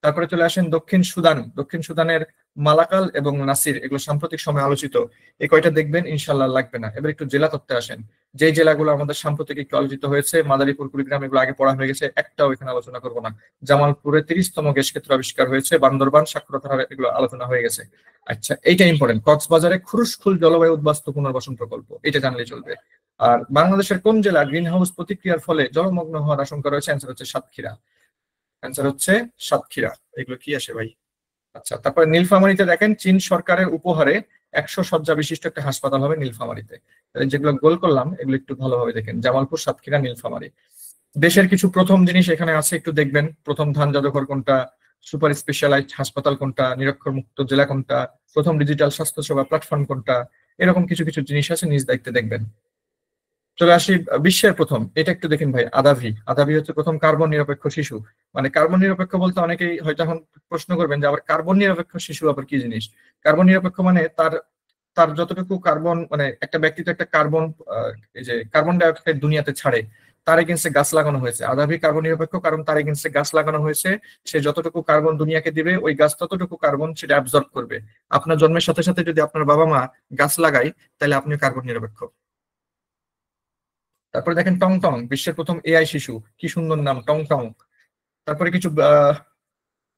তারপরে চলে আসেন দক্ষিণ সুদান। দক্ষিণ সুদানের মালাকাল এবং নাসির, এগুলো সাম্প্রতিক সময় আলোচিত। এই কয়টা দেখবেন, ইনশাল্লাহ লাগবে না। এবার একটু জেলা তত্ত্বে আসেন, যে জেলাগুলো আমাদের সাম্প্রতিক একটু আলোচিত হয়েছে, মাদারীপুর, কুড়িগ্রাম, এগুলো আগে পড়া হয়ে গেছে, একটাও এখানে আলোচনা করবো না। জামালপুরে 30তম গ্যাস ক্ষেত্র আবিষ্কার হয়েছে, বান্দরবান, সাক্ষরতার হার, এগুলো আলোচনা হয়ে গেছে। আচ্ছা, এইটা ইম্পর্টেন্ট, কক্সবাজারে খুরুশখুল জলবায়ু উদ্বাস্তু পুনর্বাসন প্রকল্প, এটা জানলে চলবে। আর বাংলাদেশের কোন জেলা গ্রিন হাউস প্রতিক্রিয়ার ফলে জলমগ্ন হওয়ার আশঙ্কা রয়েছে? অ্যান্সার হচ্ছে সাতক্ষীরা। অ্যান্সার হচ্ছে সাতক্ষীরা। এগুলো কি আসে ভাই? আচ্ছা, তারপরে নীলফামারীতে দেখেন, চীন সরকারের উপহারে 100 শয্যা বিশিষ্ট একটা হাসপাতাল হবে নীলফামারীতে। যেগুলো গোল করলাম এগুলো একটু ভালোভাবে দেখেন, জামালপুর, সাতক্ষীরা, নীলফামারী। দেশের কিছু প্রথম জিনিস এখানে আছে, একটু দেখবেন। প্রথম ধান জাদুঘর কোনটা, সুপার স্পেশালাইজড হাসপাতাল কোনটা, নিরক্ষর মুক্ত জেলা কোনটা, প্রথম ডিজিটাল স্বাস্থ্যসেবা প্ল্যাটফর্ম কোনটা, এরকম কিছু কিছু জিনিস আছে, নিজ দায়িত্বে দেখবেন। চলে আসি বিশ্বের প্রথম, এটা একটু দেখেন ভাই, আদাভি। আদাভি হচ্ছে প্রথম কার্বন নিরপেক্ষ শিশু। মানে কার্বন নিরপেক্ষ বলতে অনেকেই হয়তো এখন প্রশ্ন করবেন যে আবার কার্বন নিরপেক্ষ শিশু আবার কি জিনিস। কার্বন নিরপেক্ষ মানে তার তার যতটুকু কার্বন, মানে একটা ব্যক্তি তো একটা কার্বন, এই যে কার্বন ডাই অক্সাইড দুনিয়াতে ছাড়ে, তার এগেন্সে গাছ লাগানো হয়েছে। আদাভি কার্বন নিরপেক্ষ কারণ তার এগেন্সে গাছ লাগানো হয়েছে। সে যতটুকু কার্বন দুনিয়াকে দিবে, ওই গাছ ততটুকু কার্বন সেটা অ্যাবজর্ব করবে। আপনার জন্মের সাথে সাথে যদি আপনার বাবা মা গাছ লাগায়, তাহলে আপনি কার্বন নিরপেক্ষ। তারপরে দেখেন টং টং, বিশ্বের প্রথম এআই শিশু, কি সুন্দর নাম, টং টং। তারপরে কিছু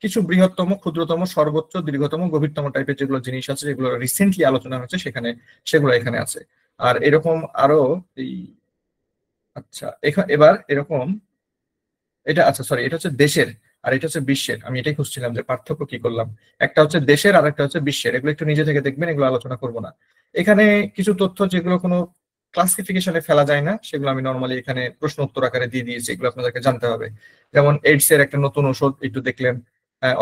কিছু বৃহত্তম, ক্ষুদ্রতম, সর্বোচ্চ, দীর্ঘতম, গভীরতম টাইপের যেগুলো জিনিস আছে, যেগুলো রিসেন্টলি আলোচনা হচ্ছে সেখানে, সেগুলো এখানে আছে। আর এরকম আরো এই, আচ্ছা এবার এরকম, এটা আচ্ছা সরি, এটা হচ্ছে দেশের আর এটা হচ্ছে বিশ্বের। আমি এটাই খুঁজছিলাম যে পার্থক্য কি করলাম। একটা হচ্ছে দেশের আর একটা হচ্ছে বিশ্বের, এগুলো একটু নিজে থেকে দেখবেন, এগুলো আলোচনা করব না। এখানে কিছু তথ্য যেগুলো কোনো ক্লাসিফিকেশনে ফেলা যায় না, সেগুলো আমি নর্মালি এখানে প্রশ্ন উত্তর আকারে দিয়ে দিয়েছি, এগুলো আপনাদেরকে জানতে হবে। যেমন এইডস এর একটা নতুন ওষুধ একটু দেখলেন,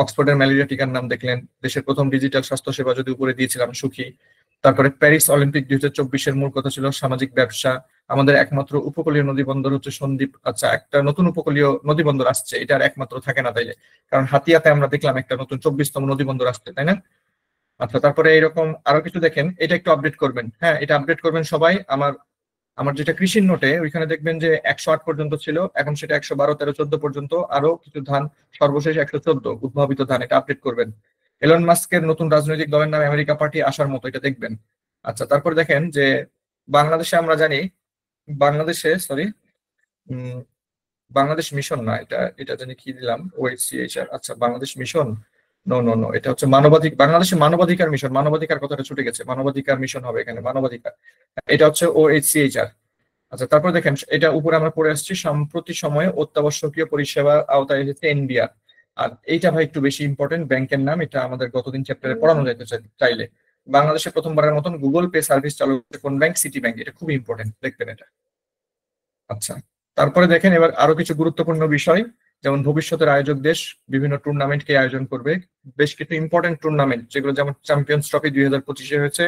অক্সফোর্ডের ম্যালেরিয়া টিকার নাম দেখলেন, দেশের প্রথম ডিজিটাল স্বাস্থ্য সেবা যদি উপরে দিয়েছিলাম সুখী। তারপরে প্যারিস অলিম্পিক 2024-এর মূল কথা ছিল সামাজিক ব্যবসা। আমাদের একমাত্র উপকূলীয় নদী বন্দর হচ্ছে সন্দ্বীপ। আচ্ছা, একটা নতুন উপকূলীয় নদী বন্দর আসছে, এটা আর একমাত্র থাকে না তাইলে, কারণ হাতিয়াতে আমরা দেখলাম একটা নতুন 24তম নদী বন্দর আসছে, তাই না? আচ্ছা, তারপরে এরকম আরো কিছু দেখেন, এটা একটু আপডেট করবেন, হ্যাঁ এটা আপডেট করবেন সবাই। আমার আমার যেটা কৃষির নোটে, ওইখানে দেখবেন যে 108 পর্যন্ত ছিল, এখন সেটা 112, 13, 14 পর্যন্ত, আরো কিছু ধান, সর্বশেষ 114 উদ্ভাবিত ধান, এটা আপডেট করবেন। এলন মাস্কের নতুন রাজনৈতিক দলের নাম আমেরিকা পার্টি আসার মতো, এটা দেখবেন। আচ্ছা, তারপর দেখেন যে বাংলাদেশে আমরা জানি, বাংলাদেশে সরি, বাংলাদেশ মিশন না, এটা এটা জানি কি দিলাম, ওএইচসিএইচআর। আচ্ছা, Bangladesh mission, no no no, এটা হচ্ছে মানবাধিকার, বাংলাদেশে মানবাধিকার মিশন, মানবাধিকার কথাটা ছুটে গেছে, মানবাধিকার মিশন হবে এখানে, মানবাধিকার। এটা হচ্ছে ওএইচসিএইচআর। আচ্ছা, তারপর দেখেন এটা উপরে আমরা পড়ে আসছি, সাম্প্রতিক সময়ে অত্যাবশ্যকীয় পরিষেবার আওতায় এসেছে এনবিআর। আর এইটা ভাই একটু বেশি ইম্পর্টেন্ট, ব্যাংকের নাম, এটা আমাদের গতদিন চ্যাপ্টারে পড়ানো যাইতে চাইলে। বাংলাদেশে প্রথমবারের মতন গুগল পে সার্ভিস চালু হচ্ছে কোন ব্যাংক? সিটি ব্যাংক, এটা খুব ইম্পর্টেন্ট, দেখবেন এটা। আচ্ছা, তারপরে দেখেন এবার আরো কিছু গুরুত্বপূর্ণ বিষয়, যেমন ভবিষ্যতের আয়োজক দেশ বিভিন্ন টুর্নামেন্ট কে আয়োজন করবে। বেশ কিছু ইম্পর্টেন্ট টুর্নামেন্ট, যেগুলো যেমন চ্যাম্পিয়ন্স ট্রফি 2025-এ হয়েছে,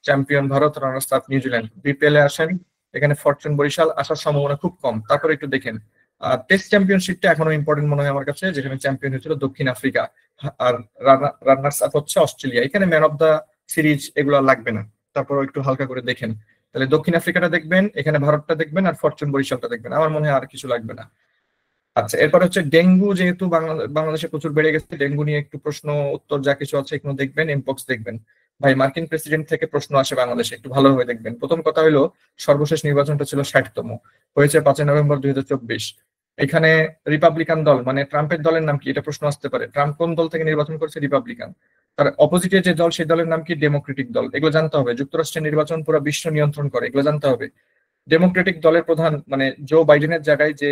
champion Bharat, runners up New Zealand. BPL এ আসেন, এখানে ফরচুন বরিশাল আসার সম্ভাবনা খুব কম। তারপরে একটু দেখেন টেস্ট চ্যাম্পিয়নশিপটা এখনো ইম্পর্টেন্ট মনে হয় আমার কাছে, যেখানে চ্যাম্পিয়ন হয়েছিল দক্ষিণ আফ্রিকা, আর রানার্স আপ হচ্ছে অস্ট্রেলিয়া। এখানে ম্যান অফ দা সিরিজ এগুলো লাগবে না, তারপর একটু হালকা করে দেখেন। তাহলে দক্ষিণ আফ্রিকাটা দেখবেন, এখানে ভারতটা দেখবেন, আর ফরচুন বরিশালটা দেখবেন, আমার মনে হয় আর কিছু লাগবে না। আচ্ছা, এরপর হচ্ছে ডেঙ্গু, যেহেতু বাংলাদেশে প্রচুর বেড়ে গেছে, ডেঙ্গু নিয়ে একটু প্রশ্ন উত্তর যা কিছু আছে এগুলো দেখবেন। এমপক্স দেখবেন ভাই, মার্কিন প্রেসিডেন্ট থেকে প্রশ্ন আসে বাংলাদেশে, একটু ভালোভাবে দেখবেন। প্রথম কথা হলো, সর্বশেষ নির্বাচনটা ছিল 60তম, হয়েছে 5 নভেম্বর 2024। এখানে রিপাবলিকান দল, মানে ট্রাম্পের দলের নাম কি, এটা প্রশ্ন আসতে পারে। ট্রাম্প কোন দল থেকে নির্বাচন করছে? রিপাবলিকান। তার অপোজিটে যে দল, সেই দলের নাম কি? ডেমোক্রেটিক দল। এগুলো জানতে হবে। যুক্তরাষ্ট্রের নির্বাচন পুরো বিশ্ব নিয়ন্ত্রণ করে, এগুলো জানতে হবে। ডেমোক্রেটিক দলের প্রধান, মানে জো বাইডেনের জায়গায় যে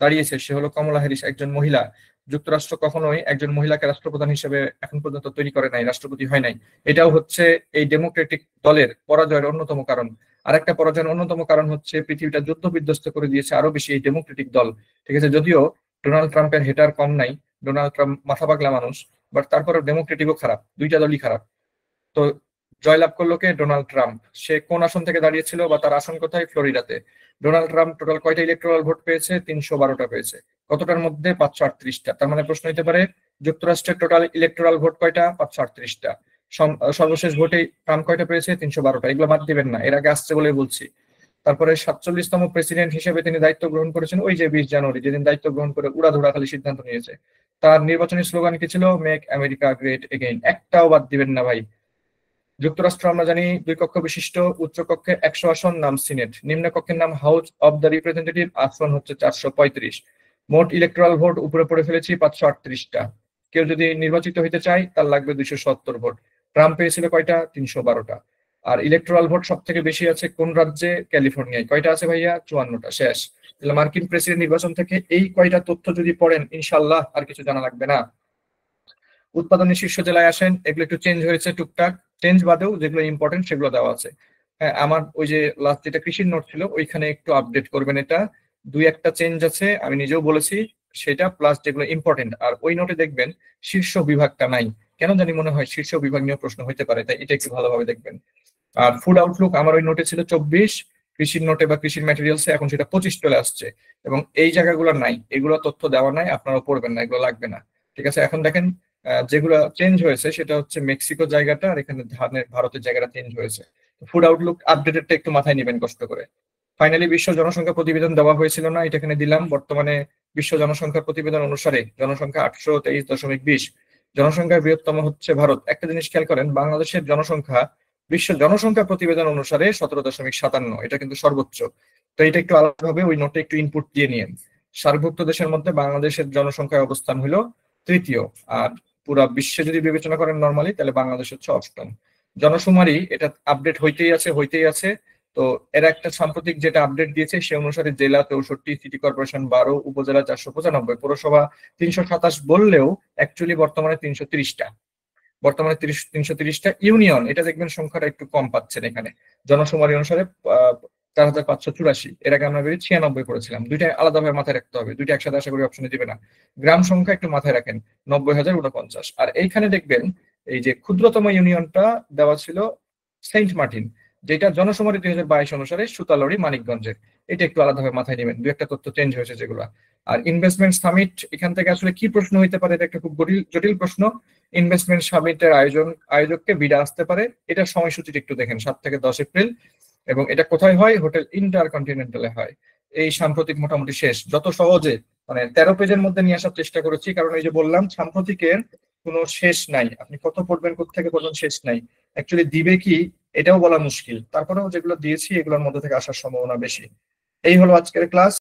দাঁড়িয়েছে, সে হলো কমলা হ্যারিস, একজন মহিলা। যুক্তরাষ্ট্র কখনোই একজন মহিলাকে রাষ্ট্রপ্রধান হিসেবে এখন পর্যন্ত তৈরি করে নাই, রাষ্ট্রপতি হয় নাই। এটাও হচ্ছে এই ডেমোক্রেটিক দলের পরাজয়ের অন্যতম কারণ। আরেকটা পরাজয়ের অন্যতম কারণ হচ্ছে পৃথিবীটা যুদ্ধ বিধ্বস্ত করে দিয়েছে আরো বেশি এই ডেমোক্রেটিক দল। ঠিক আছে, যদিও ডোনাল্ড ট্রাম্পের হেটার কম নাই, ডোনাল্ড ট্রাম্প মাথা পাগলা মানুষ, বাট তারপরে ডেমোক্রেটিকও খারাপ, দুইটা দলই খারাপ। তো জয়লাভ করলো কে? Donald Trump. সে কোন আসন থেকে দাঁড়িয়েছিল, বা তার আসন কোথায়? ফ্লোরিডাতে। ডোনাল্ড ট্রাম্প টোটাল কয়টা ইলেকটোরাল ভোট পেয়েছে? 312টা পেয়েছে। কতটার মধ্যে? 538টা। তার মানে প্রশ্ন হতে পারে, যুক্তরাষ্ট্রের টোটাল ইলেকটোরাল ভোট কয়টা? 538টা। সর্বশেষ ভোটে ট্রাম্প কয়টা পেয়েছে? 312টা। এগুলো বাদ দিবেন না, এর আগে আসছে বলে বলছি। তারপরে 47তম প্রেসিডেন্ট হিসেবে তিনি দায়িত্ব গ্রহণ করেছেন ওই যে 20 জানুয়ারি, যেদিন দায়িত্ব গ্রহণ করে উড়াধুরা খালি সিদ্ধান্ত নিয়েছে। তার নির্বাচনী স্লোগান কি ছিল? Make America great again. একটাও বাদ দিবেন না ভাই। যুক্তরাষ্ট্র আমরা জানি 2 কক্ষ বিশিষ্ট, উচ্চ কক্ষে 100 আসন, নাম সিনেট। নিম্ন কক্ষের নাম হাউস অব দ্য রিপ্রেজেন্টেটিভ, আসন হচ্ছে 435। মোট ইলেকট্রাল ভোট উপরে পড়ে ফেলেছি 538টা। কেউ যদি নির্বাচিত হইতে চায় তার লাগবে 270 ভোট। ট্রাম্প পেয়েছিল কয়টা? 312টা। আর ইলেকট্রাল ভোট সব থেকে বেশি আছে কোন রাজ্যে? ক্যালিফোর্নিয়ায়। কয়টা আছে ভাইয়া? 54টা। শেষ। তাহলে মার্কিন প্রেসিডেন্ট নির্বাচন থেকে এই কয়টা তথ্য যদি পড়েন, ইনশাল্লাহ আর কিছু জানা লাগবে না। উৎপাদনের শীর্ষ জেলায় আসেন, এগুলো একটু চেঞ্জ হয়েছে টুকটাক, চেঞ্জ বাদেও যেগুলো ইম্পর্টেন্ট সেগুলো দেওয়া আছে। হ্যাঁ, আমার ওই যে লাস্ট যেটা কৃষির নোট ছিল ওইখানে একটু আপডেট করবেন, এটা দুই একটা চেঞ্জ আছে, আমি নিজেও বলেছি, সেটা প্লাস যেগুলো ইম্পর্টেন্ট। আর ওই নোটে দেখবেন শীর্ষ বিভাগটা নাই, কেন জানি মনে হয় শীর্ষ বিভাগ নিয়ে প্রশ্ন হতে পারে, তাই এটা একটু ভালোভাবে দেখবেন। আর ফুড আউটলুক আমার ওই নোটে ছিল 24, কৃষির নোটে বা কৃষির ম্যাটেরিয়ালসে এখন সেটা 25 চলে আসছে, এবং এই জায়গাগুলো নাই, এগুলো তথ্য দেওয়া নাই, আপনারা পড়বেন না, এগুলো লাগবে না। ঠিক আছে, এখন দেখেন যেগুলো চেঞ্জ হয়েছে সেটা হচ্ছে মেক্সিকো জায়গাটা, আর এখানে ভারতের জায়গাটা চেঞ্জ হয়েছে। ফুড আউটলুক আপডেটেডটা একটু মাথায় নেবেন কষ্ট করে। ফাইনালি বিশ্ব জনসংখ্যা প্রতিবেদন দেওয়া হয়েছিল না, এটা এখানে দিলাম। বর্তমানে বিশ্ব জনসংখ্যা প্রতিবেদন অনুসারে জনসংখ্যা 823.20, জনসংখ্যার বৃহত্তম হচ্ছে ভারত। একটা জিনিস খেয়াল করেন, বাংলাদেশের জনসংখ্যা বিশ্ব জনসংখ্যা প্রতিবেদন অনুসারে 17.57, এটা কিন্তু সর্বোচ্চ। তো এটা একটু আলাদাভাবে ওই নোটে একটু ইনপুট দিয়ে নিয়েন। সার্কভুক্ত দেশের মধ্যে বাংলাদেশের জনসংখ্যার অবস্থান হলো তৃতীয়, আর পুরা বিশ্বে যদি বিবেচনা করেন নর্মালি, তাহলে বাংলাদেশ হচ্ছে অষ্টম। জনশুমারি এটা আপডেট হইতেই আছে। তো এরা একটা সাম্প্রতিক যেটা আপডেট দিয়েছে সে অনুসারে জেলা 64, সিটি কর্পোরেশন 12, উপজেলা 495, পৌরসভা 327 বললেও অ্যাকচুয়ালি বর্তমানে 330টা। বর্তমানে 330টা ইউনিয়ন, এটা দেখবেন সংখ্যাটা একটু কম পাচ্ছেন এখানে। জনশুমারি অনুসারে 4584, এর আগে আমরা 96 করেছিলাম। দুইটা আলাদাভাবে মাথায় রাখতে হবে, দুইটা একসাথে আশা করি অপশনে দিবে না। গ্রাম সংখ্যা একটু মাথায় রাখেন, 90,049। আর এইখানে দেখবেন এই যে ক্ষুদ্রতম ইউনিয়নটা দেওয়া ছিল সেন্ট মার্টিন, যেটা জনশুমারি 2022 অনুসারে সুতালড়ি মানিকগঞ্জের। এটা একটু আলাদাভাবে মাথায় নেবেন, দু একটা তথ্য চেঞ্জ হয়েছে যেগুলো। আর ইনভেস্টমেন্ট সামিট, এখান থেকে আসলে কি প্রশ্ন হইতে পারে, এটা একটা খুব জটিল প্রশ্ন। ইনভেস্টমেন্ট সামিটের আয়োজককে বিডা আসতে পারে, এটার সময়সূচিটা একটু দেখেন, 7 থেকে 10 এপ্রিল। এবং এটা কোথায় হয়? হোটেল ইন্টারকন্টিনেন্টালে হয়। এই সাম্প্রতিক মোটামুটি শেষ, যত সহজে মানে 13 পেজের মধ্যে নিয়ে আসার চেষ্টা করেছি, কারণ এই যে বললাম সাম্প্রতিকের কোনো শেষ নাই, আপনি কত পড়বেন, কোথেকে পর্যন্ত শেষ নাই। অ্যাকচুয়ালি দিবে কি এটাও বলা মুশকিল, তারপরেও যেগুলো দিয়েছি এগুলোর মধ্যে থেকে আসার সম্ভাবনা বেশি। এই হলো আজকের ক্লাস।